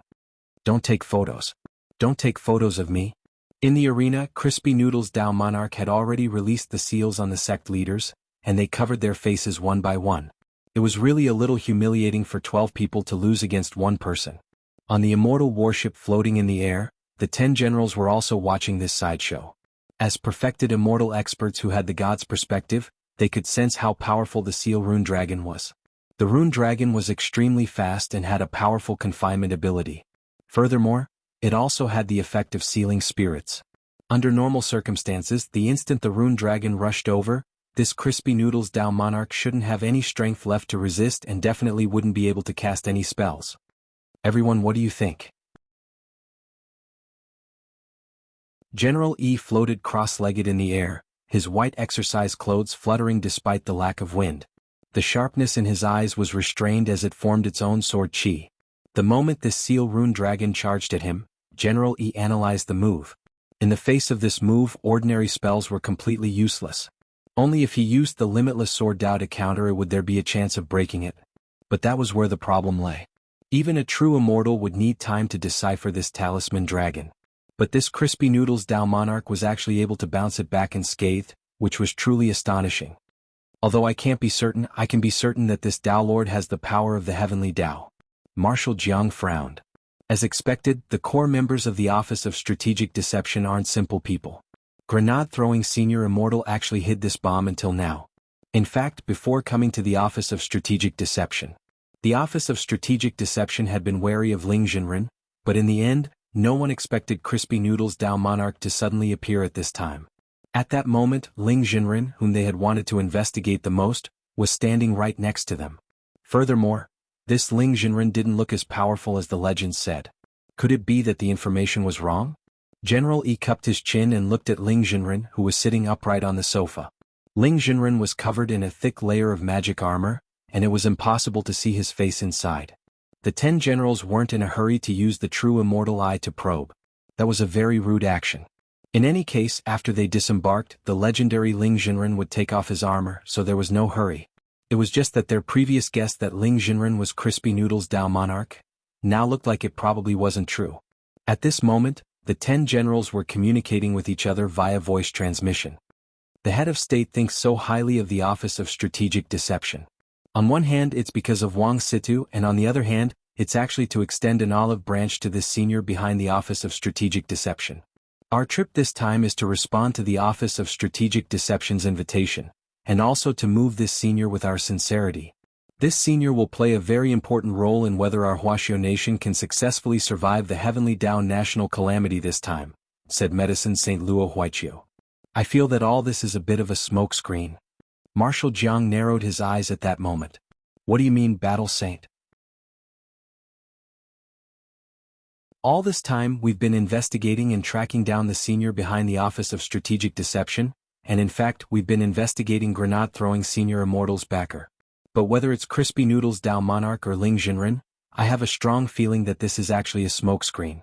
Don't take photos. Don't take photos of me. In the arena, Crispy Noodles Dao Monarch had already released the seals on the sect leaders, and they covered their faces one by one. It was really a little humiliating for 12 people to lose against one person. On the immortal warship floating in the air, the 10 generals were also watching this sideshow. As perfected immortal experts who had the god's perspective, they could sense how powerful the seal rune dragon was. The rune dragon was extremely fast and had a powerful confinement ability. Furthermore, it also had the effect of sealing spirits. Under normal circumstances, the instant the rune dragon rushed over, this Crispy Noodles Dao Monarch shouldn't have any strength left to resist and definitely wouldn't be able to cast any spells. Everyone, what do you think? General E floated cross-legged in the air, his white exercise clothes fluttering despite the lack of wind. The sharpness in his eyes was restrained as it formed its own sword chi. The moment this seal rune dragon charged at him, General E analyzed the move. In the face of this move, ordinary spells were completely useless. Only if he used the limitless sword Dao to counter it would there be a chance of breaking it. But that was where the problem lay. Even a true immortal would need time to decipher this talisman dragon. But this Crispy Noodles Dao Monarch was actually able to bounce it back unscathed, which was truly astonishing. Although I can't be certain, I can be certain that this Dao Lord has the power of the heavenly Dao. Marshal Jiang frowned. As expected, the core members of the Office of Strategic Deception aren't simple people. Grenade-throwing Senior Immortal actually hid this bomb until now. In fact, before coming to the Office of Strategic Deception. The Office of Strategic Deception had been wary of Ling Jinren, but in the end, no one expected Crispy Noodles Dao Monarch to suddenly appear at this time. At that moment, Ling Jinren, whom they had wanted to investigate the most, was standing right next to them. Furthermore, this Ling Jinren didn't look as powerful as the legends said. Could it be that the information was wrong? General E cupped his chin and looked at Ling Jinren, who was sitting upright on the sofa. Ling Jinren was covered in a thick layer of magic armor, and it was impossible to see his face inside. The 10 generals weren't in a hurry to use the true immortal eye to probe. That was a very rude action. In any case, after they disembarked, the legendary Ling Jinren would take off his armor, so there was no hurry. It was just that their previous guess that Ling Jinren was Crispy Noodles Dao Monarch now looked like it probably wasn't true. At this moment, the 10 generals were communicating with each other via voice transmission. The head of state thinks so highly of the Office of Strategic Deception. On one hand, it's because of Wang Situ, and on the other hand, it's actually to extend an olive branch to this senior behind the Office of Strategic Deception. Our trip this time is to respond to the Office of Strategic Deception's invitation, and also to move this senior with our sincerity. This senior will play a very important role in whether our Huaxiao nation can successfully survive the Heavenly Dao national calamity this time, said Medicine St. Luo Huiqiu. I feel that all this is a bit of a smokescreen. Marshal Jiang narrowed his eyes at that moment. What do you mean, Battle Saint? All this time we've been investigating and tracking down the senior behind the Office of Strategic Deception, and in fact we've been investigating grenade-throwing Senior Immortal's backer. But whether it's Crispy Noodles Dao Monarch or Ling Jinren, I have a strong feeling that this is actually a smokescreen.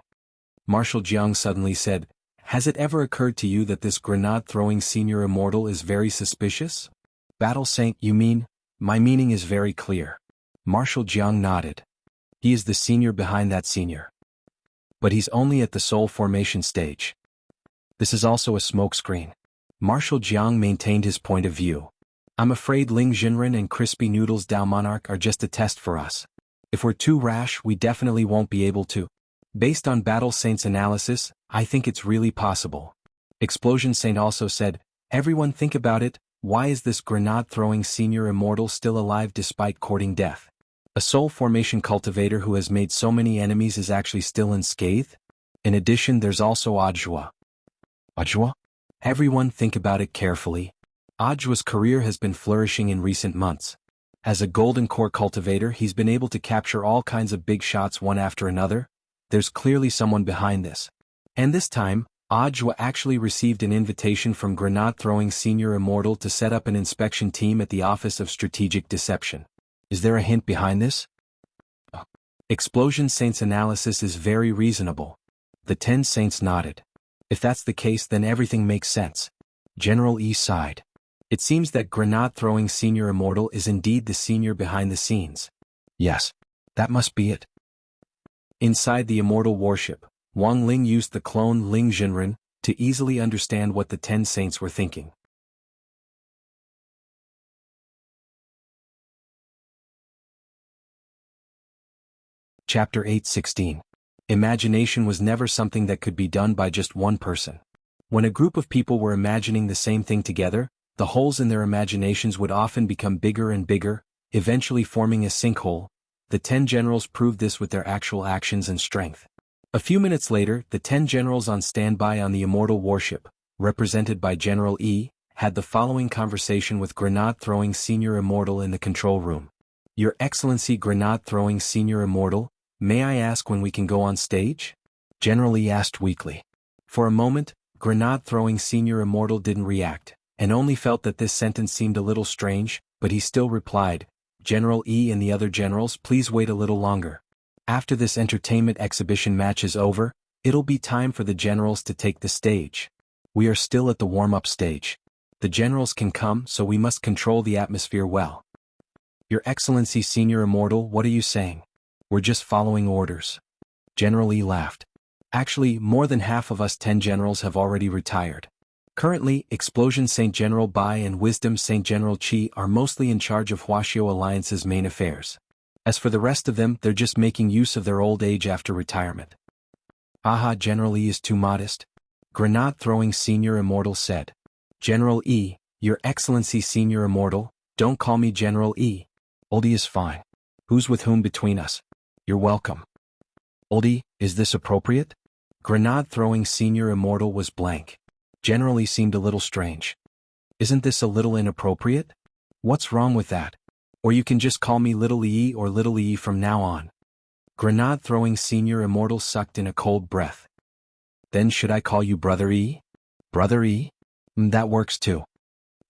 Marshal Jiang suddenly said, has it ever occurred to you that this grenade-throwing Senior Immortal is very suspicious? Battle Saint, you mean? My meaning is very clear. Marshal Jiang nodded. He is the senior behind that senior. But he's only at the soul formation stage. This is also a smokescreen. Marshal Jiang maintained his point of view. I'm afraid Ling Jinren and Crispy Noodles Dao Monarch are just a test for us. If we're too rash, we definitely won't be able to. Based on Battle Saint's analysis, I think it's really possible. Explosion Saint also said, everyone think about it, Why is this grenade-throwing senior immortal still alive despite courting death? A soul formation cultivator who has made so many enemies is actually still unscathed? In addition, there's also Audiobook. Audiobook? Everyone think about it carefully. Audiobook's career has been flourishing in recent months. As a golden core cultivator, he's been able to capture all kinds of big shots one after another. There's clearly someone behind this. And this time, Audiobook actually received an invitation from grenade-throwing senior immortal to set up an inspection team at the Office of Strategic Deception. Is there a hint behind this? Explosion Saint's analysis is very reasonable. The 10 Saints nodded. If that's the case, then everything makes sense. General E sighed. It seems that grenade-throwing senior immortal is indeed the senior behind the scenes. Yes, that must be it. Inside the immortal warship, Wang Ling used the clone Ling Jinren to easily understand what the 10 Saints were thinking. Chapter 8:16. Imagination was never something that could be done by just one person. When a group of people were imagining the same thing together, the holes in their imaginations would often become bigger and bigger, eventually forming a sinkhole. The 10 generals proved this with their actual actions and strength. A few minutes later, the 10 generals on standby on the immortal warship, represented by General E, had the following conversation with grenade-throwing senior immortal in the control room. Your Excellency grenade-throwing senior immortal, may I ask when we can go on stage? General E asked weakly. For a moment, grenade-throwing senior immortal didn't react, and only felt that this sentence seemed a little strange, but he still replied, General E and the other generals, please wait a little longer. After this entertainment exhibition match is over, it'll be time for the generals to take the stage. We are still at the warm-up stage. The generals can come, so we must control the atmosphere well. Your Excellency Senior Immortal, what are you saying? We're just following orders. General E laughed. Actually, more than half of us 10 generals have already retired. Currently, Explosion Saint General Bai and Wisdom Saint General Qi are mostly in charge of Huaxiao Alliance's main affairs. As for the rest of them, they're just making use of their old age after retirement. Aha, General E is too modest. Grenade-throwing Senior Immortal said. General E, Your Excellency Senior Immortal, don't call me General E. Oldie is fine. Who's with whom between us? You're welcome. Oldie, is this appropriate? Grenade-throwing Senior Immortal was blank. General E seemed a little strange. Isn't this a little inappropriate? What's wrong with that? Or you can just call me Little E or Little E from now on. Grenade-throwing Senior Immortal sucked in a cold breath. Then should I call you Brother E? Brother E? That works too.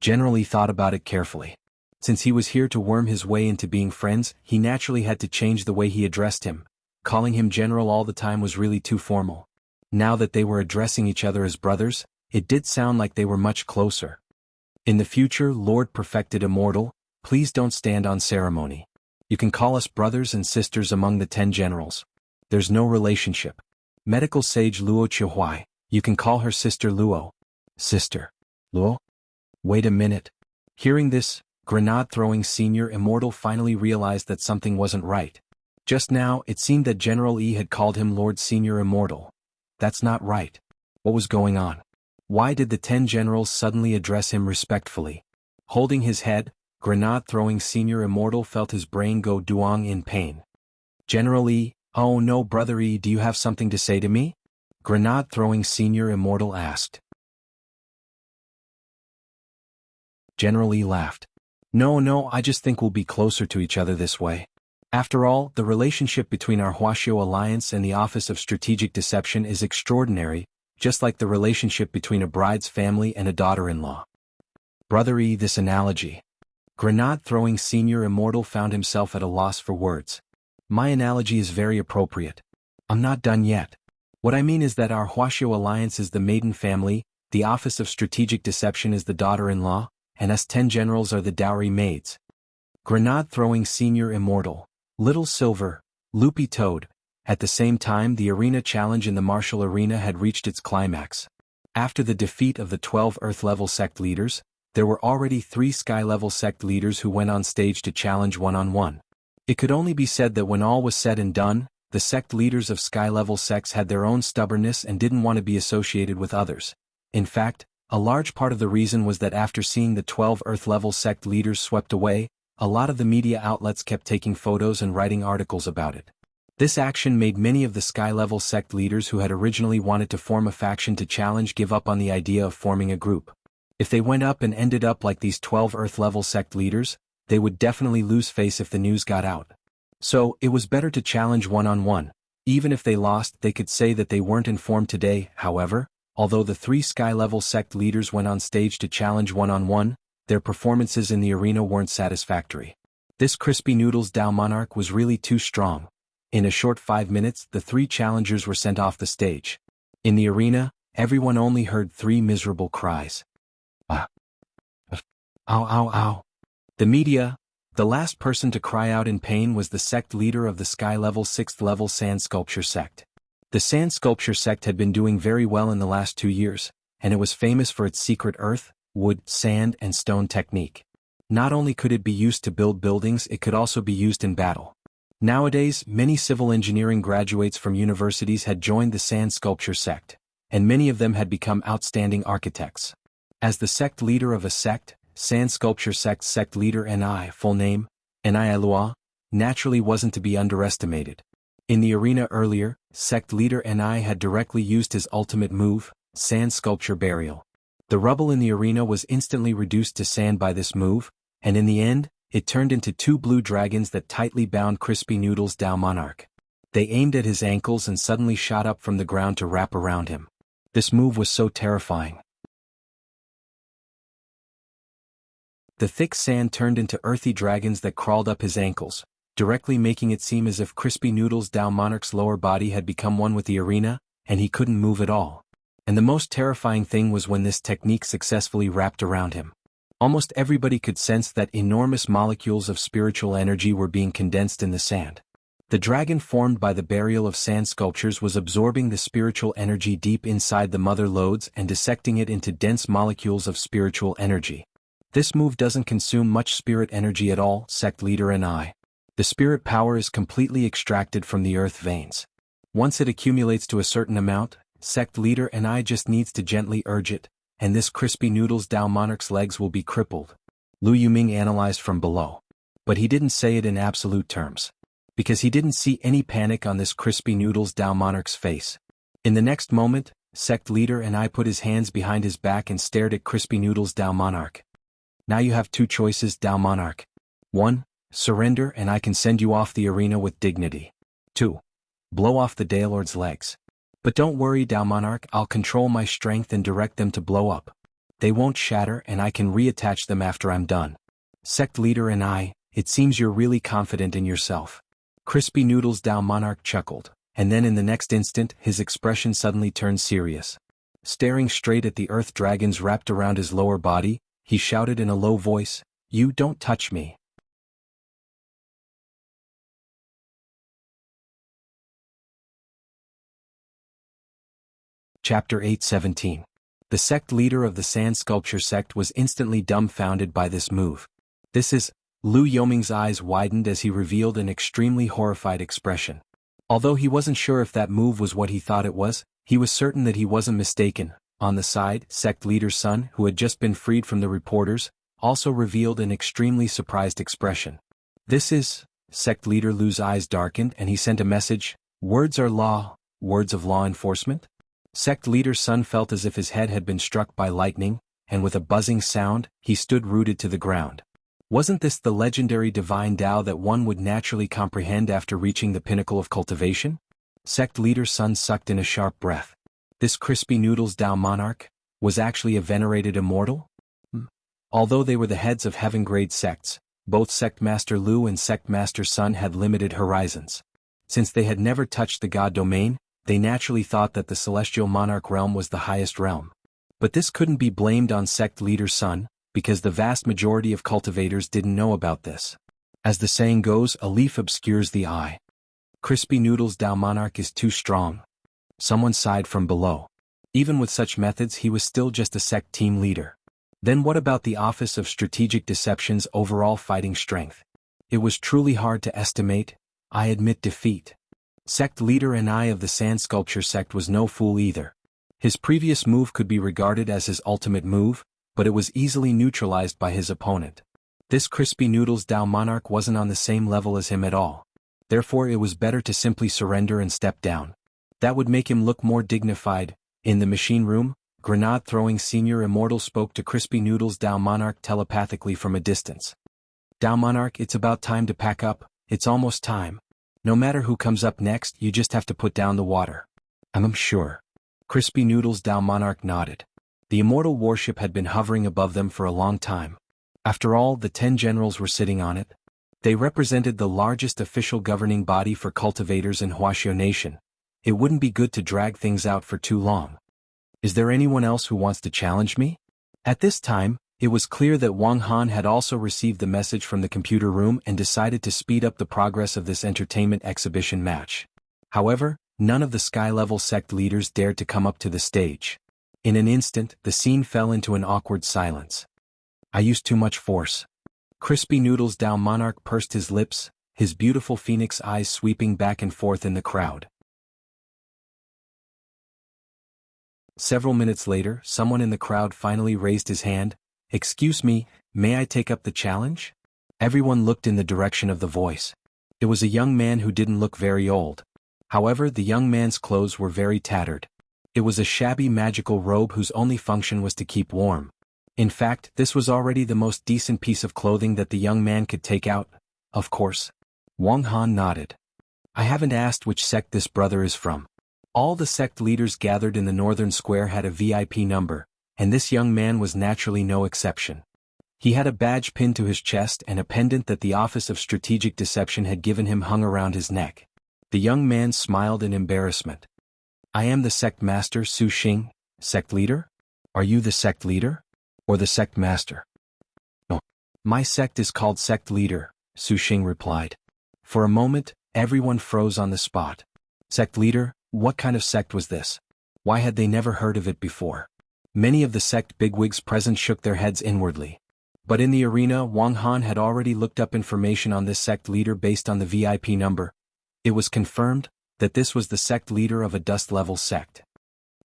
General E thought about it carefully. Since he was here to worm his way into being friends, he naturally had to change the way he addressed him. Calling him General all the time was really too formal. Now that they were addressing each other as brothers, it did sound like they were much closer. In the future, Lord Perfected Immortal, please don't stand on ceremony. You can call us brothers and sisters among the 10 generals. There's no relationship. Medical sage Luo Chihuai, you can call her Sister Luo. Sister. Luo? Wait a minute. Hearing this, grenade-throwing Senior Immortal finally realized that something wasn't right. Just now, it seemed that General E had called him Lord Senior Immortal. That's not right. What was going on? Why did the 10 generals suddenly address him respectfully? Holding his head, grenade-throwing Senior Immortal felt his brain go duong in pain. General E, oh no Brother E, do you have something to say to me? Grenade-throwing Senior Immortal asked. General E laughed. No, I just think we'll be closer to each other this way. After all, the relationship between our Huaxiao Alliance and the Office of Strategic Deception is extraordinary, just like the relationship between a bride's family and a daughter-in-law. Brother E, this analogy. Grenade-throwing Senior Immortal found himself at a loss for words. My analogy is very appropriate. I'm not done yet. What I mean is that our Huaxiao Alliance is the maiden family, the Office of Strategic Deception is the daughter-in-law, and us 10 generals are the dowry maids. Grenade-throwing Senior Immortal. Little Silver, Loopy Toad. At the same time, the arena challenge in the martial arena had reached its climax. After the defeat of the 12 Earth-level sect leaders, there were already 3 Sky-level sect leaders who went on stage to challenge one-on-one. It could only be said that when all was said and done, the sect leaders of Sky-level sects had their own stubbornness and didn't want to be associated with others. In fact, A large part of the reason was that after seeing the 12 Earth-level sect leaders swept away, a lot of the media outlets kept taking photos and writing articles about it. This action made many of the sky-level sect leaders who had originally wanted to form a faction to challenge give up on the idea of forming a group. If they went up and ended up like these 12 Earth-level sect leaders, they would definitely lose face if the news got out. So, it was better to challenge one-on-one. Even if they lost, they could say that they weren't informed today. However, although the 3 sky-level sect leaders went on stage to challenge one-on-one, their performances in the arena weren't satisfactory. This Crispy Noodles Dao monarch was really too strong. In a short 5 minutes, the 3 challengers were sent off the stage. In the arena, everyone only heard 3 miserable cries. Ah. Ow, ow, ow. The media. The last person to cry out in pain was the sect leader of the sky-level 6th level sand sculpture sect. The sand sculpture sect had been doing very well in the last 2 years, and it was famous for its secret earth, wood, sand, and stone technique. Not only could it be used to build buildings, it could also be used in battle. Nowadays, many civil engineering graduates from universities had joined the sand sculpture sect, and many of them had become outstanding architects. As the sect leader of a sect, Sand Sculpture Sect's sect leader Ni, full name, Ni Lua, naturally wasn't to be underestimated. In the arena earlier, sect leader Ni had directly used his ultimate move, Sand Sculpture Burial. The rubble in the arena was instantly reduced to sand by this move, and in the end, it turned into 2 blue dragons that tightly bound Crispy Noodles Dao Monarch. They aimed at his ankles and suddenly shot up from the ground to wrap around him. This move was so terrifying. The thick sand turned into earthy dragons that crawled up his ankles, directly making it seem as if Crispy Noodles Dao Monarch's lower body had become one with the arena, and he couldn't move at all. And the most terrifying thing was when this technique successfully wrapped around him. Almost everybody could sense that enormous molecules of spiritual energy were being condensed in the sand. The dragon formed by the burial of sand sculptures was absorbing the spiritual energy deep inside the mother lodes and dissecting it into dense molecules of spiritual energy. This move doesn't consume much spirit energy at all, sect leader Ni. The spirit power is completely extracted from the earth veins. Once it accumulates to a certain amount, sect leader Ni just needs to gently urge it, and this Crispy Noodles Dao Monarch's legs will be crippled. Lu Yuming analyzed from below. But he didn't say it in absolute terms. Because he didn't see any panic on this Crispy Noodles Dao Monarch's face. In the next moment, sect leader Ni put his hands behind his back and stared at Crispy Noodles Dao Monarch. Now you have 2 choices, Dao Monarch. 1. Surrender and I can send you off the arena with dignity. 2. Blow off the Daelord's legs. But don't worry, Dao Monarch, I'll control my strength and direct them to blow up. They won't shatter and I can reattach them after I'm done. Sect leader Ni, it seems you're really confident in yourself. Crispy Noodles Dao Monarch chuckled, and then in the next instant his expression suddenly turned serious. Staring straight at the earth dragons wrapped around his lower body, he shouted in a low voice, "You don't touch me." Chapter 8:17. The sect leader of the Sand Sculpture sect was instantly dumbfounded by this move. This is, Lu Yoming's eyes widened as he revealed an extremely horrified expression. Although he wasn't sure if that move was what he thought it was, he was certain that he wasn't mistaken. On the side, sect leader's son, who had just been freed from the reporters, also revealed an extremely surprised expression. This is, sect leader Lu's eyes darkened and he sent a message, "Words are law, words of law enforcement?" Sect leader's son felt as if his head had been struck by lightning, and with a buzzing sound, he stood rooted to the ground. Wasn't this the legendary divine Tao that one would naturally comprehend after reaching the pinnacle of cultivation? Sect leader's son sucked in a sharp breath. This Crispy Noodles Dao Monarch was actually a venerated immortal? Although they were the heads of heaven-grade sects, both Sect Master Lu and Sect Master Sun had limited horizons. Since they had never touched the god domain, they naturally thought that the celestial monarch realm was the highest realm. But this couldn't be blamed on sect leader Sun, because the vast majority of cultivators didn't know about this. As the saying goes, a leaf obscures the eye. Crispy Noodles Dao Monarch is too strong. Someone sighed from below. Even with such methods he was still just a sect team leader. Then what about the Office of Strategic Deception's overall fighting strength? It was truly hard to estimate. I admit defeat. Sect leader Ni of the Sand Sculpture sect was no fool either. His previous move could be regarded as his ultimate move, but it was easily neutralized by his opponent. This crispy noodles Dao monarch wasn't on the same level as him at all. Therefore it was better to simply surrender and step down. That would make him look more dignified. In the machine room, grenade-throwing senior Immortal spoke to crispy noodles Dao monarch telepathically from a distance. Dao monarch, it's about time to pack up, it's almost time. No matter who comes up next, you just have to put down the water. I'm sure. Crispy noodles Dao monarch nodded. The Immortal warship had been hovering above them for a long time. After all, the 10 generals were sitting on it. They represented the largest official governing body for cultivators in Wuxia Nation. It wouldn't be good to drag things out for too long. Is there anyone else who wants to challenge me? At this time, it was clear that Wang Han had also received the message from the computer room and decided to speed up the progress of this entertainment exhibition match. However, none of the sky-level sect leaders dared to come up to the stage. In an instant, the scene fell into an awkward silence. I used too much force. Crispy noodles Dao monarch pursed his lips, his beautiful phoenix eyes sweeping back and forth in the crowd. Several minutes later, someone in the crowd finally raised his hand. Excuse me, may I take up the challenge? Everyone looked in the direction of the voice. It was a young man who didn't look very old. However, the young man's clothes were very tattered. It was a shabby magical robe whose only function was to keep warm. In fact, this was already the most decent piece of clothing that the young man could take out. Of course. Wang Han nodded. I haven't asked which sect this brother is from. All the sect leaders gathered in the northern square had a VIP number, and this young man was naturally no exception. He had a badge pinned to his chest and a pendant that the Office of Strategic Deception had given him hung around his neck. The young man smiled in embarrassment. I am the sect master Su Xing, sect leader? Are you the sect leader? Or the sect master? No. My sect is called sect leader, Su Xing replied. For a moment, everyone froze on the spot. Sect leader? What kind of sect was this? Why had they never heard of it before? Many of the sect bigwigs present shook their heads inwardly. But in the arena, Wang Han had already looked up information on this sect leader based on the VIP number. It was confirmed that this was the sect leader of a dust-level sect.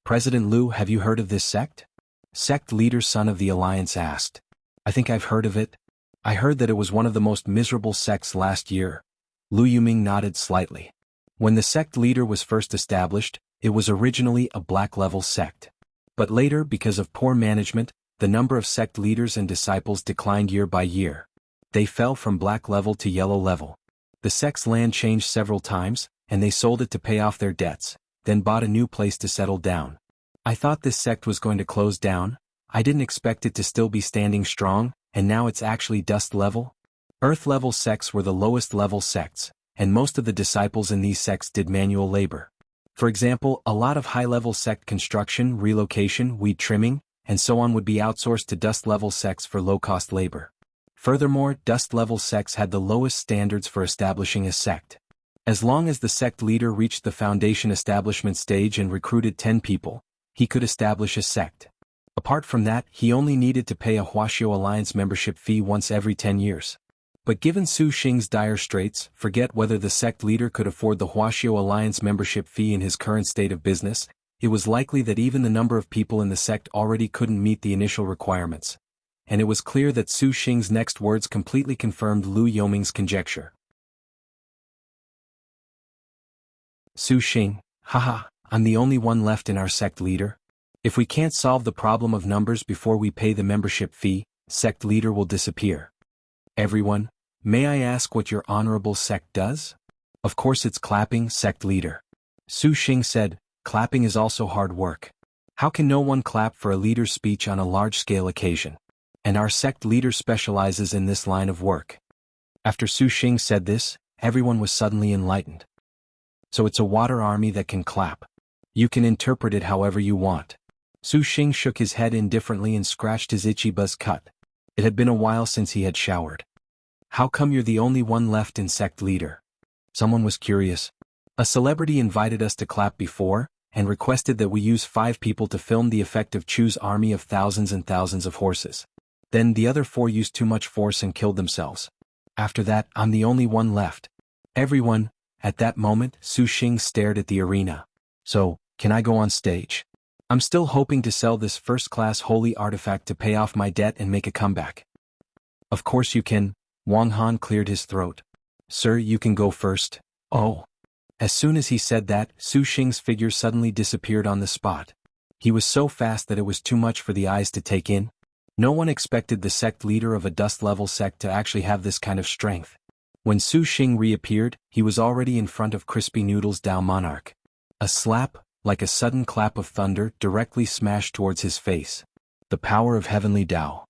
President Liu, have you heard of this sect? Sect leader son of the Alliance asked. I think I've heard of it. I heard that it was one of the most miserable sects last year. Lu Yuming nodded slightly. When the sect leader was first established, it was originally a black-level sect. But later, because of poor management, the number of sect leaders and disciples declined year by year. They fell from black level to yellow level. The sect's land changed several times, and they sold it to pay off their debts, then bought a new place to settle down. I thought this sect was going to close down. I didn't expect it to still be standing strong, and now it's actually dust level. Earth level sects were the lowest level sects, and most of the disciples in these sects did manual labor. For example, a lot of high-level sect construction, relocation, weed trimming, and so on would be outsourced to dust-level sects for low-cost labor. Furthermore, dust-level sects had the lowest standards for establishing a sect. As long as the sect leader reached the foundation establishment stage and recruited 10 people, he could establish a sect. Apart from that, he only needed to pay a Wuxia Alliance membership fee once every 10 years. But given Su Xing's dire straits, forget whether the sect leader could afford the Wuxia Alliance membership fee in his current state of business. It was likely that even the number of people in the sect already couldn't meet the initial requirements. And it was clear that Su Xing's next words completely confirmed Lu Yoming's conjecture. Su Xing, haha, I'm the only one left in our sect leader. If we can't solve the problem of numbers before we pay the membership fee, sect leader will disappear. Everyone, may I ask what your honorable sect does? Of course it's clapping, sect leader. Su Xing said, clapping is also hard work. How can no one clap for a leader's speech on a large-scale occasion? And our sect leader specializes in this line of work. After Su Xing said this, everyone was suddenly enlightened. So it's a water army that can clap. You can interpret it however you want. Su Xing shook his head indifferently and scratched his itchy buzz cut. It had been a while since he had showered. How come you're the only one left in sect leader? Someone was curious. A celebrity invited us to clap before, and requested that we use 5 people to film the effect of Chu's army of thousands and thousands of horses. Then the other 4 used too much force and killed themselves. After that, I'm the only one left. Everyone, at that moment, Su Xing stared at the arena. So, can I go on stage? I'm still hoping to sell this first-class holy artifact to pay off my debt and make a comeback. Of course you can. Wang Han cleared his throat. Sir, you can go first. Oh. As soon as he said that, Su Xing's figure suddenly disappeared on the spot. He was so fast that it was too much for the eyes to take in. No one expected the sect leader of a dust-level sect to actually have this kind of strength. When Su Xing reappeared, he was already in front of Crispy Noodle's Dao Monarch. A slap, like a sudden clap of thunder, directly smashed towards his face. The power of heavenly Dao.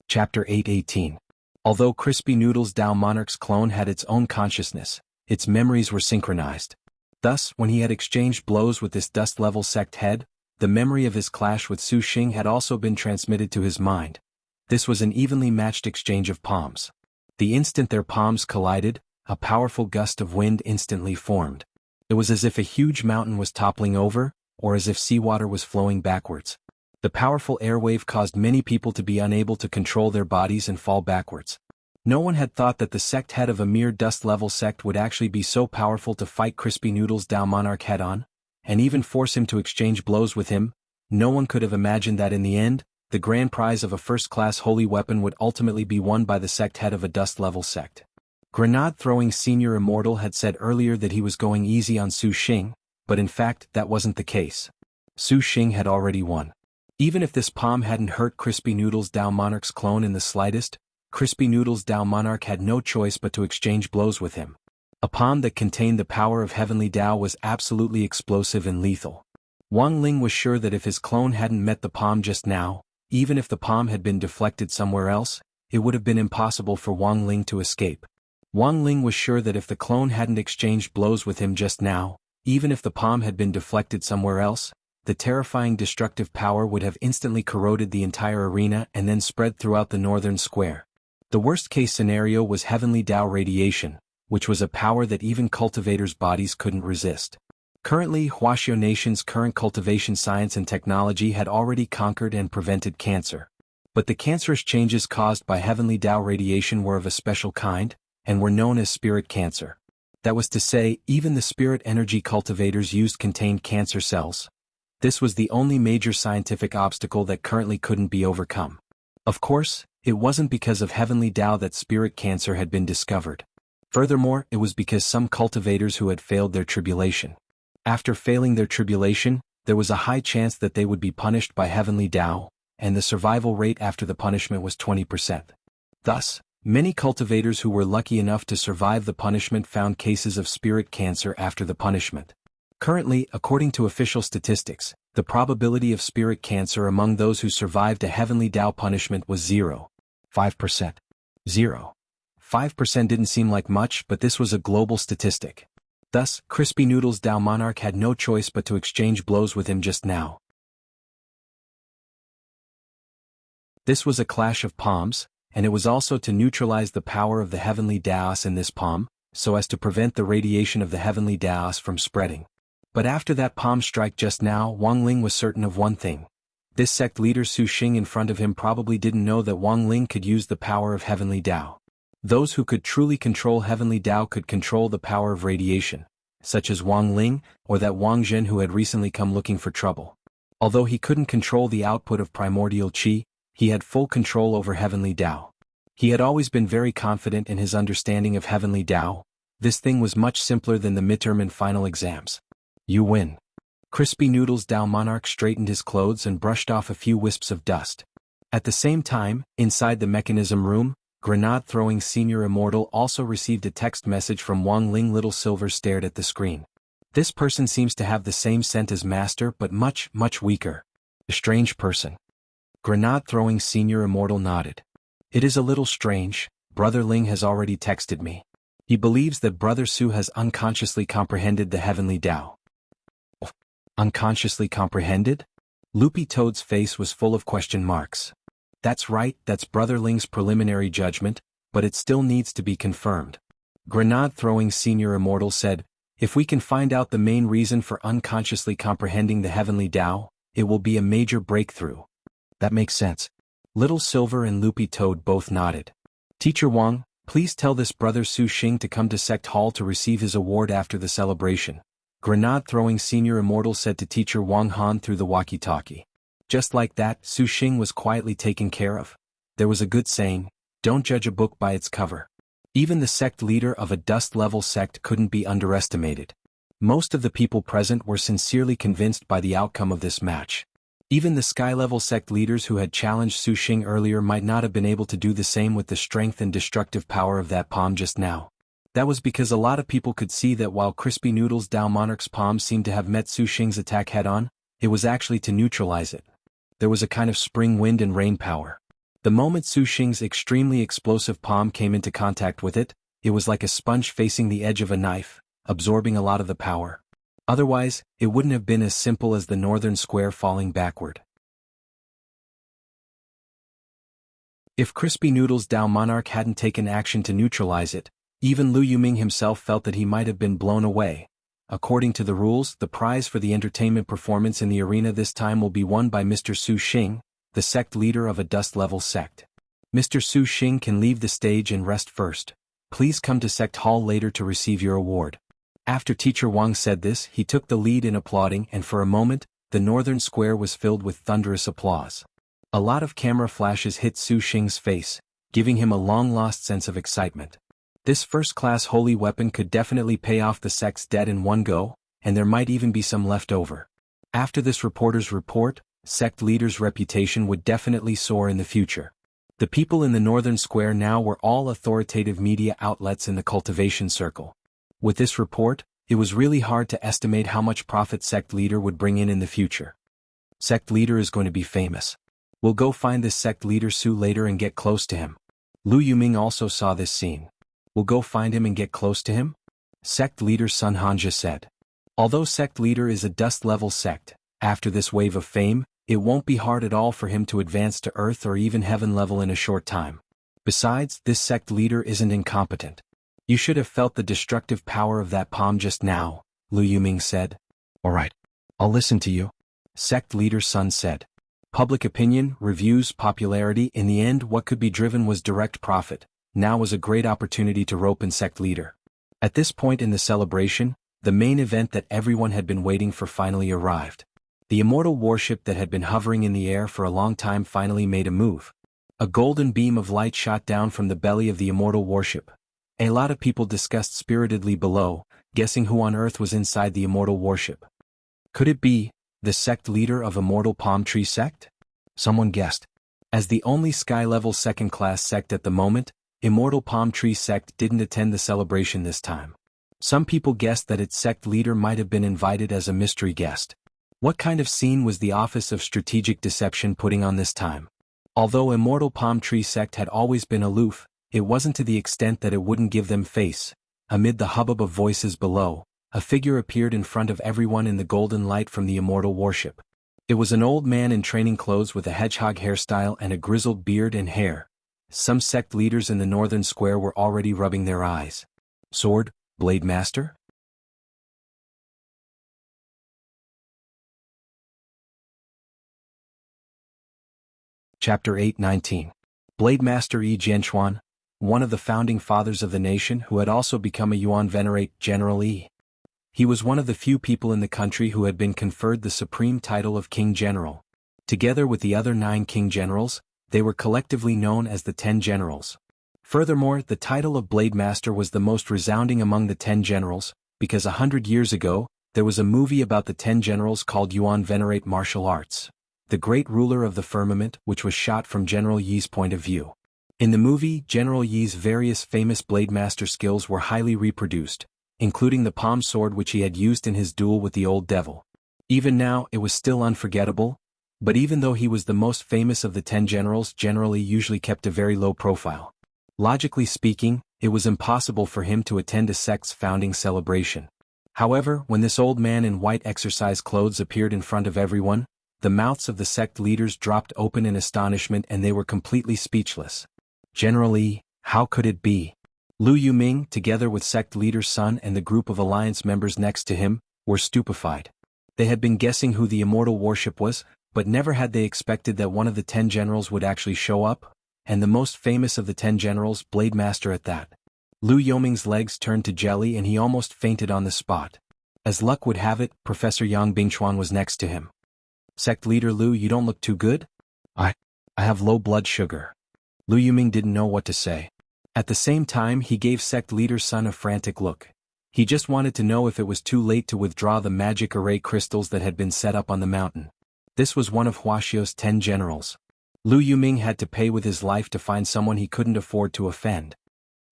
Chapter 8:18. Although Crispy Noodle's Dao Monarch's clone had its own consciousness, its memories were synchronized. Thus, when he had exchanged blows with this dust-level sect head, the memory of his clash with Su Xing had also been transmitted to his mind. This was an evenly matched exchange of palms. The instant their palms collided, a powerful gust of wind instantly formed. It was as if a huge mountain was toppling over, or as if seawater was flowing backwards. The powerful airwave caused many people to be unable to control their bodies and fall backwards. No one had thought that the sect head of a mere dust-level sect would actually be so powerful to fight Crispy Noodle's Dao Monarch head-on, and even force him to exchange blows with him. No one could have imagined that in the end, the grand prize of a first-class holy weapon would ultimately be won by the sect head of a dust-level sect. Grenade-throwing Senior Immortal had said earlier that he was going easy on Su Xing, but in fact that wasn't the case. Su Xing had already won. Even if this palm hadn't hurt Crispy Noodle's Dao Monarch's clone in the slightest, Crispy Noodle's Dao Monarch had no choice but to exchange blows with him. A palm that contained the power of heavenly Dao was absolutely explosive and lethal. Wang Ling was sure that if his clone hadn't met the palm just now, even if the palm had been deflected somewhere else, it would have been impossible for Wang Ling to escape. Wang Ling was sure that if the clone hadn't exchanged blows with him just now, even if the palm had been deflected somewhere else, the terrifying destructive power would have instantly corroded the entire arena and then spread throughout the northern square. The worst-case scenario was heavenly Dao radiation, which was a power that even cultivators' bodies couldn't resist. Currently, Wuxia Nation's current cultivation science and technology had already conquered and prevented cancer. But the cancerous changes caused by heavenly Dao radiation were of a special kind, and were known as spirit cancer. That was to say, even the spirit energy cultivators used contained cancer cells. This was the only major scientific obstacle that currently couldn't be overcome. Of course, it wasn't because of heavenly Dao that spirit cancer had been discovered. Furthermore, it was because some cultivators who had failed their tribulation. After failing their tribulation, there was a high chance that they would be punished by heavenly Dao, and the survival rate after the punishment was 20%. Thus, many cultivators who were lucky enough to survive the punishment found cases of spirit cancer after the punishment. Currently, according to official statistics, the probability of spirit cancer among those who survived a heavenly Dao punishment was 0.5%. 0.5% didn't seem like much, but this was a global statistic. Thus, Crispy Noodle's Dao Monarch had no choice but to exchange blows with him just now. This was a clash of palms, and it was also to neutralize the power of the heavenly Daos in this palm, so as to prevent the radiation of the heavenly Daos from spreading. But after that palm strike just now, Wang Ling was certain of one thing. This sect leader Su Xing in front of him probably didn't know that Wang Ling could use the power of heavenly Dao. Those who could truly control heavenly Dao could control the power of radiation, such as Wang Ling, or that Wang Zhen who had recently come looking for trouble. Although he couldn't control the output of primordial qi, he had full control over heavenly Dao. He had always been very confident in his understanding of heavenly Dao. This thing was much simpler than the midterm and final exams. You win. Crispy Noodle's Dao Monarch straightened his clothes and brushed off a few wisps of dust. At the same time, inside the mechanism room, grenade-throwing Senior Immortal also received a text message from Wang Ling. Little Silver stared at the screen. This person seems to have the same scent as Master but much weaker. A strange person. Grenade-throwing Senior Immortal nodded. It is a little strange. Brother Ling has already texted me. He believes that Brother Su has unconsciously comprehended the heavenly Dao. Unconsciously comprehended? Loopy Toad's face was full of question marks. That's right, that's Brother Ling's preliminary judgment, but it still needs to be confirmed. Grenade-throwing Senior Immortal said, if we can find out the main reason for unconsciously comprehending the heavenly Dao, it will be a major breakthrough. That makes sense. Little Silver and Loopy Toad both nodded. Teacher Wang, Please tell this brother Su Xing to come to Sect Hall to receive his award after the celebration. Grenade-throwing senior Immortal said to teacher Wang Han through the walkie-talkie. Just like that, Su Xing was quietly taken care of. There was a good saying, don't judge a book by its cover. Even the sect leader of a dust-level sect couldn't be underestimated. Most of the people present were sincerely convinced by the outcome of this match. Even the sky-level sect leaders who had challenged Su Xing earlier might not have been able to do the same with the strength and destructive power of that palm just now. That was because a lot of people could see that while Crispy Noodle's Dao Monarch's palm seemed to have met Su Xing's attack head-on, it was actually to neutralize it. There was a kind of spring wind and rain power. The moment Su Xing's extremely explosive palm came into contact with it, it was like a sponge facing the edge of a knife, absorbing a lot of the power. Otherwise, it wouldn't have been as simple as the northern square falling backward. If Crispy Noodle's Dao Monarch hadn't taken action to neutralize it, even Lu Yuming himself felt that he might have been blown away. According to the rules, the prize for the entertainment performance in the arena this time will be won by Mr. Su Xing, the sect leader of a dust-level sect. Mr. Su Xing can leave the stage and rest first. Please come to Sect Hall later to receive your award. After Teacher Wang said this, he took the lead in applauding, and for a moment, the northern square was filled with thunderous applause. A lot of camera flashes hit Su Xing's face, giving him a long-lost sense of excitement. This first-class holy weapon could definitely pay off the sect's debt in one go, and there might even be some left over. After this reporter's report, sect leader's reputation would definitely soar in the future. The people in the northern square now were all authoritative media outlets in the cultivation circle. With this report, it was really hard to estimate how much profit sect leader would bring in the future. Sect leader is going to be famous. We'll go find this sect leader Su later and get close to him. Lu Yuming also saw this scene. We'll go find him and get close to him? Sect leader Sun Hanja said. Although sect leader is a dust-level sect, after this wave of fame, it won't be hard at all for him to advance to earth or even heaven level in a short time. Besides, this sect leader isn't incompetent. You should have felt the destructive power of that palm just now, Lu Yuming said. Alright. I'll listen to you. Sect leader Sun said. Public opinion, reviews, popularity, in the end what could be driven was direct profit. Now was a great opportunity to rope in sect leader. At this point in the celebration, the main event that everyone had been waiting for finally arrived. The immortal warship that had been hovering in the air for a long time finally made a move. A golden beam of light shot down from the belly of the immortal warship. A lot of people discussed spiritedly below, guessing who on earth was inside the immortal warship. Could it be the sect leader of Immortal Palm Tree Sect? Someone guessed. As the only sky-level second-class sect at the moment, Immortal Palm Tree Sect didn't attend the celebration this time. Some people guessed that its sect leader might have been invited as a mystery guest. What kind of scene was the Office of Strategic Deception putting on this time? Although Immortal Palm Tree Sect had always been aloof, it wasn't to the extent that it wouldn't give them face. Amid the hubbub of voices below, a figure appeared in front of everyone in the golden light from the immortal warship. It was an old man in training clothes with a hedgehog hairstyle and a grizzled beard and hair. Some sect leaders in the northern square were already rubbing their eyes. Sword, Blade Master? Chapter 8-19. Blade Master Yi Jianchuan, one of the founding fathers of the nation who had also become a Yuan Venerate General Yi. He was one of the few people in the country who had been conferred the supreme title of King General. Together with the other 9 King Generals, they were collectively known as the 10 Generals. Furthermore, the title of Blade Master was the most resounding among the 10 Generals, because 100 years ago, there was a movie about the 10 Generals called Yuan Venerate Martial Arts, the Great Ruler of the Firmament, which was shot from General Yi's point of view. In the movie, General Yi's various famous Blade Master skills were highly reproduced, including the palm sword which he had used in his duel with the Old Devil. Even now, it was still unforgettable, but even though he was the most famous of the 10 generals, General Yi usually kept a very low profile. Logically speaking, it was impossible for him to attend a sect's founding celebration. However, when this old man in white exercise clothes appeared in front of everyone, the mouths of the sect leaders dropped open in astonishment and they were completely speechless. General Yi, how could it be? Lu Yuming, together with sect leader Sun and the group of alliance members next to him, were stupefied. They had been guessing who the immortal warship was, but never had they expected that one of the 10 generals would actually show up. and the most famous of the 10 generals, Blade Master at that. Lu Yoming's legs turned to jelly and he almost fainted on the spot. As luck would have it, Professor Yang Bingchuan was next to him. Sect Leader Lu, you don't look too good? I have low blood sugar. Lu Yuming didn't know what to say. At the same time, he gave Sect Leader's son a frantic look. He just wanted to know if it was too late to withdraw the magic array crystals that had been set up on the mountain. This was one of Huaxio's 10 generals. Lu Yuming had to pay with his life to find someone he couldn't afford to offend.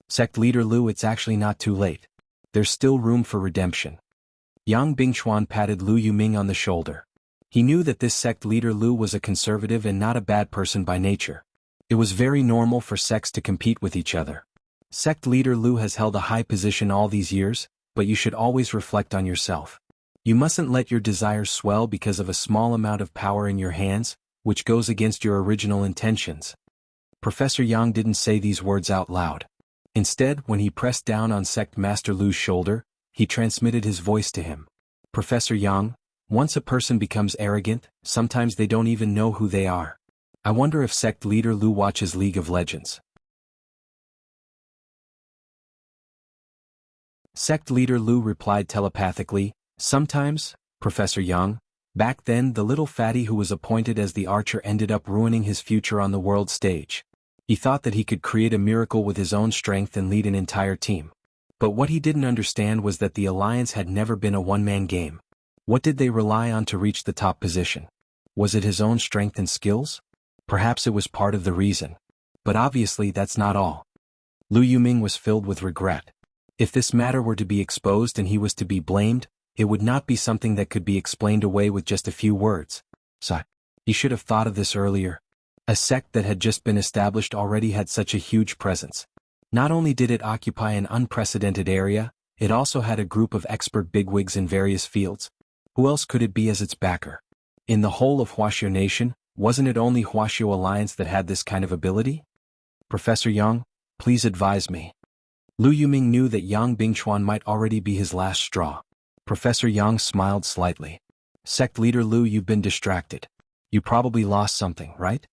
Sect Leader Lu, it's actually not too late. There's still room for redemption. Yang Bingchuan patted Lu Yuming on the shoulder. He knew that this Sect Leader Lu was a conservative and not a bad person by nature. It was very normal for sects to compete with each other. Sect Leader Lu has held a high position all these years, but you should always reflect on yourself. You mustn't let your desires swell because of a small amount of power in your hands, which goes against your original intentions. Professor Yang didn't say these words out loud. Instead, when he pressed down on Sect Master Lu's shoulder, he transmitted his voice to him. Professor Yang, once a person becomes arrogant, sometimes they don't even know who they are. I wonder if Sect Leader Lu watches League of Legends. Sect Leader Lu replied telepathically, sometimes, Professor Yang. Back then the little fatty who was appointed as the archer ended up ruining his future on the world stage. He thought that he could create a miracle with his own strength and lead an entire team. But what he didn't understand was that the alliance had never been a one-man game. What did they rely on to reach the top position? Was it his own strength and skills? Perhaps it was part of the reason. But obviously that's not all. Lu Yuming was filled with regret. If this matter were to be exposed and he was to be blamed, it would not be something that could be explained away with just a few words. So, he should have thought of this earlier. A sect that had just been established already had such a huge presence. Not only did it occupy an unprecedented area, it also had a group of expert bigwigs in various fields. Who else could it be as its backer? In the whole of Huaxio Nation, wasn't it only Huaxio Alliance that had this kind of ability? Professor Yang, please advise me. Lu Yuming knew that Yang Bingchuan might already be his last straw. Professor Yang smiled slightly. Sect Leader Lu, you've been distracted. You probably lost something, right?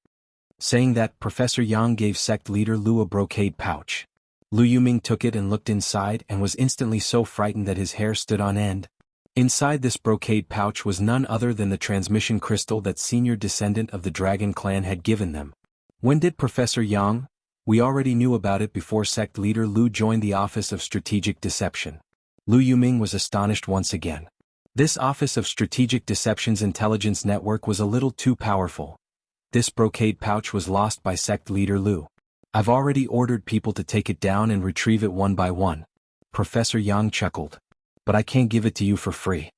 Saying that, Professor Yang gave Sect Leader Lu a brocade pouch. Lu Yuming took it and looked inside and was instantly so frightened that his hair stood on end. Inside this brocade pouch was none other than the transmission crystal that senior descendant of the Dragon Clan had given them. When did Professor Yang? We already knew about it before Sect Leader Lu joined the Office of Strategic Deception. Lu Yuming was astonished once again. This Office of Strategic Deception's intelligence network was a little too powerful. This brocade pouch was lost by Sect Leader Lu. I've already ordered people to take it down and retrieve it one by one. Professor Yang chuckled. But I can't give it to you for free.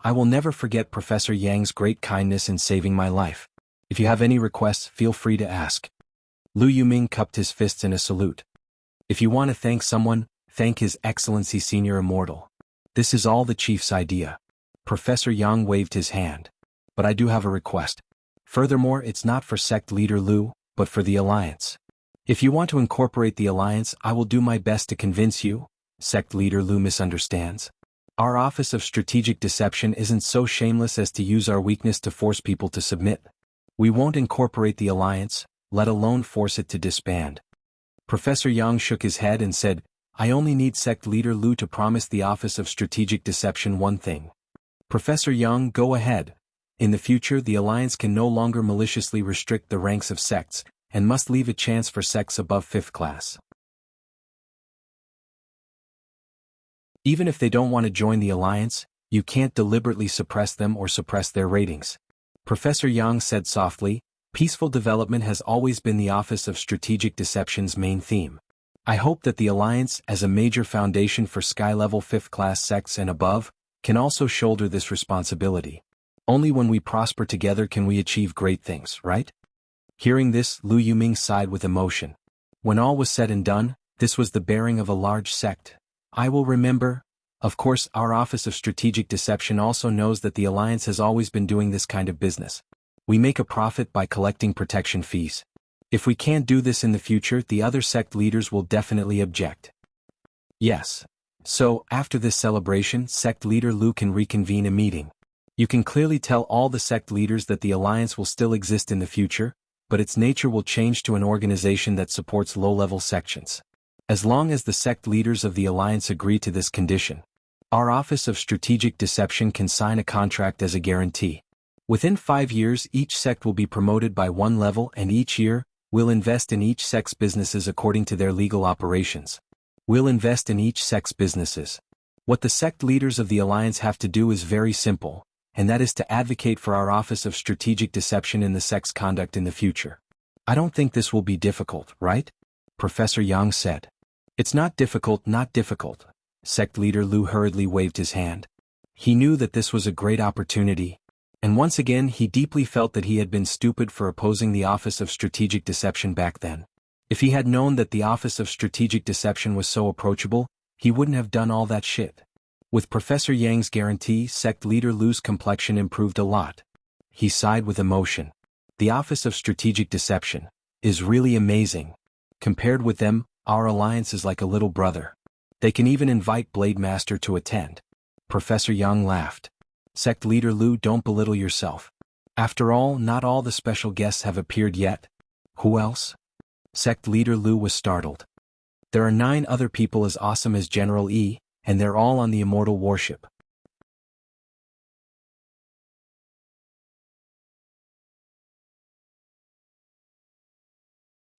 I will never forget Professor Yang's great kindness in saving my life. If you have any requests, feel free to ask. Lu Yuming cupped his fists in a salute. If you want to thank someone, thank His Excellency Senior Immortal. This is all the chief's idea. Professor Yang waved his hand. But I do have a request. Furthermore, it's not for Sect Leader Lu, but for the Alliance. If you want to incorporate the Alliance, I will do my best to convince you. Sect Leader Lu misunderstands. Our Office of Strategic Deception isn't so shameless as to use our weakness to force people to submit. We won't incorporate the Alliance, let alone force it to disband. Professor Yang shook his head and said, I only need Sect Leader Lu to promise the Office of Strategic Deception one thing. Professor Yang, go ahead. In the future, the Alliance can no longer maliciously restrict the ranks of sects, and must leave a chance for sects above 5th class. Even if they don't want to join the Alliance, you can't deliberately suppress them or suppress their ratings. Professor Yang said softly, peaceful development has always been the Office of Strategic Deception's main theme. I hope that the Alliance, as a major foundation for sky-level 5th class sects and above, can also shoulder this responsibility. Only when we prosper together can we achieve great things, right? Hearing this, Lu Yuming sighed with emotion. When all was said and done, this was the bearing of a large sect. I will remember. Of course, our Office of Strategic Deception also knows that the Alliance has always been doing this kind of business. We make a profit by collecting protection fees. If we can't do this in the future, the other sect leaders will definitely object. Yes. So, after this celebration, Sect Leader Lu can reconvene a meeting. You can clearly tell all the sect leaders that the Alliance will still exist in the future. but its nature will change to an organization that supports low-level sections. As long as the sect leaders of the alliance agree to this condition, our Office of Strategic Deception can sign a contract as a guarantee. Within 5 years, each sect will be promoted by 1 level, and each year, we'll invest in each sect's businesses according to their legal operations. We'll invest in each sect's businesses. What the sect leaders of the alliance have to do is very simple, and that is to advocate for our Office of Strategic Deception in the sect's conduct in the future. I don't think this will be difficult, right? Professor Yang said. It's not difficult, not difficult. Sect leader Lu hurriedly waved his hand. He knew that this was a great opportunity, and once again he deeply felt that he had been stupid for opposing the Office of Strategic Deception back then. If he had known that the Office of Strategic Deception was so approachable, he wouldn't have done all that shit. With Professor Yang's guarantee, sect leader Lu's complexion improved a lot. He sighed with emotion. The Office of Strategic Deception is really amazing. Compared with them, our alliance is like a little brother. They can even invite Blade Master to attend. Professor Yang laughed. Sect leader Lu, don't belittle yourself. After all, not all the special guests have appeared yet. Who else? Sect leader Lu was startled. There are 9 other people as awesome as General Yi, and they're all on the Immortal warship.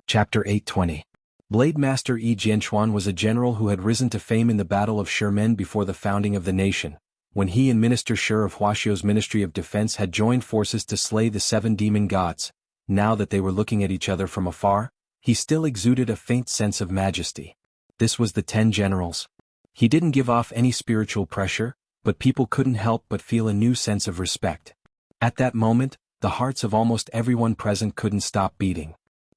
Chapter 820. Blade Master Yi Jianchuan was a general who had risen to fame in the Battle of Shermen before the founding of the nation, when he and Minister Shi of Huaxiao's Ministry of Defense had joined forces to slay the 7 demon gods. Now that they were looking at each other from afar, he still exuded a faint sense of majesty. This was the 10 generals. He didn't give off any spiritual pressure, but people couldn't help but feel a new sense of respect. At that moment, the hearts of almost everyone present couldn't stop beating.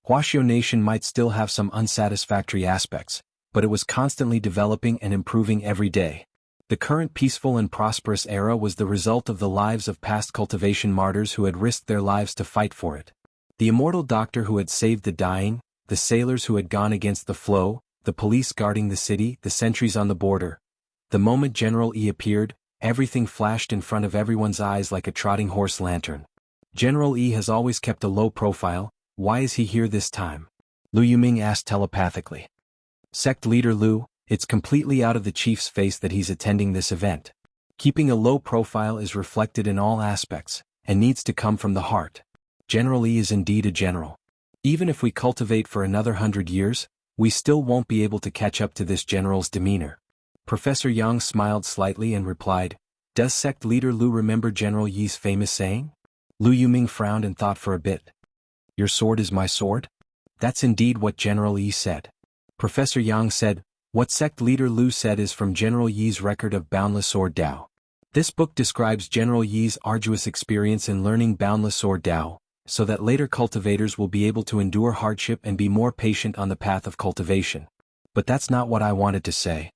Huaxiao Nation might still have some unsatisfactory aspects, but it was constantly developing and improving every day. The current peaceful and prosperous era was the result of the lives of past cultivation martyrs who had risked their lives to fight for it. The immortal doctor who had saved the dying, the sailors who had gone against the flow, the police guarding the city, the sentries on the border. The moment General Yi appeared, everything flashed in front of everyone's eyes like a trotting horse lantern. General Yi has always kept a low profile. Why is he here this time? Lu Yuming asked telepathically. Sect leader Lu, it's completely out of the chief's face that he's attending this event. Keeping a low profile is reflected in all aspects, and needs to come from the heart. General Yi is indeed a general. Even if we cultivate for another 100 years, we still won't be able to catch up to this general's demeanor. Professor Yang smiled slightly and replied, does sect leader Lu remember General Yi's famous saying? Lu Yuming frowned and thought for a bit. Your sword is my sword? That's indeed what General Yi said. Professor Yang said, what sect leader Lu said is from General Yi's record of Boundless Sword Dao. This book describes General Yi's arduous experience in learning Boundless Sword Dao, so that later cultivators will be able to endure hardship and be more patient on the path of cultivation. But that's not what I wanted to say.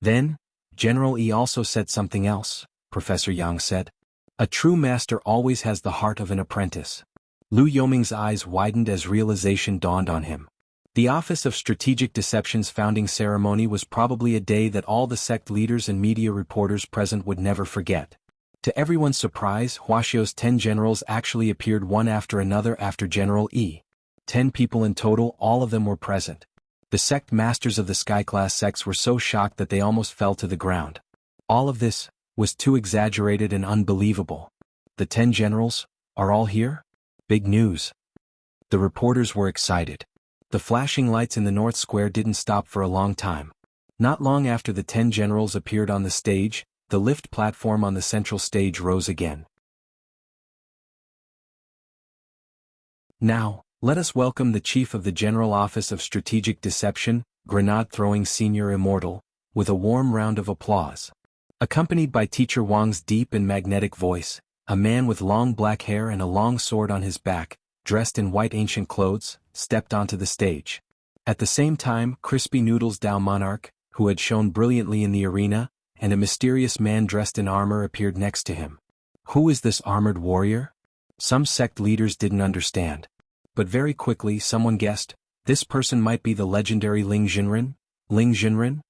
Then, General Yi also said something else, Professor Yang said. A true master always has the heart of an apprentice. Lu Yoming's eyes widened as realization dawned on him. The Office of Strategic Deception's founding ceremony was probably a day that all the sect leaders and media reporters present would never forget. To everyone's surprise, Huaxiao's 10 generals actually appeared one after another after General Yi. 10 people in total, all of them were present. The sect masters of the sky-class sects were so shocked that they almost fell to the ground. All of this was too exaggerated and unbelievable. The 10 generals are all here? Big news. The reporters were excited. The flashing lights in the North Square didn't stop for a long time. Not long after the 10 generals appeared on the stage, the lift platform on the central stage rose again. Now, let us welcome the Chief of the General Office of Strategic Deception, Grenade-throwing Senior Immortal, with a warm round of applause. Accompanied by Teacher Wang's deep and magnetic voice, a man with long black hair and a long sword on his back, dressed in white ancient clothes, stepped onto the stage. At the same time, Crispy Noodles Dao Monarch, who had shone brilliantly in the arena, and a mysterious man dressed in armor appeared next to him. Who is this armored warrior? Some sect leaders didn't understand. But very quickly someone guessed, this person might be the legendary Ling Jinren? Ling Jinren?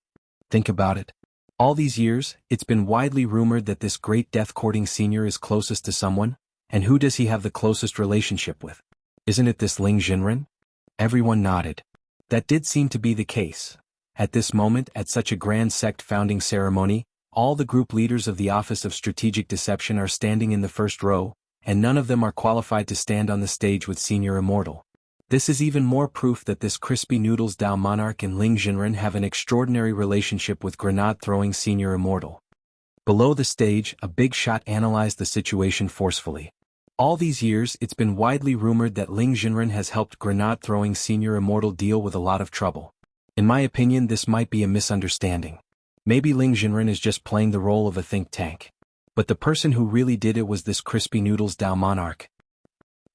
Think about it. All these years, it's been widely rumored that this great death-courting senior is closest to someone, and who does he have the closest relationship with? Isn't it this Ling Jinren? Everyone nodded. That did seem to be the case. At this moment, at such a grand sect founding ceremony, all the group leaders of the Office of Strategic Deception are standing in the first row, and none of them are qualified to stand on the stage with Senior Immortal. This is even more proof that this crispy noodles Dao Monarch and Ling Jinren have an extraordinary relationship with grenade-throwing Senior Immortal. Below the stage, a big shot analyzed the situation forcefully. All these years, it's been widely rumored that Ling Jinren has helped grenade-throwing Senior Immortal deal with a lot of trouble. In my opinion, this might be a misunderstanding. Maybe Ling Jinren is just playing the role of a think tank. But the person who really did it was this crispy noodles Dao Monarch.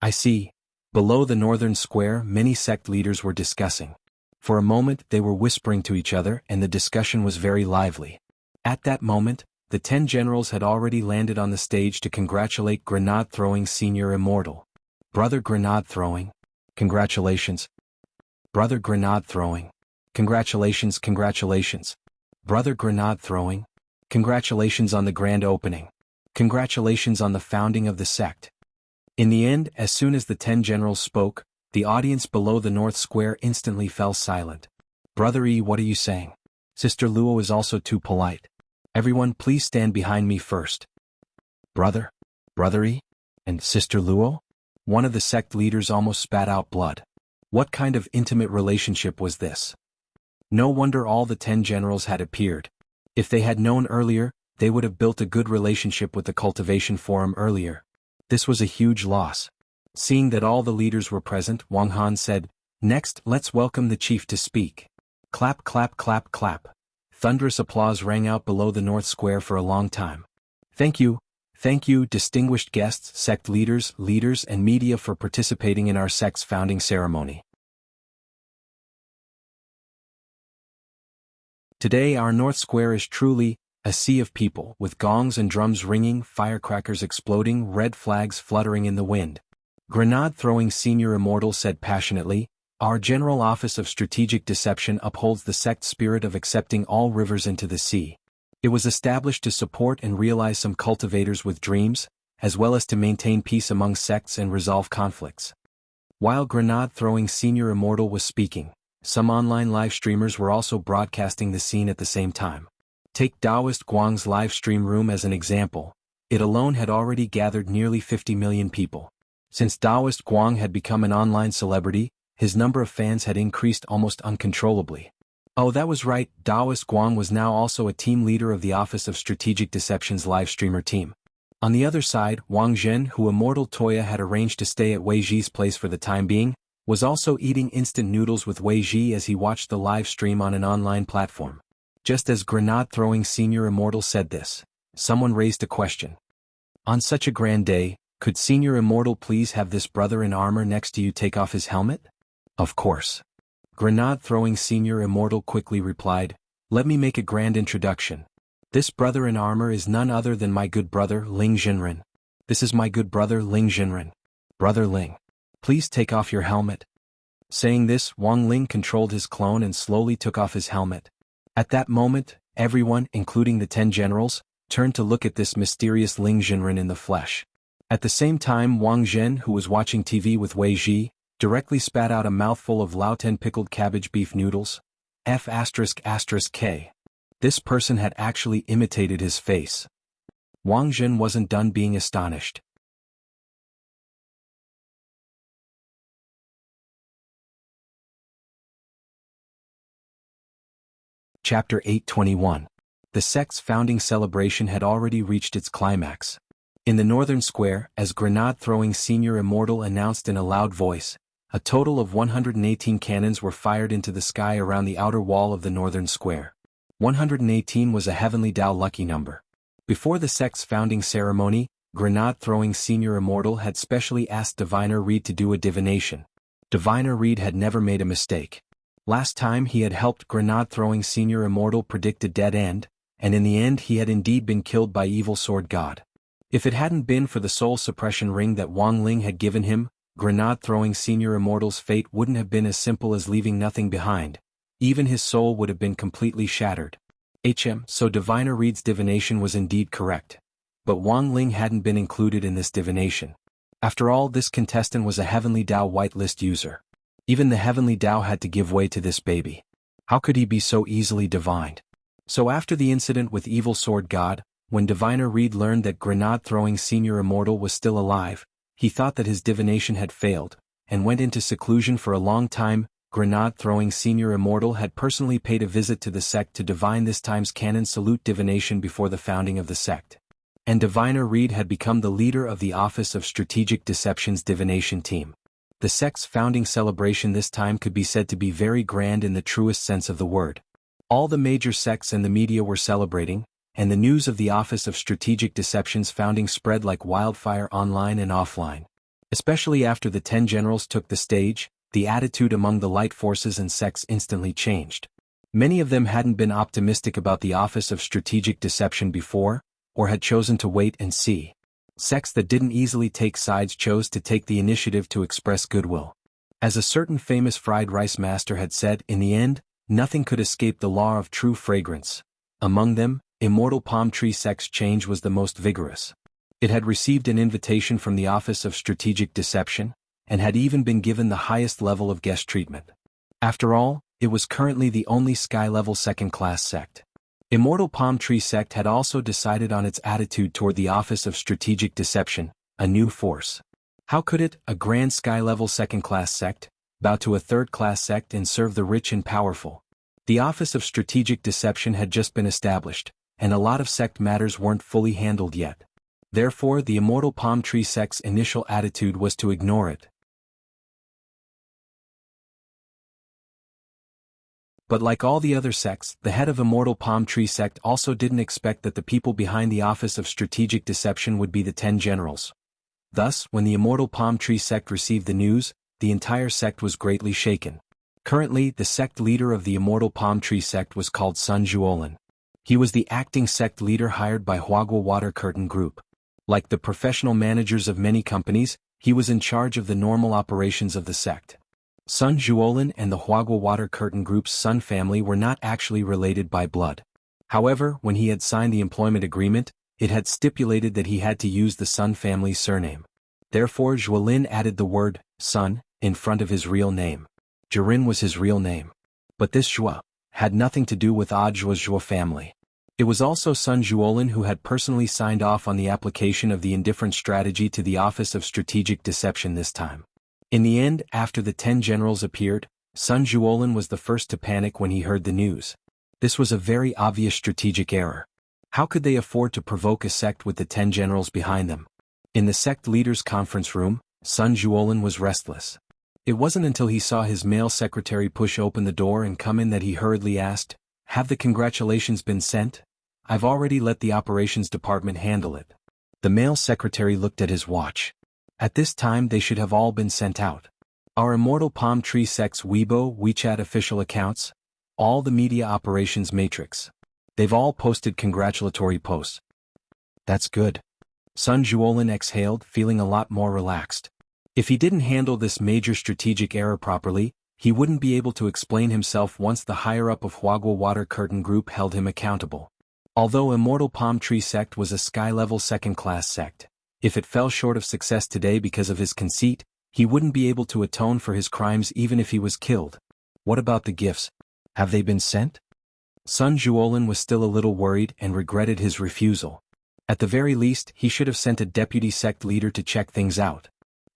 I see. Below the northern square, many sect leaders were discussing. For a moment, they were whispering to each other, and the discussion was very lively. At that moment, the 10 generals had already landed on the stage to congratulate grenade-throwing Senior Immortal. Brother grenade-throwing. Congratulations. Brother grenade-throwing. Congratulations, congratulations. Brother grenade-throwing. Congratulations on the grand opening. Congratulations on the founding of the sect. In the end, as soon as the 10 generals spoke, the audience below the north square instantly fell silent. Brother E, what are you saying? Sister Luo is also too polite. Everyone please stand behind me first. Brother? Brother E? And Sister Luo? One of the sect leaders almost spat out blood. What kind of intimate relationship was this? No wonder all the 10 generals had appeared. If they had known earlier, they would have built a good relationship with the Cultivation Forum earlier. This was a huge loss. Seeing that all the leaders were present, Wang Han said, "Next, let's welcome the chief to speak." Clap, clap, clap, clap. Thunderous applause rang out below the north square for a long time. Thank you, distinguished guests, sect leaders, and media for participating in our sect's founding ceremony. Today our North Square is truly a sea of people, with gongs and drums ringing, firecrackers exploding, red flags fluttering in the wind. Grenade-throwing Senior Immortal said passionately, "Our General Office of Strategic Deception upholds the sect spirit of accepting all rivers into the sea. It was established to support and realize some cultivators with dreams, as well as to maintain peace among sects and resolve conflicts." While grenade-throwing Senior Immortal was speaking, some online live streamers were also broadcasting the scene at the same time. Take Taoist Guang's live stream room as an example. It alone had already gathered nearly 50 million people. Since Taoist Guang had become an online celebrity, his number of fans had increased almost uncontrollably. Oh, that was right, Taoist Guang was now also a team leader of the Office of Strategic Deception's live streamer team. On the other side, Wang Zhen, who Immortal Toya had arranged to stay at Wei Ji's place for the time being, was also eating instant noodles with Wei Ji as he watched the live stream on an online platform. Just as grenade-throwing Senior Immortal said this, someone raised a question. On such a grand day, could Senior Immortal please have this brother in armor next to you take off his helmet? Of course. Grenade-throwing Senior Immortal quickly replied, "Let me make a grand introduction. This brother in armor is none other than my good brother Ling Jinren. This is my good brother Ling Jinren. Brother Ling, please take off your helmet." Saying this, Wang Ling controlled his clone and slowly took off his helmet. At that moment, everyone, including the 10 generals, turned to look at this mysterious Ling Jinren in the flesh. At the same time, Wang Zhen, who was watching TV with Wei Ji, directly spat out a mouthful of Laoten pickled cabbage beef noodles. F***K. This person had actually imitated his face. Wang Zhen wasn't done being astonished. Chapter 821. The sect's founding celebration had already reached its climax. In the northern square, as grenade-throwing Senior Immortal announced in a loud voice, a total of 118 cannons were fired into the sky around the outer wall of the northern square. 118 was a heavenly Dao lucky number. Before the sect's founding ceremony, grenade-throwing Senior Immortal had specially asked Diviner Reed to do a divination. Diviner Reed had never made a mistake. Last time he had helped grenade-throwing Senior Immortal predict a dead end, and in the end he had indeed been killed by evil sword god. If it hadn't been for the soul suppression ring that Wang Ling had given him, grenade-throwing Senior Immortal's fate wouldn't have been as simple as leaving nothing behind. Even his soul would have been completely shattered. So Diviner Reed's divination was indeed correct. But Wang Ling hadn't been included in this divination. After all, this contestant was a Heavenly Dao whitelist user. Even the Heavenly Dao had to give way to this baby. How could he be so easily divined? So after the incident with Evil Sword God, when Diviner Reed learned that grenade-throwing Senior Immortal was still alive, he thought that his divination had failed, and went into seclusion for a long time. Grenade-throwing Senior Immortal had personally paid a visit to the sect to divine this time's canon salute divination before the founding of the sect. And Diviner Reed had become the leader of the Office of Strategic Deception's divination team. The sect's founding celebration this time could be said to be very grand in the truest sense of the word. All the major sects and the media were celebrating, and the news of the Office of Strategic Deception's founding spread like wildfire online and offline. Especially after the 10 generals took the stage, the attitude among the light forces and sects instantly changed. Many of them hadn't been optimistic about the Office of Strategic Deception before, or had chosen to wait and see. Sects that didn't easily take sides chose to take the initiative to express goodwill. As a certain famous fried rice master had said, in the end, nothing could escape the law of true fragrance. Among them, Immortal Palm Tree Sect's change was the most vigorous. It had received an invitation from the Office of Strategic Deception, and had even been given the highest level of guest treatment. After all, it was currently the only sky-level second-class sect. Immortal Palm Tree Sect had also decided on its attitude toward the Office of Strategic Deception, a new force. How could it, a grand sky-level second-class sect, bow to a third-class sect and serve the rich and powerful? The Office of Strategic Deception had just been established, and a lot of sect matters weren't fully handled yet. Therefore, the Immortal Palm Tree Sect's initial attitude was to ignore it. But like all the other sects, the head of Immortal Palm Tree Sect also didn't expect that the people behind the Office of Strategic Deception would be the 10 generals. Thus, when the Immortal Palm Tree Sect received the news, the entire sect was greatly shaken. Currently, the sect leader of the Immortal Palm Tree Sect was called Sun Zhuolin. He was the acting sect leader hired by Huagua Water Curtain Group. Like the professional managers of many companies, he was in charge of the normal operations of the sect. Sun Zhuolin and the Huagua Water Curtain Group's Sun family were not actually related by blood. However, when he had signed the employment agreement, it had stipulated that he had to use the Sun family's surname. Therefore, Zhuolin added the word Sun in front of his real name. Jirin was his real name. But this Zhua had nothing to do with Zhua's Zhua family. It was also Sun Zhuolin who had personally signed off on the application of the indifferent strategy to the Office of Strategic Deception this time. In the end, after the 10 generals appeared, Sun Zhuolin was the first to panic when he heard the news. This was a very obvious strategic error. How could they afford to provoke a sect with the 10 generals behind them? In the sect leaders' conference room, Sun Zhuolin was restless. It wasn't until he saw his male secretary push open the door and come in that he hurriedly asked, "Have the congratulations been sent? I've already let the operations department handle it." The male secretary looked at his watch. At this time they should have all been sent out. Our Immortal Palm Tree Sect's Weibo, WeChat official accounts, all the media operations matrix. They've all posted congratulatory posts. That's good. Sun Zhuolin exhaled, feeling a lot more relaxed. If he didn't handle this major strategic error properly, he wouldn't be able to explain himself once the higher-up of Huagua Water Curtain Group held him accountable. Although Immortal Palm Tree Sect was a sky-level second-class sect, if it fell short of success today because of his conceit, he wouldn't be able to atone for his crimes even if he was killed. What about the gifts? Have they been sent? Sun Zhuolin was still a little worried and regretted his refusal. At the very least, he should have sent a deputy sect leader to check things out.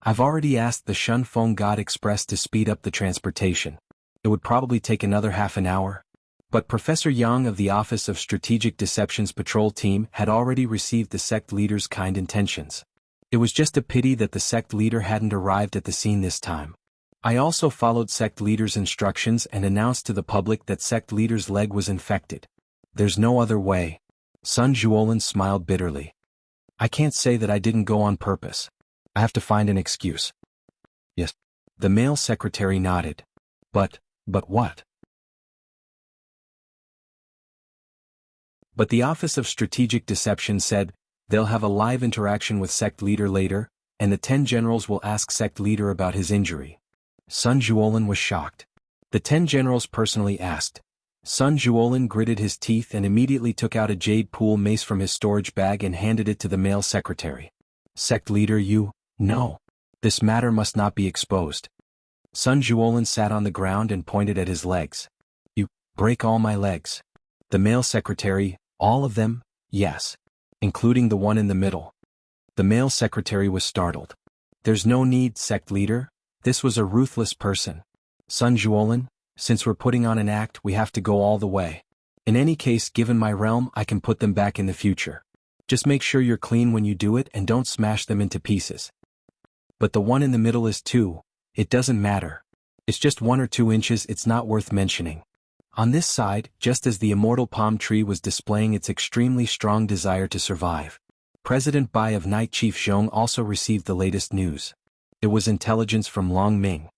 I've already asked the Shun Feng God Express to speed up the transportation. It would probably take another half an hour. But Professor Yang of the Office of Strategic Deception's patrol team had already received the sect leader's kind intentions. It was just a pity that the sect leader hadn't arrived at the scene this time. I also followed sect leader's instructions and announced to the public that sect leader's leg was infected. There's no other way. Sun Zhuolin smiled bitterly. I can't say that I didn't go on purpose. I have to find an excuse. Yes. The male secretary nodded. But what? But the Office of Strategic Deception said, they'll have a live interaction with sect leader later, and the 10 generals will ask sect leader about his injury. Sun Zhuolin was shocked. The 10 generals personally asked. Sun Zhuolin gritted his teeth and immediately took out a jade pool mace from his storage bag and handed it to the male secretary. Sect leader, you No. This matter must not be exposed. Sun Juolin sat on the ground and pointed at his legs. You break all my legs. The male secretary, all of them, yes. Including the one in the middle. The male secretary was startled. There's no need, sect leader. This was a ruthless person. Sun Juolin, since we're putting on an act, we have to go all the way. In any case, given my realm, I can put them back in the future. Just make sure you're clean when you do it and don't smash them into pieces. But the one in the middle is 2. It doesn't matter. It's just 1 or 2 inches, it's not worth mentioning. On this side, just as the immortal palm tree was displaying its extremely strong desire to survive, President Bai of Night Chief Zhong also received the latest news. It was intelligence from Long Ming.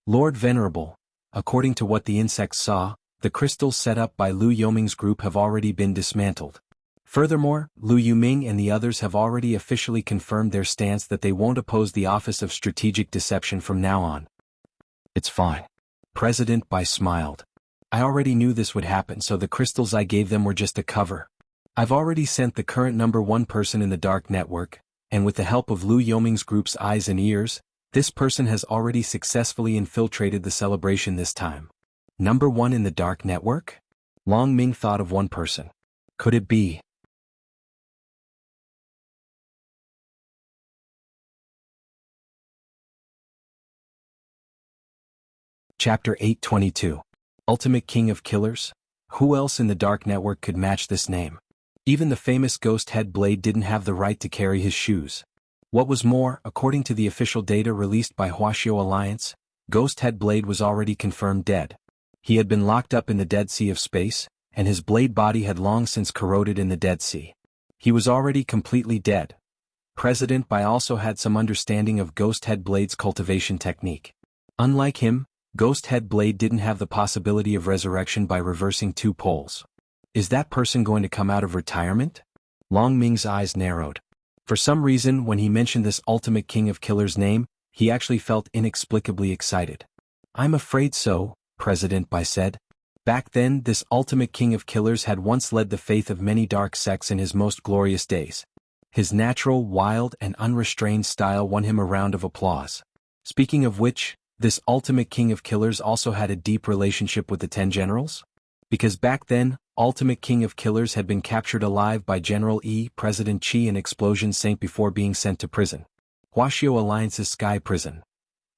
Lord Venerable, according to what the insects saw, the crystals set up by Lu Yoming's group have already been dismantled. Furthermore, Lu Yuming and the others have already officially confirmed their stance that they won't oppose the Office of Strategic Deception from now on. It's fine. President Bai smiled. I already knew this would happen, so the crystals I gave them were just a cover. I've already sent the current #1 person in the dark network, and with the help of Lu Yoming's group's eyes and ears, this person has already successfully infiltrated the celebration this time. #1 in the dark network? Long Ming thought of one person. Could it be? Chapter 822. Ultimate King of Killers? Who else in the dark network could match this name? Even the famous Ghost Head Blade didn't have the right to carry his shoes. What was more, according to the official data released by Wuxia Alliance, Ghost Head Blade was already confirmed dead. He had been locked up in the Dead Sea of Space, and his blade body had long since corroded in the Dead Sea. He was already completely dead. President Bai also had some understanding of Ghost Head Blade's cultivation technique. Unlike him, Ghost Head Blade didn't have the possibility of resurrection by reversing 2 poles. Is that person going to come out of retirement? Long Ming's eyes narrowed. For some reason, when he mentioned this Ultimate King of Killers name, he actually felt inexplicably excited. I'm afraid so, President Bai said. Back then, this Ultimate King of Killers had once led the faith of many dark sects in his most glorious days. His natural, wild, and unrestrained style won him a round of applause. Speaking of which, this Ultimate King of Killers also had a deep relationship with the 10 generals? Because back then, Ultimate King of Killers had been captured alive by General E. President Qi in Explosion Saint before being sent to prison. Wuxia Alliance's Sky Prison.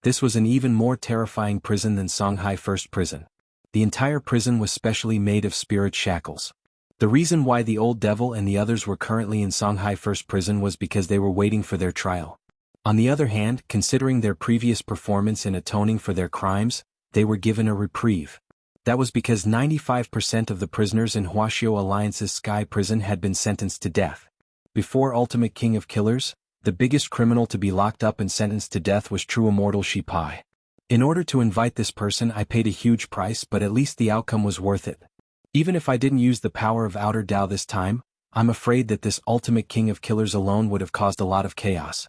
This was an even more terrifying prison than Songhai First Prison. The entire prison was specially made of spirit shackles. The reason why the Old Devil and the others were currently in Songhai First Prison was because they were waiting for their trial. On the other hand, considering their previous performance in atoning for their crimes, they were given a reprieve. That was because 95% of the prisoners in Wuxia Alliance's Sky Prison had been sentenced to death. Before Ultimate King of Killers, the biggest criminal to be locked up and sentenced to death was true Immortal Shi Pai. In order to invite this person, I paid a huge price, but at least the outcome was worth it. Even if I didn't use the power of Outer Dao this time, I'm afraid that this Ultimate King of Killers alone would have caused a lot of chaos.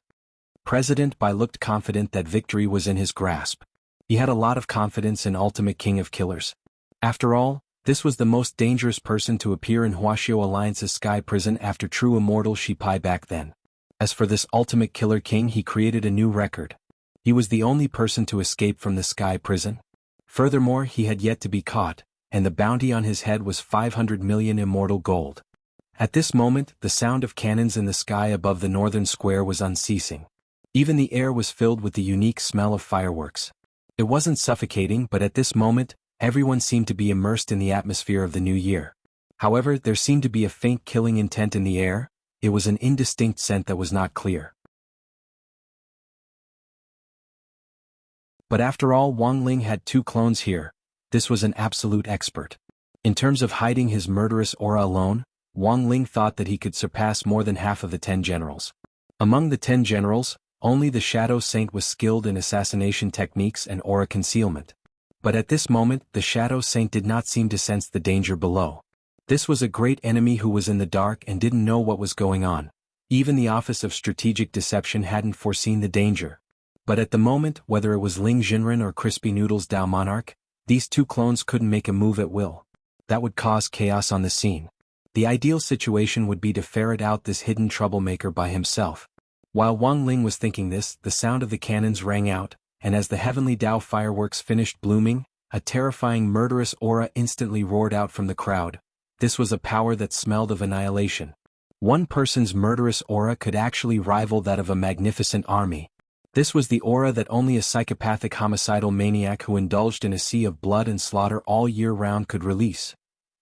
President Bai looked confident that victory was in his grasp. He had a lot of confidence in Ultimate King of Killers. After all, this was the most dangerous person to appear in Wuxia Alliance's Sky Prison after true Immortal Shi Pai back then. As for this Ultimate Killer King, he created a new record. He was the only person to escape from the Sky Prison. Furthermore, he had yet to be caught, and the bounty on his head was 500 million immortal gold. At this moment, the sound of cannons in the sky above the northern square was unceasing. Even the air was filled with the unique smell of fireworks. It wasn't suffocating, but at this moment, everyone seemed to be immersed in the atmosphere of the new year. However, there seemed to be a faint killing intent in the air. It was an indistinct scent that was not clear. But after all, Wang Ling had 2 clones here. This was an absolute expert. In terms of hiding his murderous aura alone, Wang Ling thought that he could surpass more than half of the 10 generals. Among the 10 generals, only the Shadow Saint was skilled in assassination techniques and aura concealment. But at this moment, the Shadow Saint did not seem to sense the danger below. This was a great enemy who was in the dark and didn't know what was going on. Even the Office of Strategic Deception hadn't foreseen the danger. But at the moment, whether it was Ling Jinren or Crispy Noodles Dao Monarch, these 2 clones couldn't make a move at will. That would cause chaos on the scene. The ideal situation would be to ferret out this hidden troublemaker by himself. While Wang Ling was thinking this, the sound of the cannons rang out, and as the heavenly Tao fireworks finished blooming, a terrifying murderous aura instantly roared out from the crowd. This was a power that smelled of annihilation. One person's murderous aura could actually rival that of a magnificent army. This was the aura that only a psychopathic homicidal maniac who indulged in a sea of blood and slaughter all year round could release.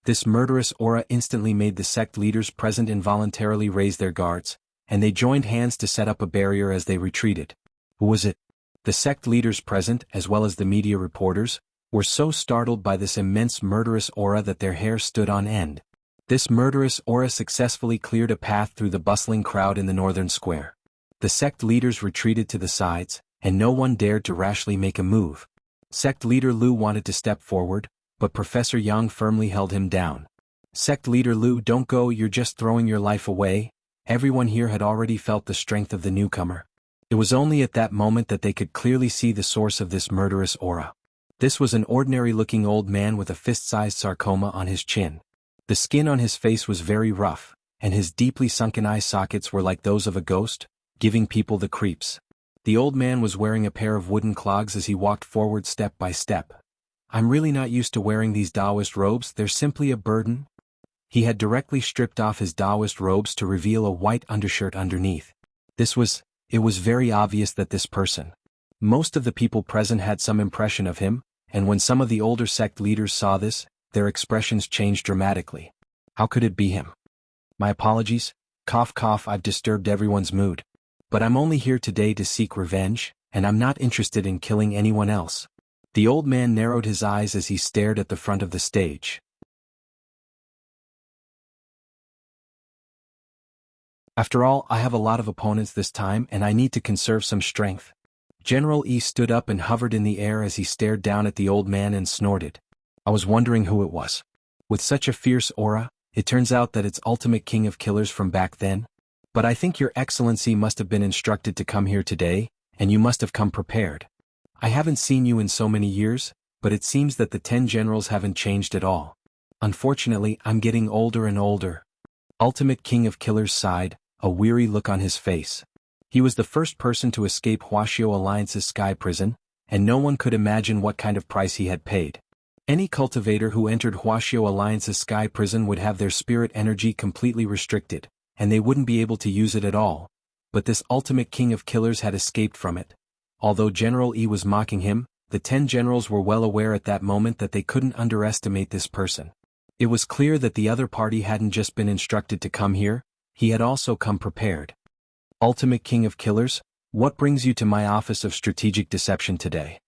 This murderous aura instantly made the sect leaders present involuntarily raise their guards, and they joined hands to set up a barrier as they retreated. Who was it? The sect leaders present, as well as the media reporters, were so startled by this immense murderous aura that their hair stood on end. This murderous aura successfully cleared a path through the bustling crowd in the northern square. The sect leaders retreated to the sides, and no one dared to rashly make a move. Sect leader Lu wanted to step forward, but Professor Yang firmly held him down. Sect leader Lu, don't go, you're just throwing your life away. Everyone here had already felt the strength of the newcomer. It was only at that moment that they could clearly see the source of this murderous aura. This was an ordinary-looking old man with a fist-sized sarcoma on his chin. The skin on his face was very rough, and his deeply sunken eye sockets were like those of a ghost, giving people the creeps. The old man was wearing a pair of wooden clogs as he walked forward step by step. I'm really not used to wearing these Taoist robes, they're simply a burden. He had directly stripped off his Taoist robes to reveal a white undershirt underneath. It was very obvious that this person. Most of the people present had some impression of him, and when some of the older sect leaders saw this, their expressions changed dramatically. How could it be him? My apologies, cough cough, I've disturbed everyone's mood. But I'm only here today to seek revenge, and I'm not interested in killing anyone else. The old man narrowed his eyes as he stared at the front of the stage. After all, I have a lot of opponents this time and I need to conserve some strength. General E stood up and hovered in the air as he stared down at the old man and snorted. I was wondering who it was. With such a fierce aura, it turns out that it's Ultimate King of Killers from back then. But I think Your Excellency must have been instructed to come here today, and you must have come prepared. I haven't seen you in so many years, but it seems that the 10 generals haven't changed at all. Unfortunately, I'm getting older and older. Ultimate King of Killers sighed, a weary look on his face. He was the first person to escape Huaxiao Alliance's sky prison, and no one could imagine what kind of price he had paid. Any cultivator who entered Huaxiao Alliance's sky prison would have their spirit energy completely restricted, and they wouldn't be able to use it at all. But this Ultimate King of Killers had escaped from it. Although General E was mocking him, the 10 generals were well aware at that moment that they couldn't underestimate this person. It was clear that the other party hadn't just been instructed to come here, he had also come prepared. Ultimate King of Killers, what brings you to my office of strategic deception today?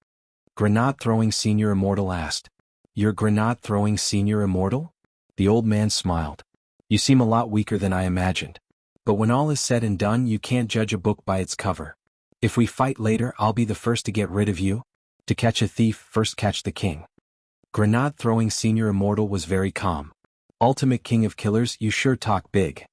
Grenade-throwing Senior Immortal asked. You're grenade-throwing Senior Immortal? The old man smiled. You seem a lot weaker than I imagined. But when all is said and done, you can't judge a book by its cover. If we fight later, I'll be the first to get rid of you. To catch a thief, first catch the king. Grenade-throwing Senior Immortal was very calm. Ultimate King of Killers, you sure talk big.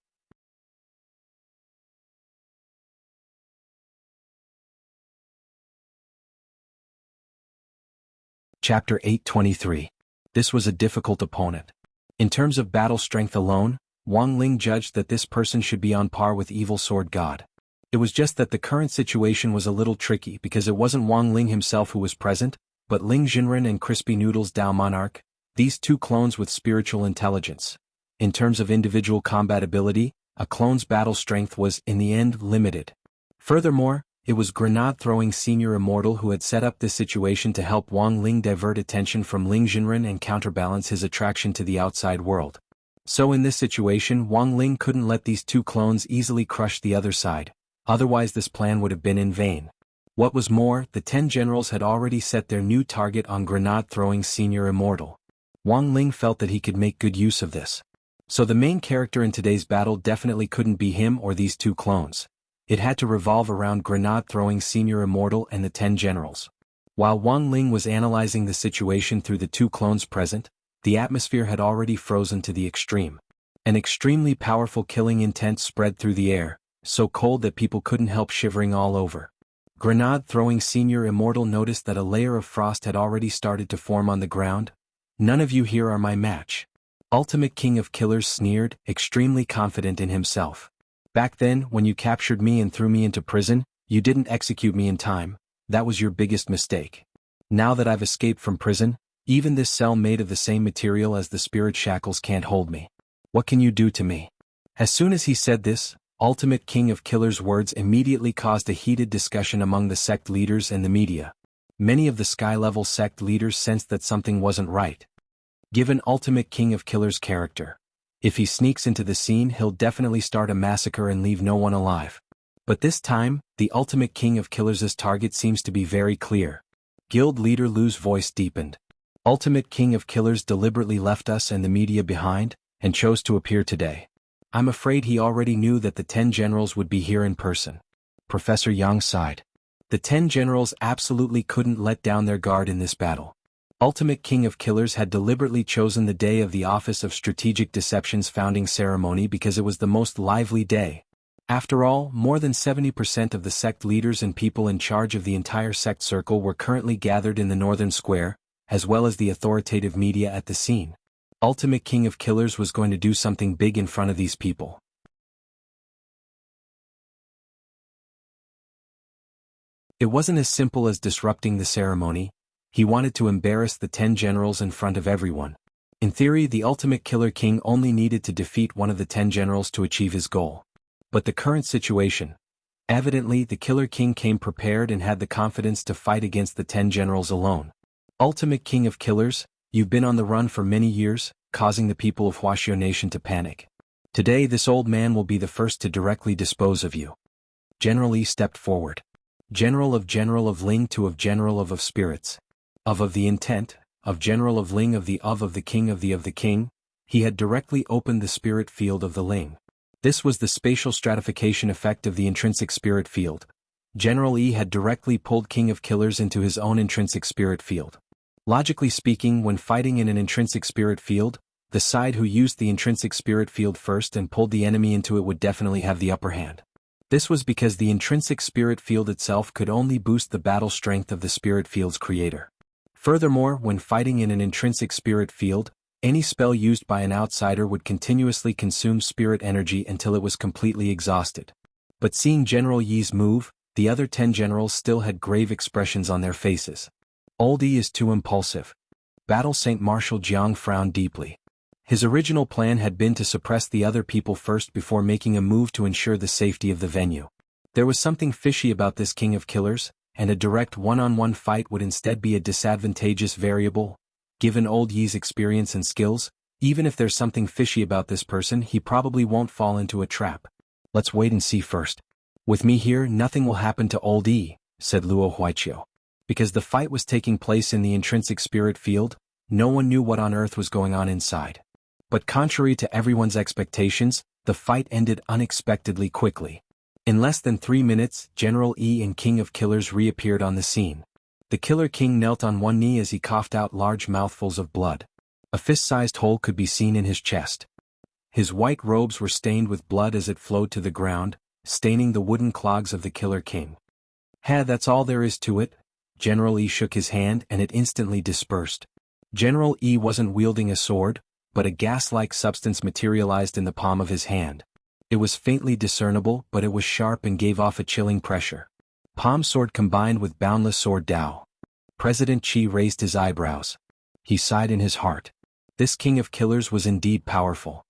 Chapter 823. This was a difficult opponent. In terms of battle strength alone, Wang Ling judged that this person should be on par with Evil Sword God. It was just that the current situation was a little tricky because it wasn't Wang Ling himself who was present, but Ling Jinren and Crispy Noodles Dao Monarch, these two clones with spiritual intelligence. In terms of individual combat ability, a clone's battle strength was, in the end, limited. Furthermore, it was grenade-throwing Senior Immortal who had set up this situation to help Wang Ling divert attention from Ling Jinren and counterbalance his attraction to the outside world. So in this situation, Wang Ling couldn't let these two clones easily crush the other side, otherwise this plan would have been in vain. What was more, the 10 generals had already set their new target on grenade-throwing Senior Immortal. Wang Ling felt that he could make good use of this. So the main character in today's battle definitely couldn't be him or these two clones. It had to revolve around grenade-throwing Senior Immortal and the 10 generals. While Wang Ling was analyzing the situation through the two clones present, the atmosphere had already frozen to the extreme. An extremely powerful killing intent spread through the air, so cold that people couldn't help shivering all over. Grenade-throwing Senior Immortal noticed that a layer of frost had already started to form on the ground. None of you here are my match. Ultimate King of Killers sneered, extremely confident in himself. Back then, when you captured me and threw me into prison, you didn't execute me in time. That was your biggest mistake. Now that I've escaped from prison, even this cell made of the same material as the spirit shackles can't hold me. What can you do to me?" As soon as he said this, Ultimate King of Killers' words immediately caused a heated discussion among the sect leaders and the media. Many of the sky-level sect leaders sensed that something wasn't right. Given Ultimate King of Killers' character, if he sneaks into the scene, he'll definitely start a massacre and leave no one alive. But this time, the Ultimate King of Killers' target seems to be very clear. Guild leader Lu's voice deepened. "Ultimate King of Killers deliberately left us and the media behind, and chose to appear today. I'm afraid he already knew that the 10 generals would be here in person." Professor Yang sighed. The 10 generals absolutely couldn't let down their guard in this battle. Ultimate King of Killers had deliberately chosen the day of the Office of Strategic Deception's founding ceremony because it was the most lively day. After all, more than 70% of the sect leaders and people in charge of the entire sect circle were currently gathered in the northern square, as well as the authoritative media at the scene. Ultimate King of Killers was going to do something big in front of these people. It wasn't as simple as disrupting the ceremony. He wanted to embarrass the 10 generals in front of everyone. In theory, the Ultimate Killer King only needed to defeat one of the 10 generals to achieve his goal. But the current situation, evidently the Killer King came prepared and had the confidence to fight against the 10 generals alone. Ultimate King of Killers, you've been on the run for many years, causing the people of Wuxia Nation to panic. Today this old man will be the first to directly dispose of you. General Yi stepped forward. General of Ling to of General of Spirits. Of the intent, of General of Ling of the King of the King, he had directly opened the spirit field of the Ling. This was the spatial stratification effect of the intrinsic spirit field. General Yi had directly pulled King of Killers into his own intrinsic spirit field. Logically speaking, when fighting in an intrinsic spirit field, the side who used the intrinsic spirit field first and pulled the enemy into it would definitely have the upper hand. This was because the intrinsic spirit field itself could only boost the battle strength of the spirit field's creator. Furthermore, when fighting in an intrinsic spirit field, any spell used by an outsider would continuously consume spirit energy until it was completely exhausted. But seeing General Yi's move, the other 10 generals still had grave expressions on their faces. Old Yi is too impulsive. Battle Saint Marshal Jianghu frowned deeply. His original plan had been to suppress the other people first before making a move to ensure the safety of the venue. There was something fishy about this King of Killers, and a direct one-on-one fight would instead be a disadvantageous variable. Given Old Yi's experience and skills, even if there's something fishy about this person, he probably won't fall into a trap. Let's wait and see first. With me here, nothing will happen to Old Yi, said Luo Huiqiu. Because the fight was taking place in the intrinsic spirit field, no one knew what on earth was going on inside. But contrary to everyone's expectations, the fight ended unexpectedly quickly. In less than 3 minutes, General Yi and King of Killers reappeared on the scene. The Killer King knelt on one knee as he coughed out large mouthfuls of blood. A fist-sized hole could be seen in his chest. His white robes were stained with blood as it flowed to the ground, staining the wooden clogs of the Killer King. That's all there is to it. General Yi shook his hand and it instantly dispersed. General Yi wasn't wielding a sword, but a gas-like substance materialized in the palm of his hand. It was faintly discernible, but it was sharp and gave off a chilling pressure. Palm sword combined with boundless sword Dao. President Qi raised his eyebrows. He sighed in his heart. This King of Killers was indeed powerful.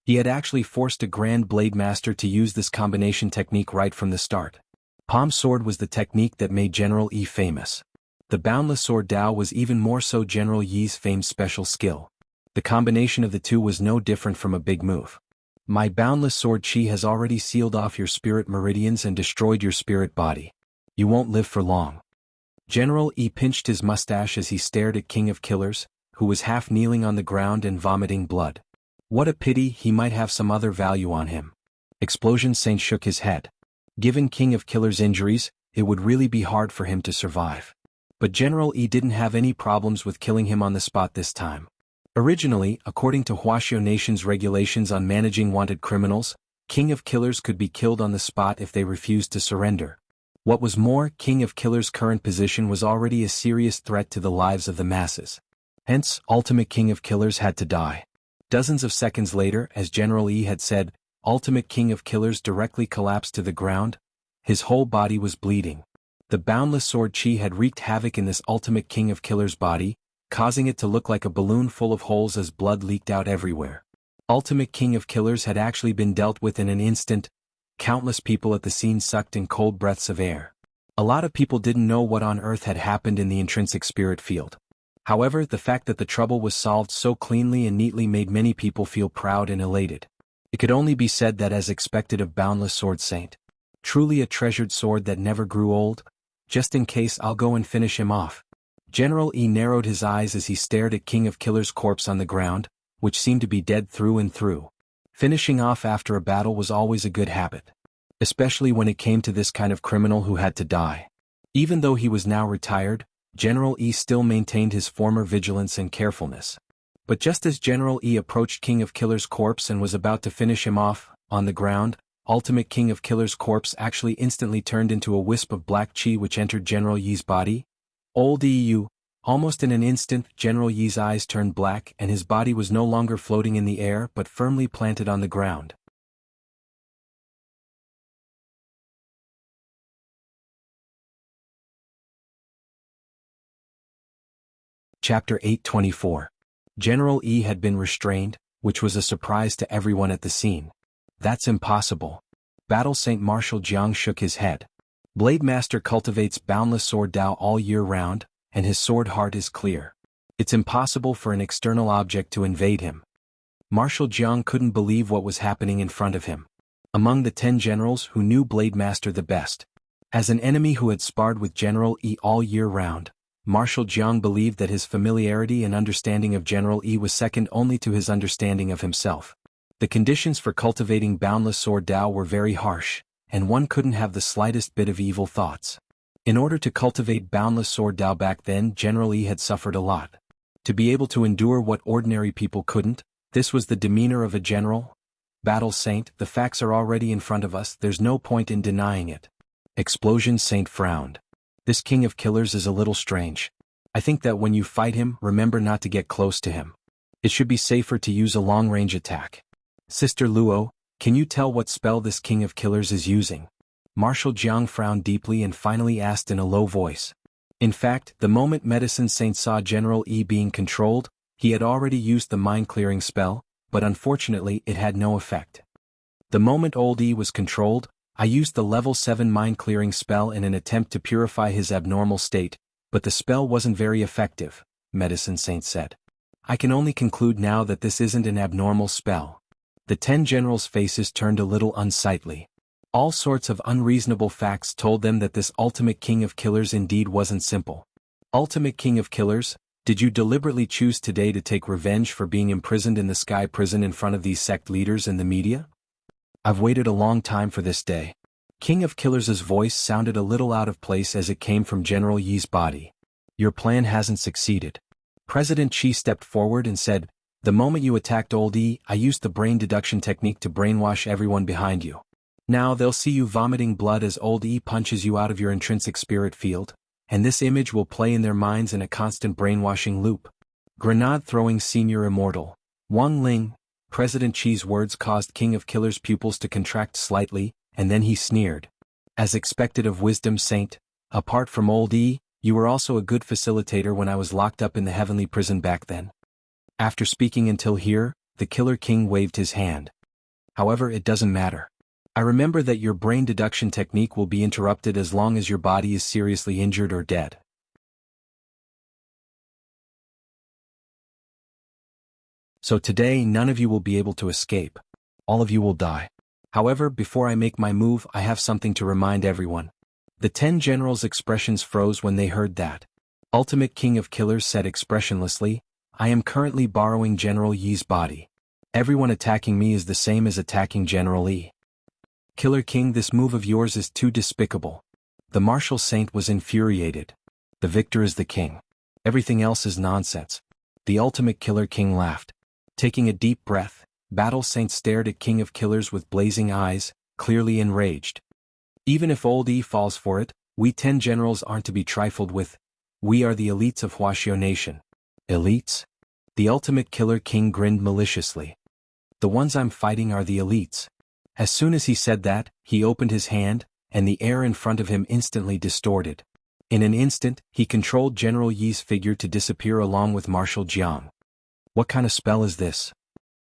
He had actually forced a Grand Blade Master to use this combination technique right from the start. Palm sword was the technique that made General Yi famous. The boundless sword Dao was even more so General Yi's famed special skill. The combination of the two was no different from a big move. My boundless sword Qi has already sealed off your spirit meridians and destroyed your spirit body. You won't live for long. General Yi pinched his mustache as he stared at King of Killers, who was half kneeling on the ground and vomiting blood. What a pity, he might have some other value on him. Explosion Saint shook his head. Given King of Killers' injuries, it would really be hard for him to survive. But General Yi didn't have any problems with killing him on the spot this time. Originally, according to Wuxia Nation's regulations on managing wanted criminals, King of Killers could be killed on the spot if they refused to surrender. What was more, King of Killers' current position was already a serious threat to the lives of the masses. Hence, Ultimate King of Killers had to die. Dozens of seconds later, as General Yi had said, Ultimate King of Killers directly collapsed to the ground. His whole body was bleeding. The boundless sword chi had wreaked havoc in this Ultimate King of Killers' body, causing it to look like a balloon full of holes as blood leaked out everywhere. Ultimate King of Killers had actually been dealt with in an instant. Countless people at the scene sucked in cold breaths of air. A lot of people didn't know what on earth had happened in the intrinsic spirit field. However, the fact that the trouble was solved so cleanly and neatly made many people feel proud and elated. It could only be said that as expected of Boundless Sword Saint. Truly a treasured sword that never grew old. Just in case, I'll go and finish him off. General E narrowed his eyes as he stared at King of Killers' corpse on the ground, which seemed to be dead through and through. Finishing off after a battle was always a good habit. Especially when it came to this kind of criminal who had to die. Even though he was now retired, General E still maintained his former vigilance and carefulness. But just as General E approached King of Killers' corpse and was about to finish him off, on the ground, Ultimate King of Killers' corpse actually instantly turned into a wisp of black chi which entered General Yi's body. Old EU. Almost in an instant, General Yi's eyes turned black and his body was no longer floating in the air but firmly planted on the ground. Chapter 824. General E had been restrained, which was a surprise to everyone at the scene. That's impossible. Battle Saint Marshal Jiang shook his head. Blade Master cultivates boundless sword Dao all year round, and his sword heart is clear. It's impossible for an external object to invade him. Marshal Jiang couldn't believe what was happening in front of him. Among the 10 generals who knew Blade Master the best. As an enemy who had sparred with General E all year round, Marshal Jiang believed that his familiarity and understanding of General E was second only to his understanding of himself. The conditions for cultivating boundless sword Dao were very harsh, and one couldn't have the slightest bit of evil thoughts. In order to cultivate boundless sword Dao back then, General E had suffered a lot. To be able to endure what ordinary people couldn't, this was the demeanor of a general. Battle Saint, the facts are already in front of us, there's no point in denying it. Explosion Saint frowned. This King of Killers is a little strange. I think that when you fight him, remember not to get close to him. It should be safer to use a long-range attack. Sister Luo, can you tell what spell this King of Killers is using? Marshal Jiang frowned deeply and finally asked in a low voice. In fact, the moment Medicine Saint saw General E being controlled, he had already used the mind-clearing spell, but unfortunately it had no effect. The moment Old E was controlled, I used the level 7 mind-clearing spell in an attempt to purify his abnormal state, but the spell wasn't very effective, Medicine Saint said. I can only conclude now that this isn't an abnormal spell. The 10 generals' faces turned a little unsightly. All sorts of unreasonable facts told them that this Ultimate King of Killers indeed wasn't simple. Ultimate King of Killers, did you deliberately choose today to take revenge for being imprisoned in the Sky Prison in front of these sect leaders and the media? I've waited a long time for this day. King of Killers' voice sounded a little out of place as it came from General Yi's body. Your plan hasn't succeeded. President Chi stepped forward and said, the moment you attacked Old E, I used the brain deduction technique to brainwash everyone behind you. Now they'll see you vomiting blood as Old E punches you out of your intrinsic spirit field, and this image will play in their minds in a constant brainwashing loop. Grenade-throwing senior immortal. Wang Ling. President Chi's words caused King of Killers' pupils to contract slightly, and then he sneered. As expected of Wisdom Saint, apart from Old E, you were also a good facilitator when I was locked up in the heavenly prison back then. After speaking until here, the Killer King waved his hand. However, it doesn't matter. I remember that your brain deduction technique will be interrupted as long as your body is seriously injured or dead. So today none of you will be able to escape. All of you will die. However, before I make my move, I have something to remind everyone. The 10 generals' expressions froze when they heard that. Ultimate King of Killers said expressionlessly, I am currently borrowing General Yi's body. Everyone attacking me is the same as attacking General Yi. Killer King, this move of yours is too despicable. The Martial Saint was infuriated. The victor is the king. Everything else is nonsense. The Ultimate Killer King laughed. Taking a deep breath, Battle Saint stared at King of Killers with blazing eyes, clearly enraged. Even if Old E falls for it, we 10 generals aren't to be trifled with. We are the elites of Huaxiao Nation. Elites? The Ultimate Killer King grinned maliciously. The ones I'm fighting are the elites. As soon as he said that, he opened his hand, and the air in front of him instantly distorted. In an instant, he controlled General Yi's figure to disappear along with Marshal Jiang. What kind of spell is this?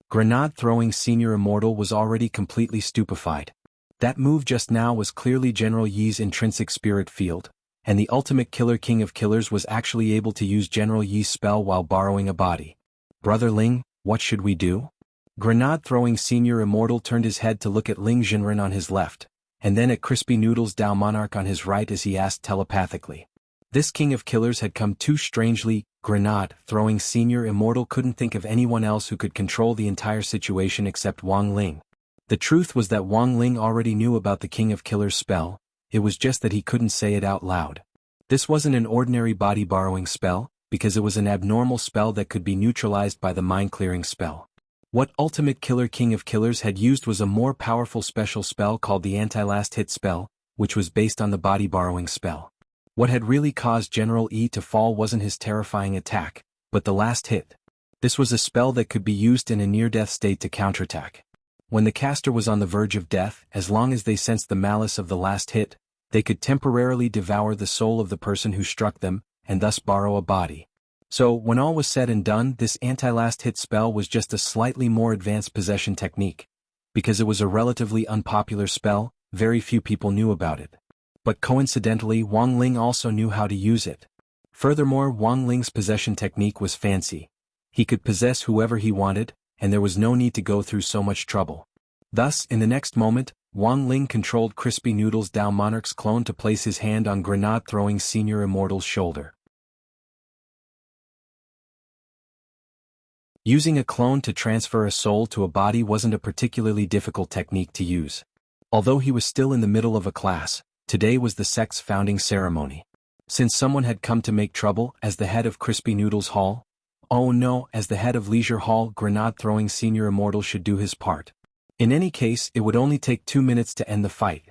Grenade-throwing Senior Immortal was already completely stupefied. That move just now was clearly General Yi's intrinsic spirit field, and the Ultimate Killer King of Killers was actually able to use General Yi's spell while borrowing a body. Brother Ling, what should we do? Grenade-throwing Senior Immortal turned his head to look at Ling Jinren on his left, and then at Crispy Noodles Dao Monarch on his right as he asked telepathically. This King of Killers had come too strangely. Grenade-throwing Senior Immortal couldn't think of anyone else who could control the entire situation except Wang Ling. The truth was that Wang Ling already knew about the King of Killers spell, it was just that he couldn't say it out loud. This wasn't an ordinary body-borrowing spell, because it was an abnormal spell that could be neutralized by the mind-clearing spell. What Ultimate Killer King of Killers had used was a more powerful special spell called the Anti-Last Hit spell, which was based on the body-borrowing spell. What had really caused General Yi to fall wasn't his terrifying attack, but the last hit. This was a spell that could be used in a near-death state to counterattack. When the caster was on the verge of death, as long as they sensed the malice of the last hit, they could temporarily devour the soul of the person who struck them, and thus borrow a body. So, when all was said and done, this anti-last hit spell was just a slightly more advanced possession technique. Because it was a relatively unpopular spell, very few people knew about it. But coincidentally, Wang Ling also knew how to use it. Furthermore, Wang Ling's possession technique was fancy. He could possess whoever he wanted, and there was no need to go through so much trouble. Thus, in the next moment, Wang Ling controlled Crispy Noodles Dao Monarch's clone to place his hand on Grenade-throwing Senior Immortal's shoulder. Using a clone to transfer a soul to a body wasn't a particularly difficult technique to use. Although he was still in the middle of a class, today was the sect's founding ceremony. Since someone had come to make trouble as the head of Crispy Noodles Hall, oh no, as the head of Leisure Hall, Grenade-throwing Senior Immortal should do his part. In any case, it would only take 2 minutes to end the fight.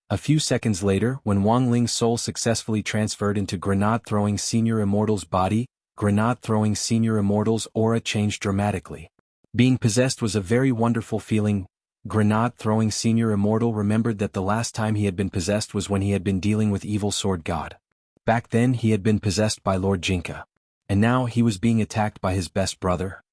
A few seconds later, when Wang Ling's soul successfully transferred into Grenade-throwing Senior Immortal's body, Grenade-throwing Senior Immortal's aura changed dramatically. Being possessed was a very wonderful feeling. Grenade-throwing Senior Immortal remembered that the last time he had been possessed was when he had been dealing with Evil Sword God. Back then he had been possessed by Lord Jinka. And now he was being attacked by his best brother.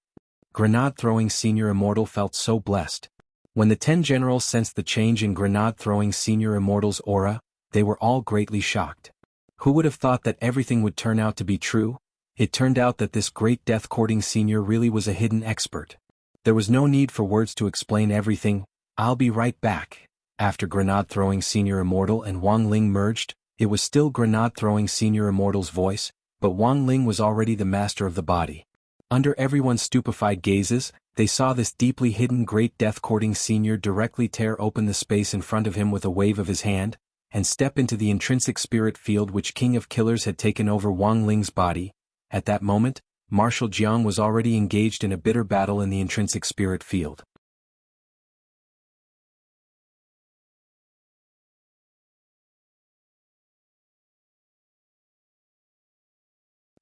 Grenade-throwing Senior Immortal felt so blessed. When the 10 generals sensed the change in Grenade-throwing Senior Immortal's aura, they were all greatly shocked. Who would have thought that everything would turn out to be true? It turned out that this great death-courting senior really was a hidden expert. There was no need for words to explain everything. I'll be right back. After Grenade-throwing Senior Immortal and Wang Ling merged, it was still Grenade-throwing Senior Immortal's voice, but Wang Ling was already the master of the body. Under everyone's stupefied gazes, they saw this deeply hidden great death-courting senior directly tear open the space in front of him with a wave of his hand, and step into the intrinsic spirit field which King of Killers had taken over Wang Ling's body. At that moment, Marshal Jiang was already engaged in a bitter battle in the intrinsic spirit field.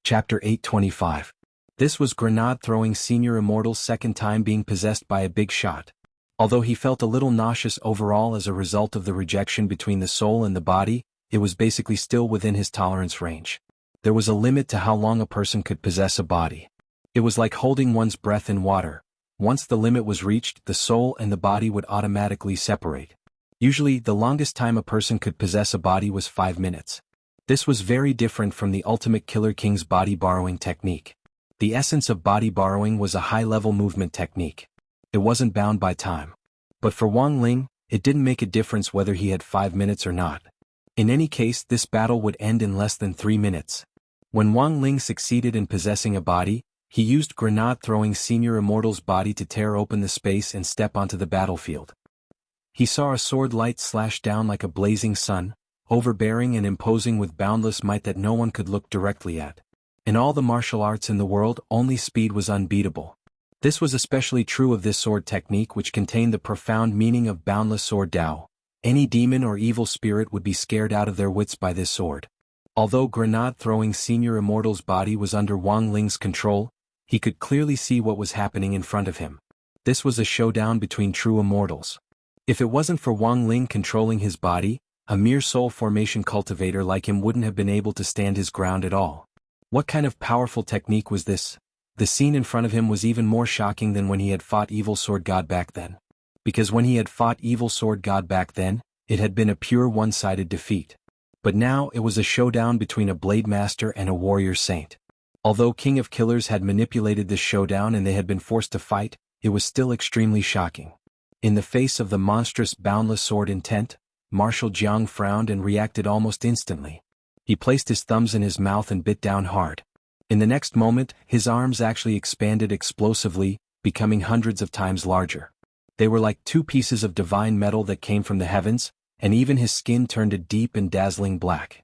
Chapter 825. This was Grenade-throwing Senior Immortal's second time being possessed by a big shot. Although he felt a little nauseous overall as a result of the rejection between the soul and the body, it was basically still within his tolerance range. There was a limit to how long a person could possess a body. It was like holding one's breath in water. Once the limit was reached, the soul and the body would automatically separate. Usually, the longest time a person could possess a body was 5 minutes. This was very different from the Ultimate Killer King's body borrowing technique. The essence of body borrowing was a high-level movement technique. It wasn't bound by time. But for Wang Ling, it didn't make a difference whether he had 5 minutes or not. In any case, this battle would end in less than 3 minutes. When Wang Ling succeeded in possessing a body, he used Grenade-throwing Senior Immortal's body to tear open the space and step onto the battlefield. He saw a sword light slash down like a blazing sun, overbearing and imposing with boundless might that no one could look directly at. In all the martial arts in the world, only speed was unbeatable. This was especially true of this sword technique, which contained the profound meaning of boundless sword Dao. Any demon or evil spirit would be scared out of their wits by this sword. Although Grenade-throwing Senior Immortal's body was under Wang Ling's control, He could clearly see what was happening in front of him. This was a showdown between true immortals. If it wasn't for Wang Ling controlling his body, a mere soul formation cultivator like him wouldn't have been able to stand his ground at all. What kind of powerful technique was this? The scene in front of him was even more shocking than when he had fought Evil Sword God back then. Because when he had fought Evil Sword God back then, it had been a pure one-sided defeat. But now it was a showdown between a Blade Master and a Warrior Saint. Although King of Killers had manipulated this showdown and they had been forced to fight, it was still extremely shocking. In the face of the monstrous boundless sword intent, Marshal Jiang frowned and reacted almost instantly. He placed his thumbs in his mouth and bit down hard. In the next moment, his arms actually expanded explosively, becoming hundreds of times larger. They were like two pieces of divine metal that came from the heavens, and even his skin turned a deep and dazzling black.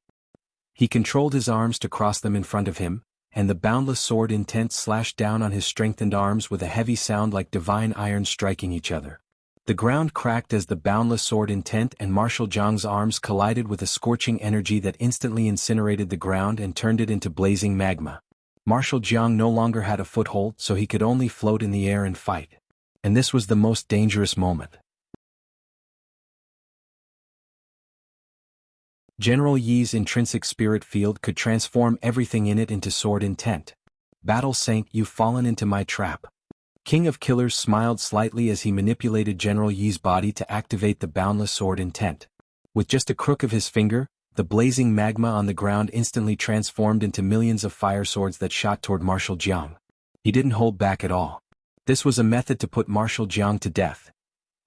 He controlled his arms to cross them in front of him, and the boundless sword intent slashed down on his strengthened arms with a heavy sound like divine iron striking each other. The ground cracked as the boundless sword intent and Marshal Jiang's arms collided with a scorching energy that instantly incinerated the ground and turned it into blazing magma. Marshal Jiang no longer had a foothold, so he could only float in the air and fight. And this was the most dangerous moment. General Yi's intrinsic spirit field could transform everything in it into sword intent. Battle Saint, you've fallen into my trap. King of Killers smiled slightly as he manipulated General Yi's body to activate the boundless sword intent. With just a crook of his finger, the blazing magma on the ground instantly transformed into millions of fire swords that shot toward Marshal Jiang. He didn't hold back at all. This was a method to put Marshal Jiang to death.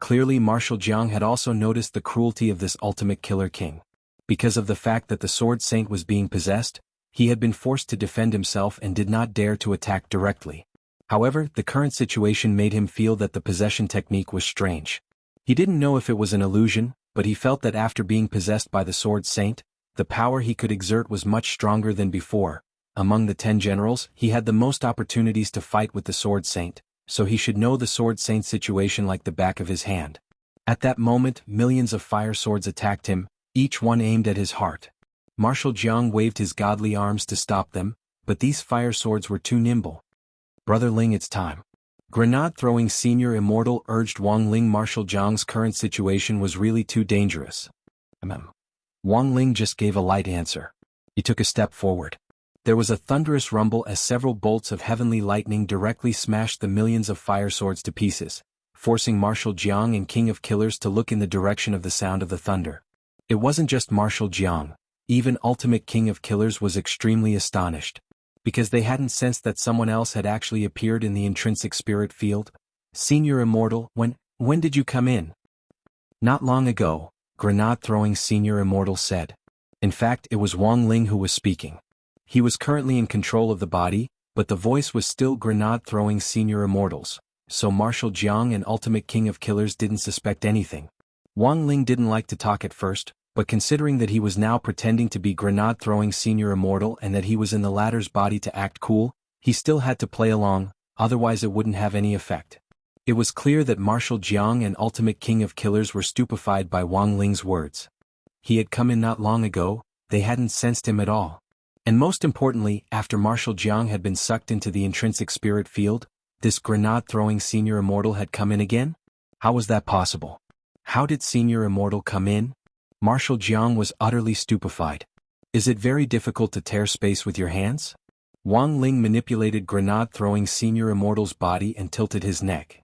Clearly Marshal Jiang had also noticed the cruelty of this ultimate killer king. Because of the fact that the Sword Saint was being possessed, he had been forced to defend himself and did not dare to attack directly. However, the current situation made him feel that the possession technique was strange. He didn't know if it was an illusion, but he felt that after being possessed by the Sword Saint, the power he could exert was much stronger than before. Among the 10 generals, he had the most opportunities to fight with the Sword Saint, so he should know the Sword Saint's situation like the back of his hand. At that moment, millions of fire swords attacked him, each one aimed at his heart. Marshal Jiang waved his godly arms to stop them, but these fire swords were too nimble. Brother Ling, it's time. Grenade-throwing Senior Immortal urged Wang Ling. Marshal Jiang's current situation was really too dangerous. Wang Ling just gave a light answer. He took a step forward. There was a thunderous rumble as several bolts of heavenly lightning directly smashed the millions of fire swords to pieces, forcing Marshal Jiang and King of Killers to look in the direction of the sound of the thunder. It wasn't just Marshal Jiang, even Ultimate King of Killers was extremely astonished. Because they hadn't sensed that someone else had actually appeared in the intrinsic spirit field. Senior Immortal, when did you come in? Not long ago, Grenade-throwing Senior Immortal said. In fact, it was Wang Ling who was speaking. He was currently in control of the body, but the voice was still Grenade-throwing Senior Immortals, so Marshal Jiang and Ultimate King of Killers didn't suspect anything. Wang Ling didn't like to talk at first, but considering that he was now pretending to be Grenade-throwing Senior Immortal and that he was in the latter's body to act cool, he still had to play along, otherwise it wouldn't have any effect. It was clear that Marshal Jiang and Ultimate King of Killers were stupefied by Wang Ling's words. He had come in not long ago, they hadn't sensed him at all. And most importantly, after Marshal Jiang had been sucked into the intrinsic spirit field, this Grenade-throwing Senior Immortal had come in again? How was that possible? How did Senior Immortal come in? Marshal Jiang was utterly stupefied. Is it very difficult to tear space with your hands? Wang Ling manipulated Grenade-throwing Senior Immortal's body and tilted his neck.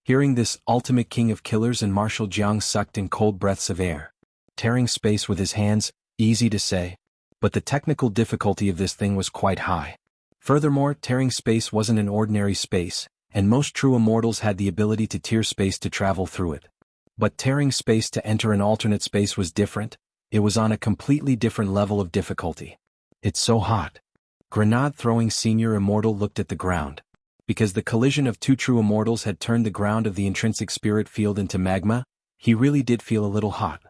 Hearing this, Ultimate King of Killers and Marshal Jiang sucked in cold breaths of air. Tearing space with his hands, easy to say. But the technical difficulty of this thing was quite high. Furthermore, tearing space wasn't an ordinary space, and most true immortals had the ability to tear space to travel through it. But tearing space to enter an alternate space was different. It was on a completely different level of difficulty. It's so hot. Grenade-throwing Senior Immortal looked at the ground. Because the collision of two true immortals had turned the ground of the intrinsic spirit field into magma, he really did feel a little hot.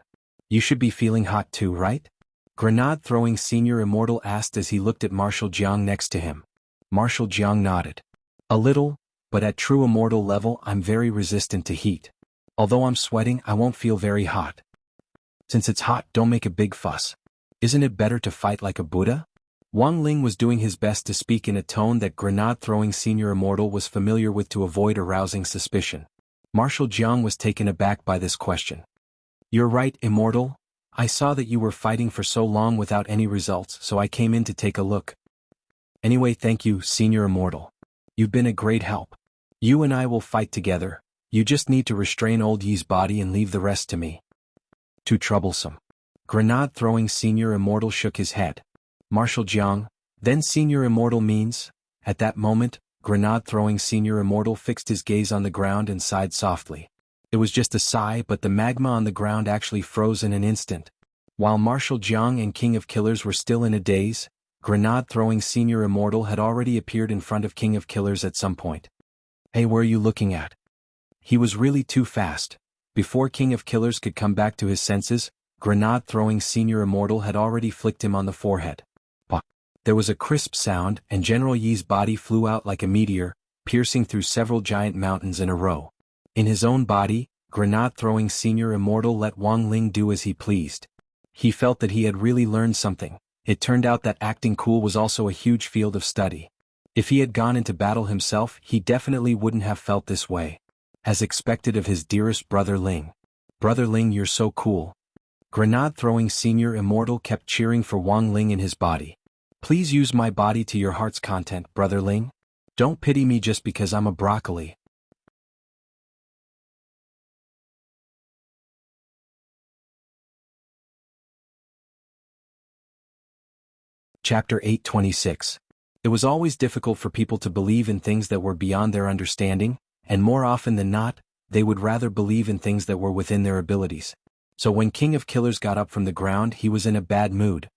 You should be feeling hot too, right? Grenade-throwing Senior Immortal asked as he looked at Marshal Jiang next to him. Marshal Jiang nodded. A little, but at true immortal level I'm very resistant to heat. Although I'm sweating, I won't feel very hot. Since it's hot, don't make a big fuss. Isn't it better to fight like a Buddha? Wang Ling was doing his best to speak in a tone that grenade-throwing senior immortal was familiar with to avoid arousing suspicion. Marshal Jiang was taken aback by this question. You're right, Immortal. I saw that you were fighting for so long without any results, so I came in to take a look. Anyway, thank you, Senior Immortal. You've been a great help. You and I will fight together. You just need to restrain old Yi's body and leave the rest to me. Too troublesome. Grenade-throwing Senior Immortal shook his head. Marshal Jiang, then Senior Immortal means? At that moment, grenade-throwing Senior Immortal fixed his gaze on the ground and sighed softly. It was just a sigh, but the magma on the ground actually froze in an instant. While Marshal Jiang and King of Killers were still in a daze, grenade-throwing Senior Immortal had already appeared in front of King of Killers at some point. Hey, where are you looking at? He was really too fast. Before King of Killers could come back to his senses, grenade-throwing Senior Immortal had already flicked him on the forehead. There was a crisp sound, and General Yi's body flew out like a meteor, piercing through several giant mountains in a row. In his own body, grenade-throwing Senior Immortal let Wang Ling do as he pleased. He felt that he had really learned something. It turned out that acting cool was also a huge field of study. If he had gone into battle himself, he definitely wouldn't have felt this way. As expected of his dearest brother Ling. Brother Ling, you're so cool. Grenade-throwing Senior Immortal kept cheering for Wang Ling in his body. Please use my body to your heart's content, Brother Ling. Don't pity me just because I'm a broccoli. Chapter 826. It was always difficult for people to believe in things that were beyond their understanding, and more often than not, they would rather believe in things that were within their abilities. So when King of Killers got up from the ground, he was in a bad mood.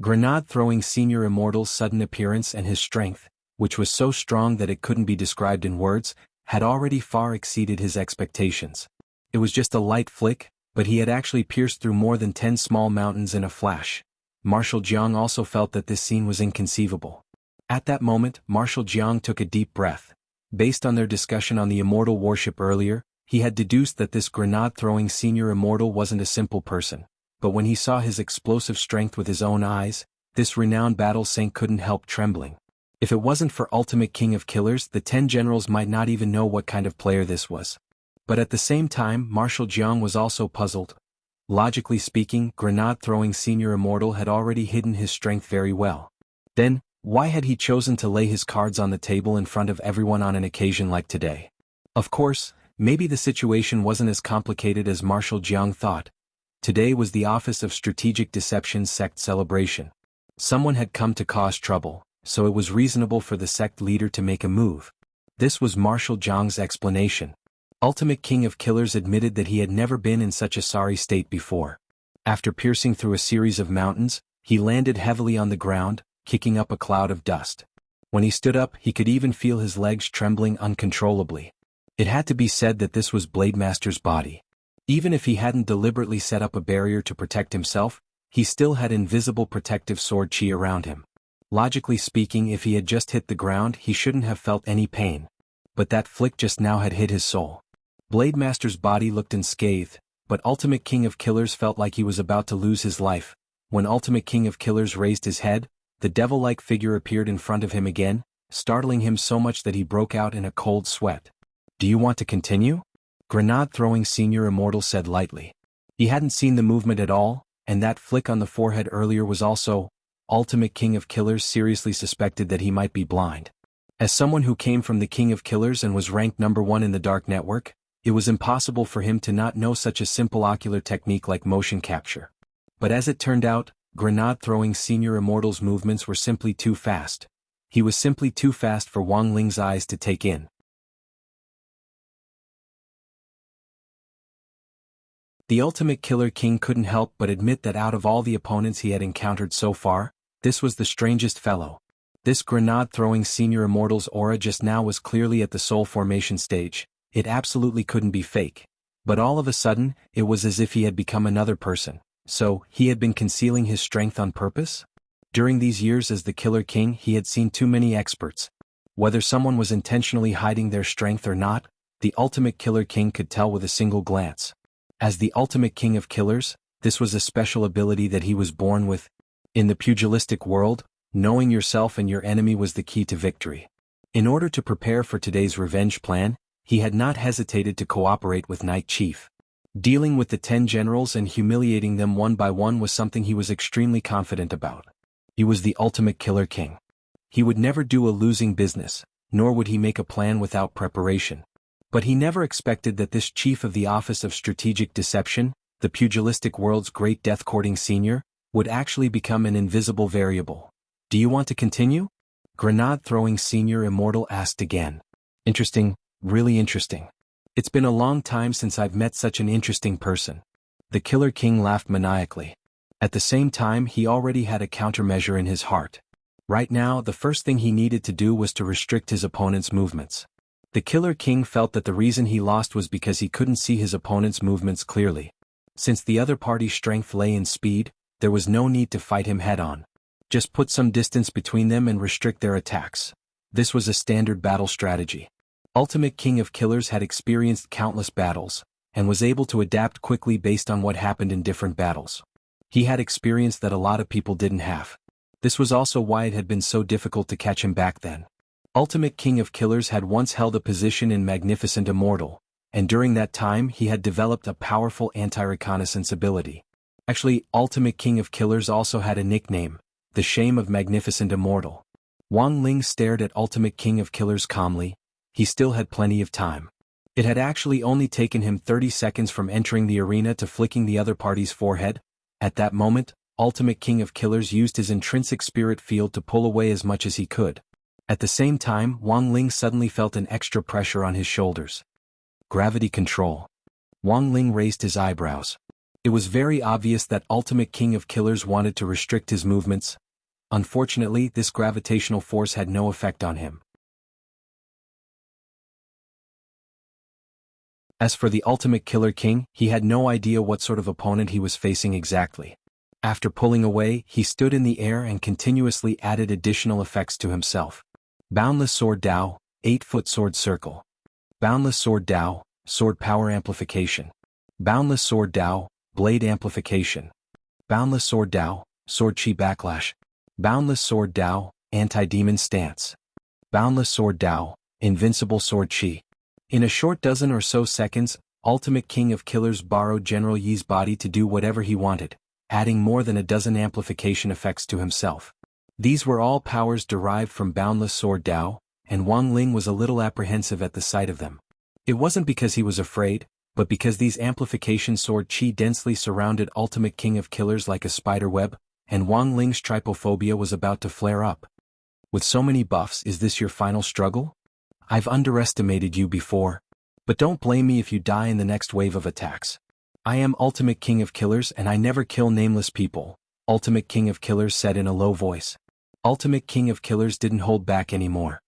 Grenade-throwing Senior Immortal's sudden appearance and his strength, which was so strong that it couldn't be described in words, had already far exceeded his expectations. It was just a light flick, but he had actually pierced through more than 10 small mountains in a flash. Marshal Jiang also felt that this scene was inconceivable. At that moment, Marshal Jiang took a deep breath. Based on their discussion on the Immortal warship earlier, he had deduced that this grenade-throwing Senior Immortal wasn't a simple person. But when he saw his explosive strength with his own eyes, this renowned battle saint couldn't help trembling. If it wasn't for Ultimate King of Killers, the 10 generals might not even know what kind of player this was. But at the same time, Marshal Jiang was also puzzled. Logically speaking, grenade-throwing Senior Immortal had already hidden his strength very well. Then, why had he chosen to lay his cards on the table in front of everyone on an occasion like today? Of course, maybe the situation wasn't as complicated as Marshal Jiang thought. Today was the Office of Strategic Deception's sect celebration. Someone had come to cause trouble, so it was reasonable for the sect leader to make a move. This was Marshal Jiang's explanation. Ultimate King of Killers admitted that he had never been in such a sorry state before. After piercing through a series of mountains, he landed heavily on the ground, kicking up a cloud of dust. When he stood up, he could even feel his legs trembling uncontrollably. It had to be said that this was Blademaster's body. Even if he hadn't deliberately set up a barrier to protect himself, he still had invisible protective sword chi around him. Logically speaking, if he had just hit the ground, he shouldn't have felt any pain. But that flick just now had hit his soul. Blademaster's body looked unscathed, but Ultimate King of Killers felt like he was about to lose his life. When Ultimate King of Killers raised his head, the devil-like figure appeared in front of him again, startling him so much that he broke out in a cold sweat. Do you want to continue? Grenade-throwing Senior Immortal said lightly. He hadn't seen the movement at all, and that flick on the forehead earlier was also. Ultimate King of Killers seriously suspected that he might be blind. As someone who came from the King of Killers and was ranked #1 in the Dark Network, it was impossible for him to not know such a simple ocular technique like motion capture. But as it turned out, grenade-throwing Senior Immortal's movements were simply too fast. He was simply too fast for Wang Ling's eyes to take in. The Ultimate Killer King couldn't help but admit that out of all the opponents he had encountered so far, this was the strangest fellow. This grenade-throwing Senior Immortal's aura just now was clearly at the soul formation stage. It absolutely couldn't be fake. But all of a sudden, it was as if he had become another person. So, he had been concealing his strength on purpose? During these years as the Killer King, he had seen too many experts. Whether someone was intentionally hiding their strength or not, the Ultimate Killer King could tell with a single glance. As the Ultimate King of Killers, this was a special ability that he was born with. In the pugilistic world, knowing yourself and your enemy was the key to victory. In order to prepare for today's revenge plan, he had not hesitated to cooperate with Knight Chief. Dealing with the 10 generals and humiliating them one by one was something he was extremely confident about. He was the ultimate killer king. He would never do a losing business, nor would he make a plan without preparation. But he never expected that this chief of the Office of Strategic Deception, the pugilistic world's great death-courting senior, would actually become an invisible variable. Do you want to continue? Grenade-throwing senior Immortal asked again. Interesting, really interesting. It's been a long time since I've met such an interesting person. The Killer King laughed maniacally. At the same time, he already had a countermeasure in his heart. Right now, the first thing he needed to do was to restrict his opponent's movements. The Killer King felt that the reason he lost was because he couldn't see his opponent's movements clearly. Since the other party's strength lay in speed, there was no need to fight him head-on. Just put some distance between them and restrict their attacks. This was a standard battle strategy. Ultimate King of Killers had experienced countless battles, and was able to adapt quickly based on what happened in different battles. He had experience that a lot of people didn't have. This was also why it had been so difficult to catch him back then. Ultimate King of Killers had once held a position in Magnificent Immortal, and during that time he had developed a powerful anti-reconnaissance ability. Actually, Ultimate King of Killers also had a nickname, the Shame of Magnificent Immortal. Wang Ling stared at Ultimate King of Killers calmly. He still had plenty of time. It had actually only taken him 30 seconds from entering the arena to flicking the other party's forehead. At that moment, Ultimate King of Killers used his intrinsic spirit field to pull away as much as he could. At the same time, Wang Ling suddenly felt an extra pressure on his shoulders. Gravity control. Wang Ling raised his eyebrows. It was very obvious that Ultimate King of Killers wanted to restrict his movements. Unfortunately, this gravitational force had no effect on him. As for the Ultimate Killer King, he had no idea what sort of opponent he was facing exactly. After pulling away, he stood in the air and continuously added additional effects to himself. Boundless Sword Dao, 8-foot sword circle. Boundless Sword Dao, sword power amplification. Boundless Sword Dao, blade amplification. Boundless Sword Dao, sword chi backlash. Boundless Sword Dao, anti-demon stance. Boundless Sword Dao, invincible sword chi. In a short dozen or so seconds, Ultimate King of Killers borrowed General Yi's body to do whatever he wanted, adding more than a dozen amplification effects to himself. These were all powers derived from Boundless Sword Dao, and Wang Ling was a little apprehensive at the sight of them. It wasn't because he was afraid, but because these amplification sword chi densely surrounded Ultimate King of Killers like a spider web, and Wang Ling's trypophobia was about to flare up. With so many buffs, is this your final struggle? I've underestimated you before. But don't blame me if you die in the next wave of attacks. I am Ultimate King of Killers and I never kill nameless people, Ultimate King of Killers said in a low voice. Ultimate King of Killers didn't hold back anymore.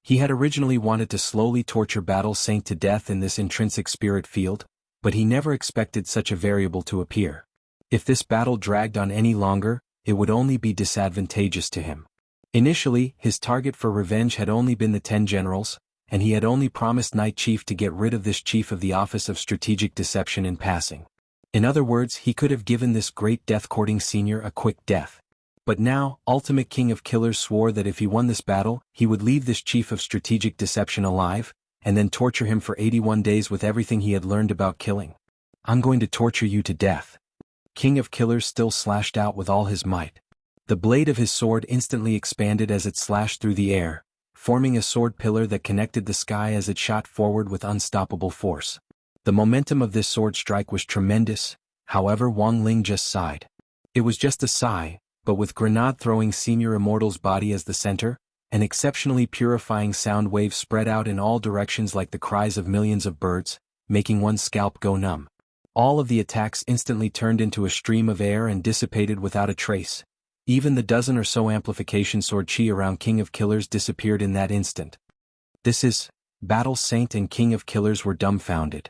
He had originally wanted to slowly torture Battle Saint to death in this intrinsic spirit field, but he never expected such a variable to appear. If this battle dragged on any longer, it would only be disadvantageous to him. Initially, his target for revenge had only been the 10 generals, and he had only promised Knight Chief to get rid of this chief of the Office of Strategic Deception in passing. In other words, he could have given this great death-courting senior a quick death. But now, Ultimate King of Killers swore that if he won this battle, he would leave this chief of strategic deception alive, and then torture him for 81 days with everything he had learned about killing. I'm going to torture you to death. King of Killers still slashed out with all his might. The blade of his sword instantly expanded as it slashed through the air, forming a sword pillar that connected the sky as it shot forward with unstoppable force. The momentum of this sword strike was tremendous, however Wang Ling just sighed. It was just a sigh, but with grenade-throwing Senior Immortal's body as the center, an exceptionally purifying sound wave spread out in all directions like the cries of millions of birds, making one's scalp go numb. All of the attacks instantly turned into a stream of air and dissipated without a trace. Even the dozen or so amplification sword chi around King of Killers disappeared in that instant. This is... Battle Saint and King of Killers were dumbfounded.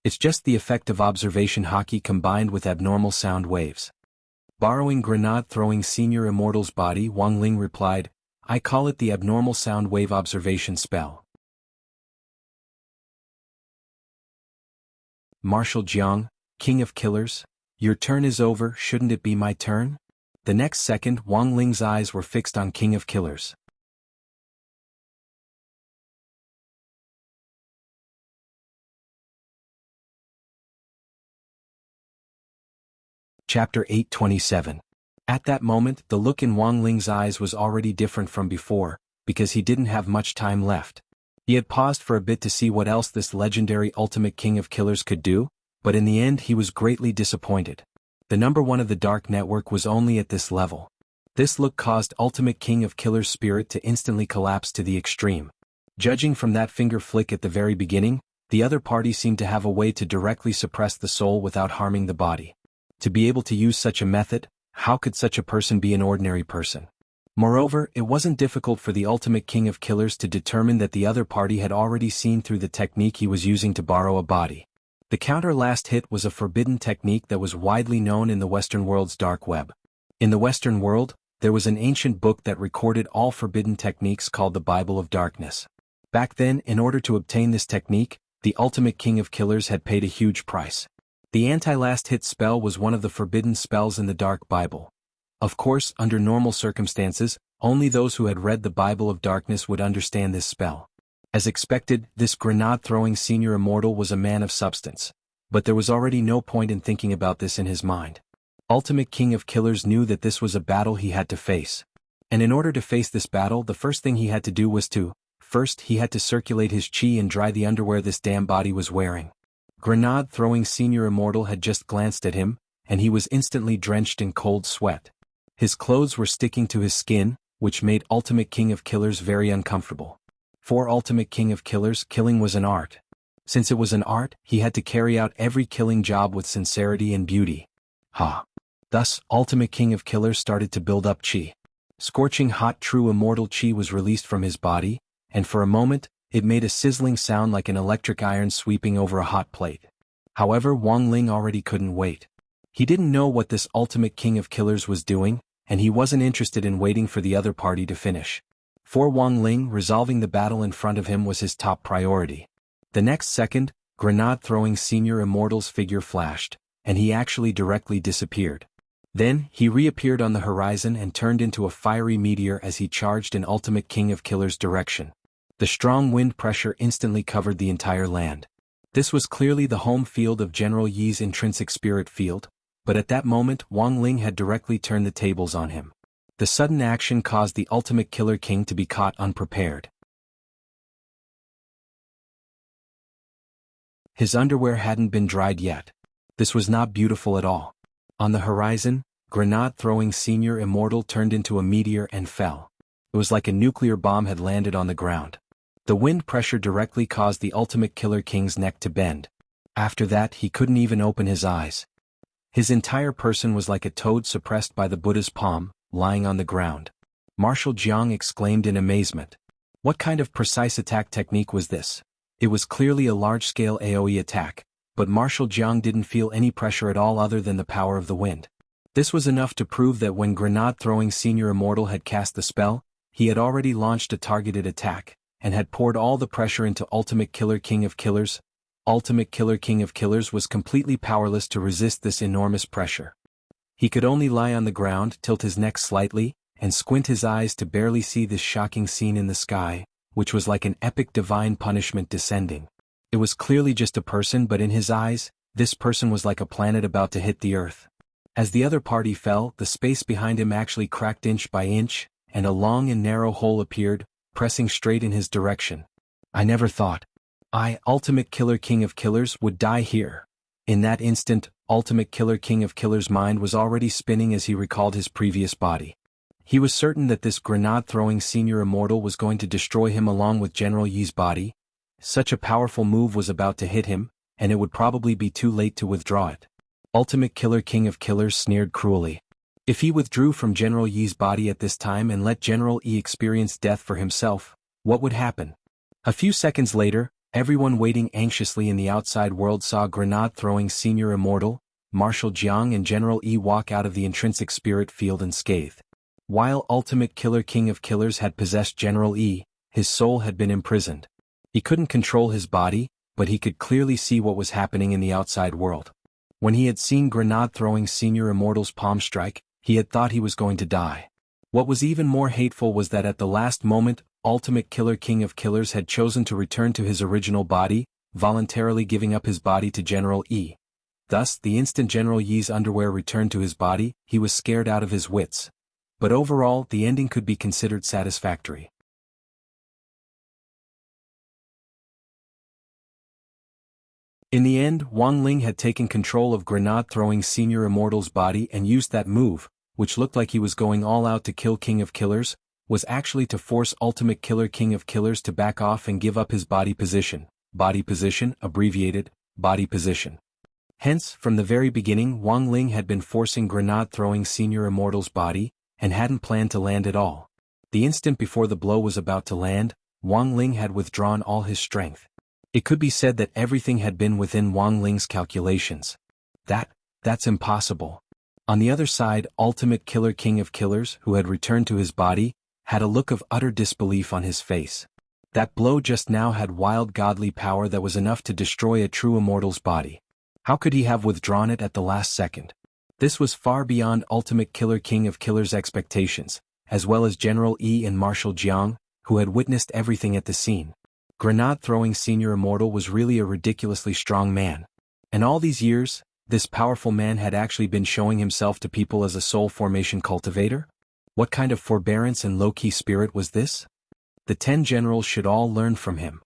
It's just the effect of observation hockey combined with abnormal sound waves. Borrowing grenade-throwing Senior Immortal's body, Wang Ling replied, I call it the abnormal sound wave observation spell. Marshal Jiang, King of Killers, your turn is over, shouldn't it be my turn? The next second, Wang Ling's eyes were fixed on King of Killers. Chapter 827. At that moment, the look in Wang Ling's eyes was already different from before, because he didn't have much time left. He had paused for a bit to see what else this legendary ultimate king of killers could do, but in the end he was greatly disappointed. The number one of the dark network was only at this level. This look caused ultimate king of killers' spirit to instantly collapse to the extreme. Judging from that finger flick at the very beginning, the other party seemed to have a way to directly suppress the soul without harming the body. To be able to use such a method, how could such a person be an ordinary person? Moreover, it wasn't difficult for the ultimate king of killers to determine that the other party had already seen through the technique he was using to borrow a body. The counter last hit was a forbidden technique that was widely known in the Western world's dark web. In the Western world, there was an ancient book that recorded all forbidden techniques called the Bible of Darkness. Back then, in order to obtain this technique, the ultimate king of killers had paid a huge price. The anti-last hit spell was one of the forbidden spells in the Dark Bible. Of course, under normal circumstances, only those who had read the Bible of Darkness would understand this spell. As expected, this grenade-throwing senior immortal was a man of substance. But there was already no point in thinking about this in his mind. Ultimate King of Killers knew that this was a battle he had to face. And in order to face this battle, the first thing he had to do was first he had to circulate his chi and dry the underwear this damn body was wearing. Grenade-throwing senior immortal had just glanced at him, and he was instantly drenched in cold sweat. His clothes were sticking to his skin, which made Ultimate King of Killers very uncomfortable. For Ultimate King of Killers, killing was an art. Since it was an art, he had to carry out every killing job with sincerity and beauty. Thus, Ultimate King of Killers started to build up chi. Scorching hot true immortal chi was released from his body, and for a moment, it made a sizzling sound like an electric iron sweeping over a hot plate. However, Wang Ling already couldn't wait. He didn't know what this Ultimate King of Killers was doing, and he wasn't interested in waiting for the other party to finish. For Wang Ling, resolving the battle in front of him was his top priority. The next second, grenade-throwing senior immortal's figure flashed, and he actually directly disappeared. Then, he reappeared on the horizon and turned into a fiery meteor as he charged in Ultimate King of Killers' direction. The strong wind pressure instantly covered the entire land. This was clearly the home field of General Yi's intrinsic spirit field, but at that moment Wang Ling had directly turned the tables on him. The sudden action caused the Ultimate Killer King to be caught unprepared. His underwear hadn't been dried yet. This was not beautiful at all. On the horizon, grenade-throwing senior immortal turned into a meteor and fell. It was like a nuclear bomb had landed on the ground. The wind pressure directly caused the Ultimate Killer King's neck to bend. After that, he couldn't even open his eyes. His entire person was like a toad suppressed by the Buddha's palm, lying on the ground. Marshal Jiang exclaimed in amazement. What kind of precise attack technique was this? It was clearly a large-scale AoE attack, but Marshal Jiang didn't feel any pressure at all other than the power of the wind. This was enough to prove that when grenade-throwing senior immortal had cast the spell, he had already launched a targeted attack, and had poured all the pressure into Ultimate Killer King of Killers. Ultimate Killer King of Killers was completely powerless to resist this enormous pressure. He could only lie on the ground, tilt his neck slightly, and squint his eyes to barely see this shocking scene in the sky, which was like an epic divine punishment descending. It was clearly just a person, but in his eyes, this person was like a planet about to hit the earth. As the other party fell, the space behind him actually cracked inch by inch, and a long and narrow hole appeared, pressing straight in his direction. I never thought I, Ultimate Killer King of Killers, would die here. In that instant, Ultimate Killer King of Killers' mind was already spinning as he recalled his previous body. He was certain that this grenade-throwing senior immortal was going to destroy him along with General Yi's body. Such a powerful move was about to hit him, and it would probably be too late to withdraw it. Ultimate Killer King of Killers sneered cruelly. If he withdrew from General Yi's body at this time and let General Yi experience death for himself, what would happen? A few seconds later, everyone waiting anxiously in the outside world saw grenade-throwing senior immortal, Marshal Jiang and General Yi walk out of the intrinsic spirit field unscathed. While Ultimate Killer King of Killers had possessed General Yi, his soul had been imprisoned. He couldn't control his body, but he could clearly see what was happening in the outside world. When he had seen grenade-throwing senior immortal's palm strike, He had thought he was going to die. What was even more hateful was that at the last moment, Ultimate Killer King of Killers had chosen to return to his original body, voluntarily giving up his body to General Yi. Thus, the instant General Yi's underwear returned to his body, he was scared out of his wits. But overall, the ending could be considered satisfactory. In the end, Wang Ling had taken control of grenade-throwing Senior Immortal's body and used that move, which looked like he was going all out to kill King of Killers, was actually to force Ultimate Killer King of Killers to back off and give up his body position, abbreviated, body position. Hence, from the very beginning Wang Ling had been forcing grenade-throwing Senior Immortal's body, and hadn't planned to land at all. The instant before the blow was about to land, Wang Ling had withdrawn all his strength. It could be said that everything had been within Wang Ling's calculations. That's impossible. On the other side, Ultimate Killer King of Killers, who had returned to his body, had a look of utter disbelief on his face. That blow just now had wild godly power that was enough to destroy a true immortal's body. How could he have withdrawn it at the last second? This was far beyond Ultimate Killer King of Killers' expectations, as well as General Yi and Marshal Jiang, who had witnessed everything at the scene. Grenade-throwing Senior Immortal was really a ridiculously strong man. And all these years, this powerful man had actually been showing himself to people as a soul formation cultivator? What kind of forbearance and low-key spirit was this? The 10 generals should all learn from him.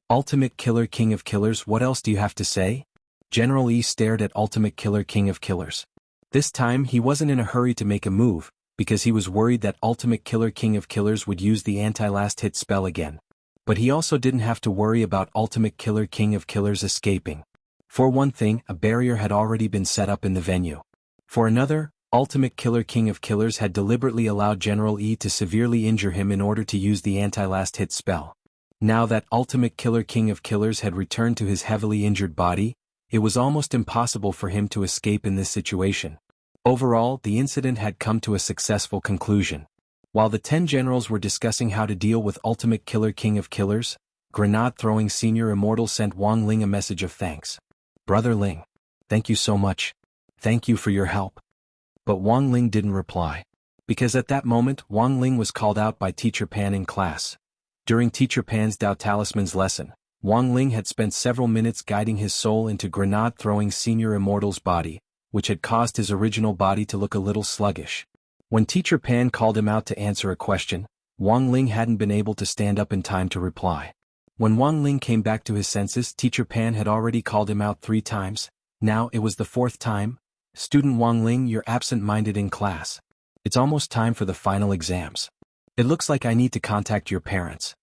Ultimate Killer King of Killers, what else do you have to say? General Yi stared at Ultimate Killer King of Killers. This time he wasn't in a hurry to make a move, because he was worried that Ultimate Killer King of Killers would use the anti-last hit spell again. But he also didn't have to worry about Ultimate Killer King of Killers escaping. For one thing, a barrier had already been set up in the venue. For another, Ultimate Killer King of Killers had deliberately allowed General Yi to severely injure him in order to use the anti-last hit spell. Now that Ultimate Killer King of Killers had returned to his heavily injured body, it was almost impossible for him to escape in this situation. Overall, the incident had come to a successful conclusion. While the 10 generals were discussing how to deal with Ultimate Killer King of Killers, grenade-throwing Senior Immortal sent Wang Ling a message of thanks. Brother Ling. Thank you so much. Thank you for your help. But Wang Ling didn't reply. Because at that moment Wang Ling was called out by Teacher Pan in class. During Teacher Pan's Dao Talisman's lesson, Wang Ling had spent several minutes guiding his soul into grenade-throwing Senior Immortal's body, which had caused his original body to look a little sluggish. When Teacher Pan called him out to answer a question, Wang Ling hadn't been able to stand up in time to reply. When Wang Ling came back to his senses, Teacher Pan had already called him out 3 times, now it was the 4th time. Student Wang Ling, you're absent-minded in class. It's almost time for the final exams. It looks like I need to contact your parents.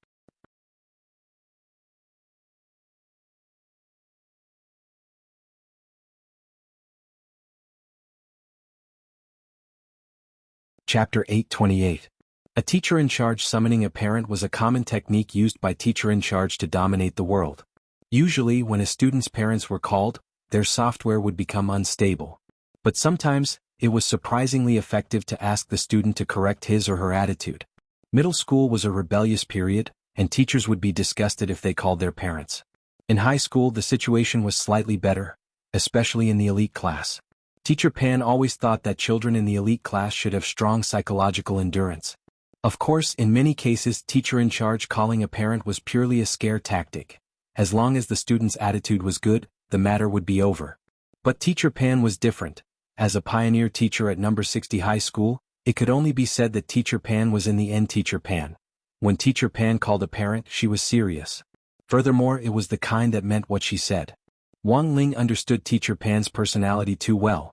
Chapter 828. A teacher in charge summoning a parent was a common technique used by teacher in charge to dominate the world. Usually, when a student's parents were called, their software would become unstable. But sometimes, it was surprisingly effective to ask the student to correct his or her attitude. Middle school was a rebellious period, and teachers would be disgusted if they called their parents. In high school, the situation was slightly better, especially in the elite class. Teacher Pan always thought that children in the elite class should have strong psychological endurance. Of course, in many cases, teacher in charge calling a parent was purely a scare tactic. As long as the student's attitude was good, the matter would be over. But Teacher Pan was different. As a pioneer teacher at number 60 high school, it could only be said that Teacher Pan was in the end Teacher Pan. When Teacher Pan called a parent, she was serious. Furthermore, it was the kind that meant what she said. Wang Ling understood Teacher Pan's personality too well.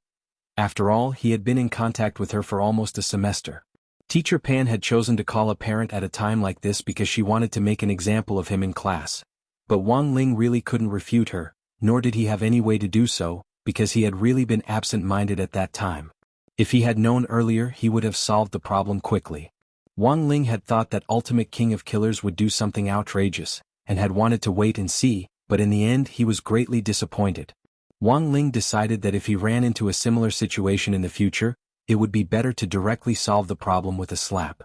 After all, he had been in contact with her for almost a semester. Teacher Pan had chosen to call a parent at a time like this because she wanted to make an example of him in class. But Wang Ling really couldn't refute her, nor did he have any way to do so, because he had really been absent-minded at that time. If he had known earlier, he would have solved the problem quickly. Wang Ling had thought that Ultimate King of Killers would do something outrageous, and had wanted to wait and see, but in the end he was greatly disappointed. Wang Ling decided that if he ran into a similar situation in the future, it would be better to directly solve the problem with a slap.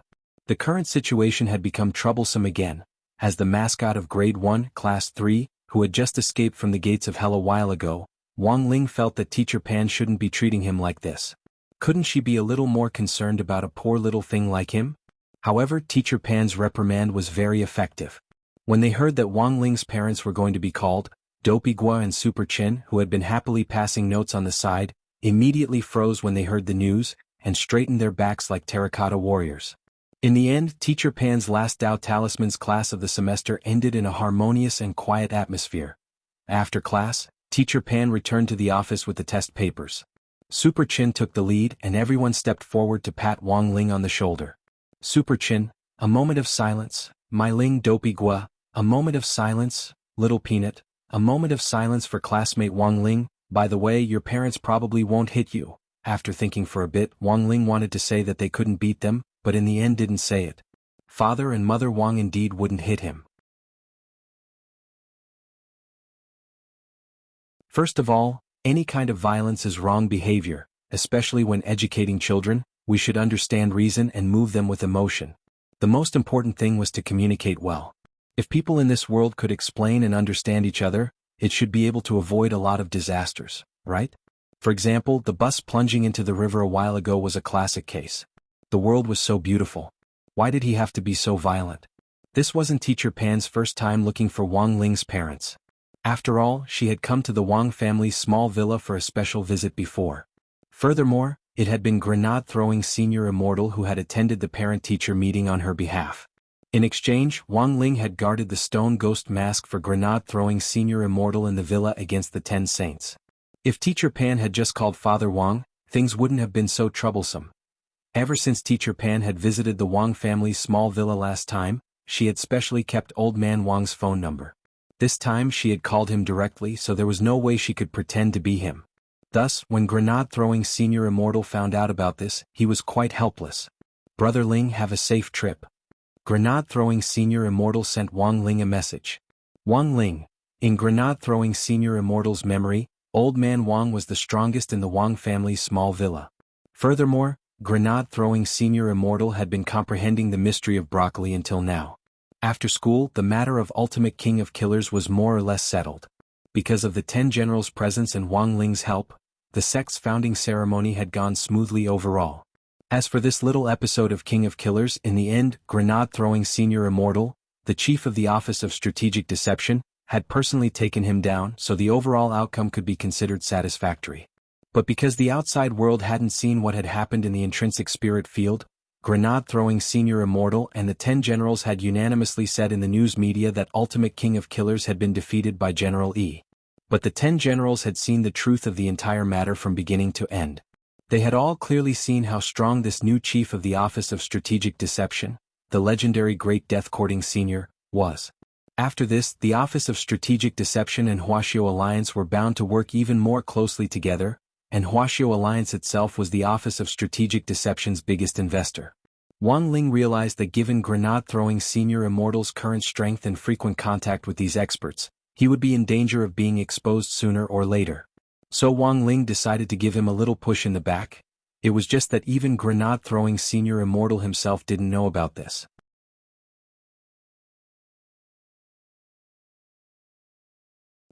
The current situation had become troublesome again, as the mascot of Grade 1, Class 3, who had just escaped from the gates of hell a while ago, Wang Ling felt that Teacher Pan shouldn't be treating him like this. Couldn't she be a little more concerned about a poor little thing like him? However, Teacher Pan's reprimand was very effective. When they heard that Wang Ling's parents were going to be called, Dopey Gua and Super Chin, who had been happily passing notes on the side, immediately froze when they heard the news, and straightened their backs like terracotta warriors. In the end, Teacher Pan's last Tao Talismans class of the semester ended in a harmonious and quiet atmosphere. After class, Teacher Pan returned to the office with the test papers. Super Chin took the lead and everyone stepped forward to pat Wang Ling on the shoulder. Super Chin, a moment of silence. My Ling Dopey Gua, a moment of silence. Little Peanut, a moment of silence for classmate Wang Ling. By the way, your parents probably won't hit you. After thinking for a bit, Wang Ling wanted to say that they couldn't beat them, but in the end didn't say it. Father and Mother Wang indeed wouldn't hit him. First of all, any kind of violence is wrong behavior, especially when educating children. We should understand reason and move them with emotion. The most important thing was to communicate well. If people in this world could explain and understand each other, it should be able to avoid a lot of disasters, right? For example, the bus plunging into the river a while ago was a classic case. The world was so beautiful. Why did he have to be so violent? This wasn't Teacher Pan's first time looking for Wang Ling's parents. After all, she had come to the Wang family's small villa for a special visit before. Furthermore, it had been grenade-throwing Senior Immortal who had attended the parent-teacher meeting on her behalf. In exchange, Wang Ling had guarded the stone ghost mask for grenade-throwing Senior Immortal in the villa against the 10 saints. If Teacher Pan had just called Father Wang, things wouldn't have been so troublesome. Ever since Teacher Pan had visited the Wang family's small villa last time, she had specially kept Old Man Wang's phone number. This time she had called him directly, so there was no way she could pretend to be him. Thus, when grenade-throwing Senior Immortal found out about this, he was quite helpless. Brother Ling, have a safe trip. Grenade-throwing Senior Immortal sent Wang Ling a message. Wang Ling. In grenade-throwing Senior Immortal's memory, Old Man Wang was the strongest in the Wang family's small villa. Furthermore, grenade-throwing Senior Immortal had been comprehending the mystery of broccoli until now. After school, the matter of Ultimate King of Killers was more or less settled. Because of the 10 generals' presence and Wang Ling's help, the sect's founding ceremony had gone smoothly overall. As for this little episode of King of Killers, in the end, grenade-throwing Senior Immortal, the chief of the Office of Strategic Deception, had personally taken him down, so the overall outcome could be considered satisfactory. But because the outside world hadn't seen what had happened in the intrinsic spirit field, grenade-throwing Senior Immortal and the 10 generals had unanimously said in the news media that Ultimate King of Killers had been defeated by General E. But the 10 generals had seen the truth of the entire matter from beginning to end. They had all clearly seen how strong this new chief of the Office of Strategic Deception, the legendary Great Death-Courting Senior, was. After this, the Office of Strategic Deception and Huaxiao Alliance were bound to work even more closely together, and Huaxiao Alliance itself was the Office of Strategic Deception's biggest investor. Wang Ling realized that given grenade-throwing Senior Immortal's current strength and frequent contact with these experts, he would be in danger of being exposed sooner or later. So Wang Ling decided to give him a little push in the back. It was just that even grenade-throwing Senior Immortal himself didn't know about this.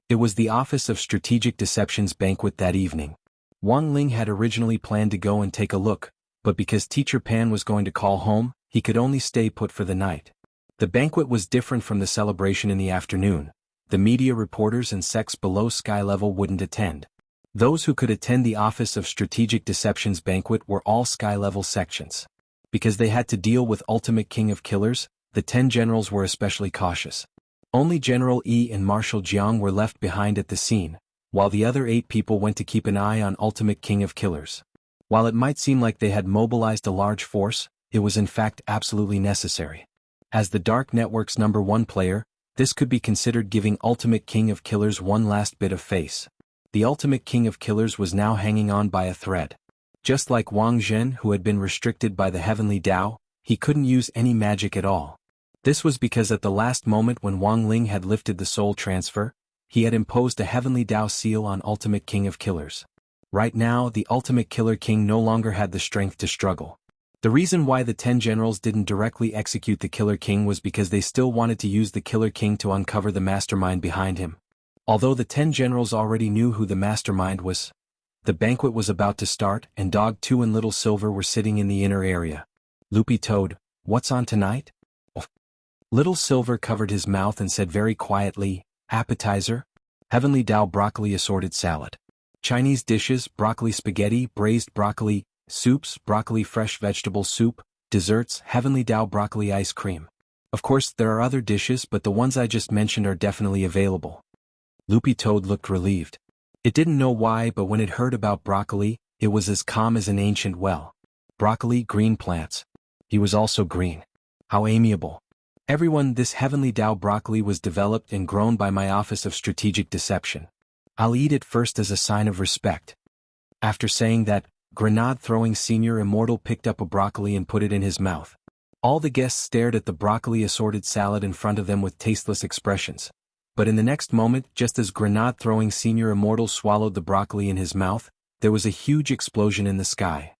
It was the Office of Strategic Deception's banquet that evening. Wang Ling had originally planned to go and take a look, but because Teacher Pan was going to call home, he could only stay put for the night. The banquet was different from the celebration in the afternoon. The media reporters and sects below sky level wouldn't attend. Those who could attend the Office of Strategic Deception's banquet were all sky level sections. Because they had to deal with Ultimate King of Killers, the 10 generals were especially cautious. Only General E and Marshal Jianghu were left behind at the scene, while the other 8 people went to keep an eye on Ultimate King of Killers. While it might seem like they had mobilized a large force, it was in fact absolutely necessary. As the Dark Network's #1 player, this could be considered giving Ultimate King of Killers one last bit of face. The Ultimate King of Killers was now hanging on by a thread. Just like Wang Zhen, who had been restricted by the Heavenly Tao, he couldn't use any magic at all. This was because at the last moment when Wang Ling had lifted the soul transfer, he had imposed a Heavenly Tao seal on Ultimate King of Killers. Right now, the Ultimate Killer King no longer had the strength to struggle. The reason why the 10 generals didn't directly execute the Killer King was because they still wanted to use the Killer King to uncover the mastermind behind him. Although the 10 generals already knew who the mastermind was, The banquet was about to start, and Dog 2 and Little Silver were sitting in the inner area. Loopy toad, what's on tonight? Oh. Little Silver covered his mouth and said very quietly, appetizer? Heavenly Dao broccoli assorted salad. Chinese dishes, broccoli spaghetti, braised broccoli, soups, broccoli fresh vegetable soup, desserts, Heavenly Dao broccoli ice cream. Of course, there are other dishes, but the ones I just mentioned are definitely available. Loopy Toad looked relieved. It didn't know why, but when it heard about broccoli, it was as calm as an ancient well. Broccoli, green plants. He was also green. How amiable. Everyone, this Heavenly Dao broccoli was developed and grown by my Office of Strategic Deception. I'll eat it first as a sign of respect. After saying that, grenade-throwing Senior Immortal picked up a broccoli and put it in his mouth. All the guests stared at the broccoli assorted salad in front of them with tasteless expressions. But in the next moment, just as grenade-throwing Senior Immortal swallowed the broccoli in his mouth, there was a huge explosion in the sky.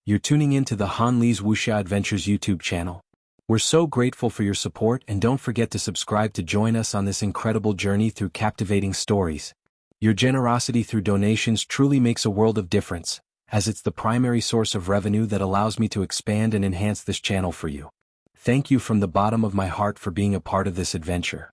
You're tuning in to the Han Li's Wuxia Adventures YouTube channel. We're so grateful for your support, and don't forget to subscribe to join us on this incredible journey through captivating stories. Your generosity through donations truly makes a world of difference, as it's the primary source of revenue that allows me to expand and enhance this channel for you. Thank you from the bottom of my heart for being a part of this adventure.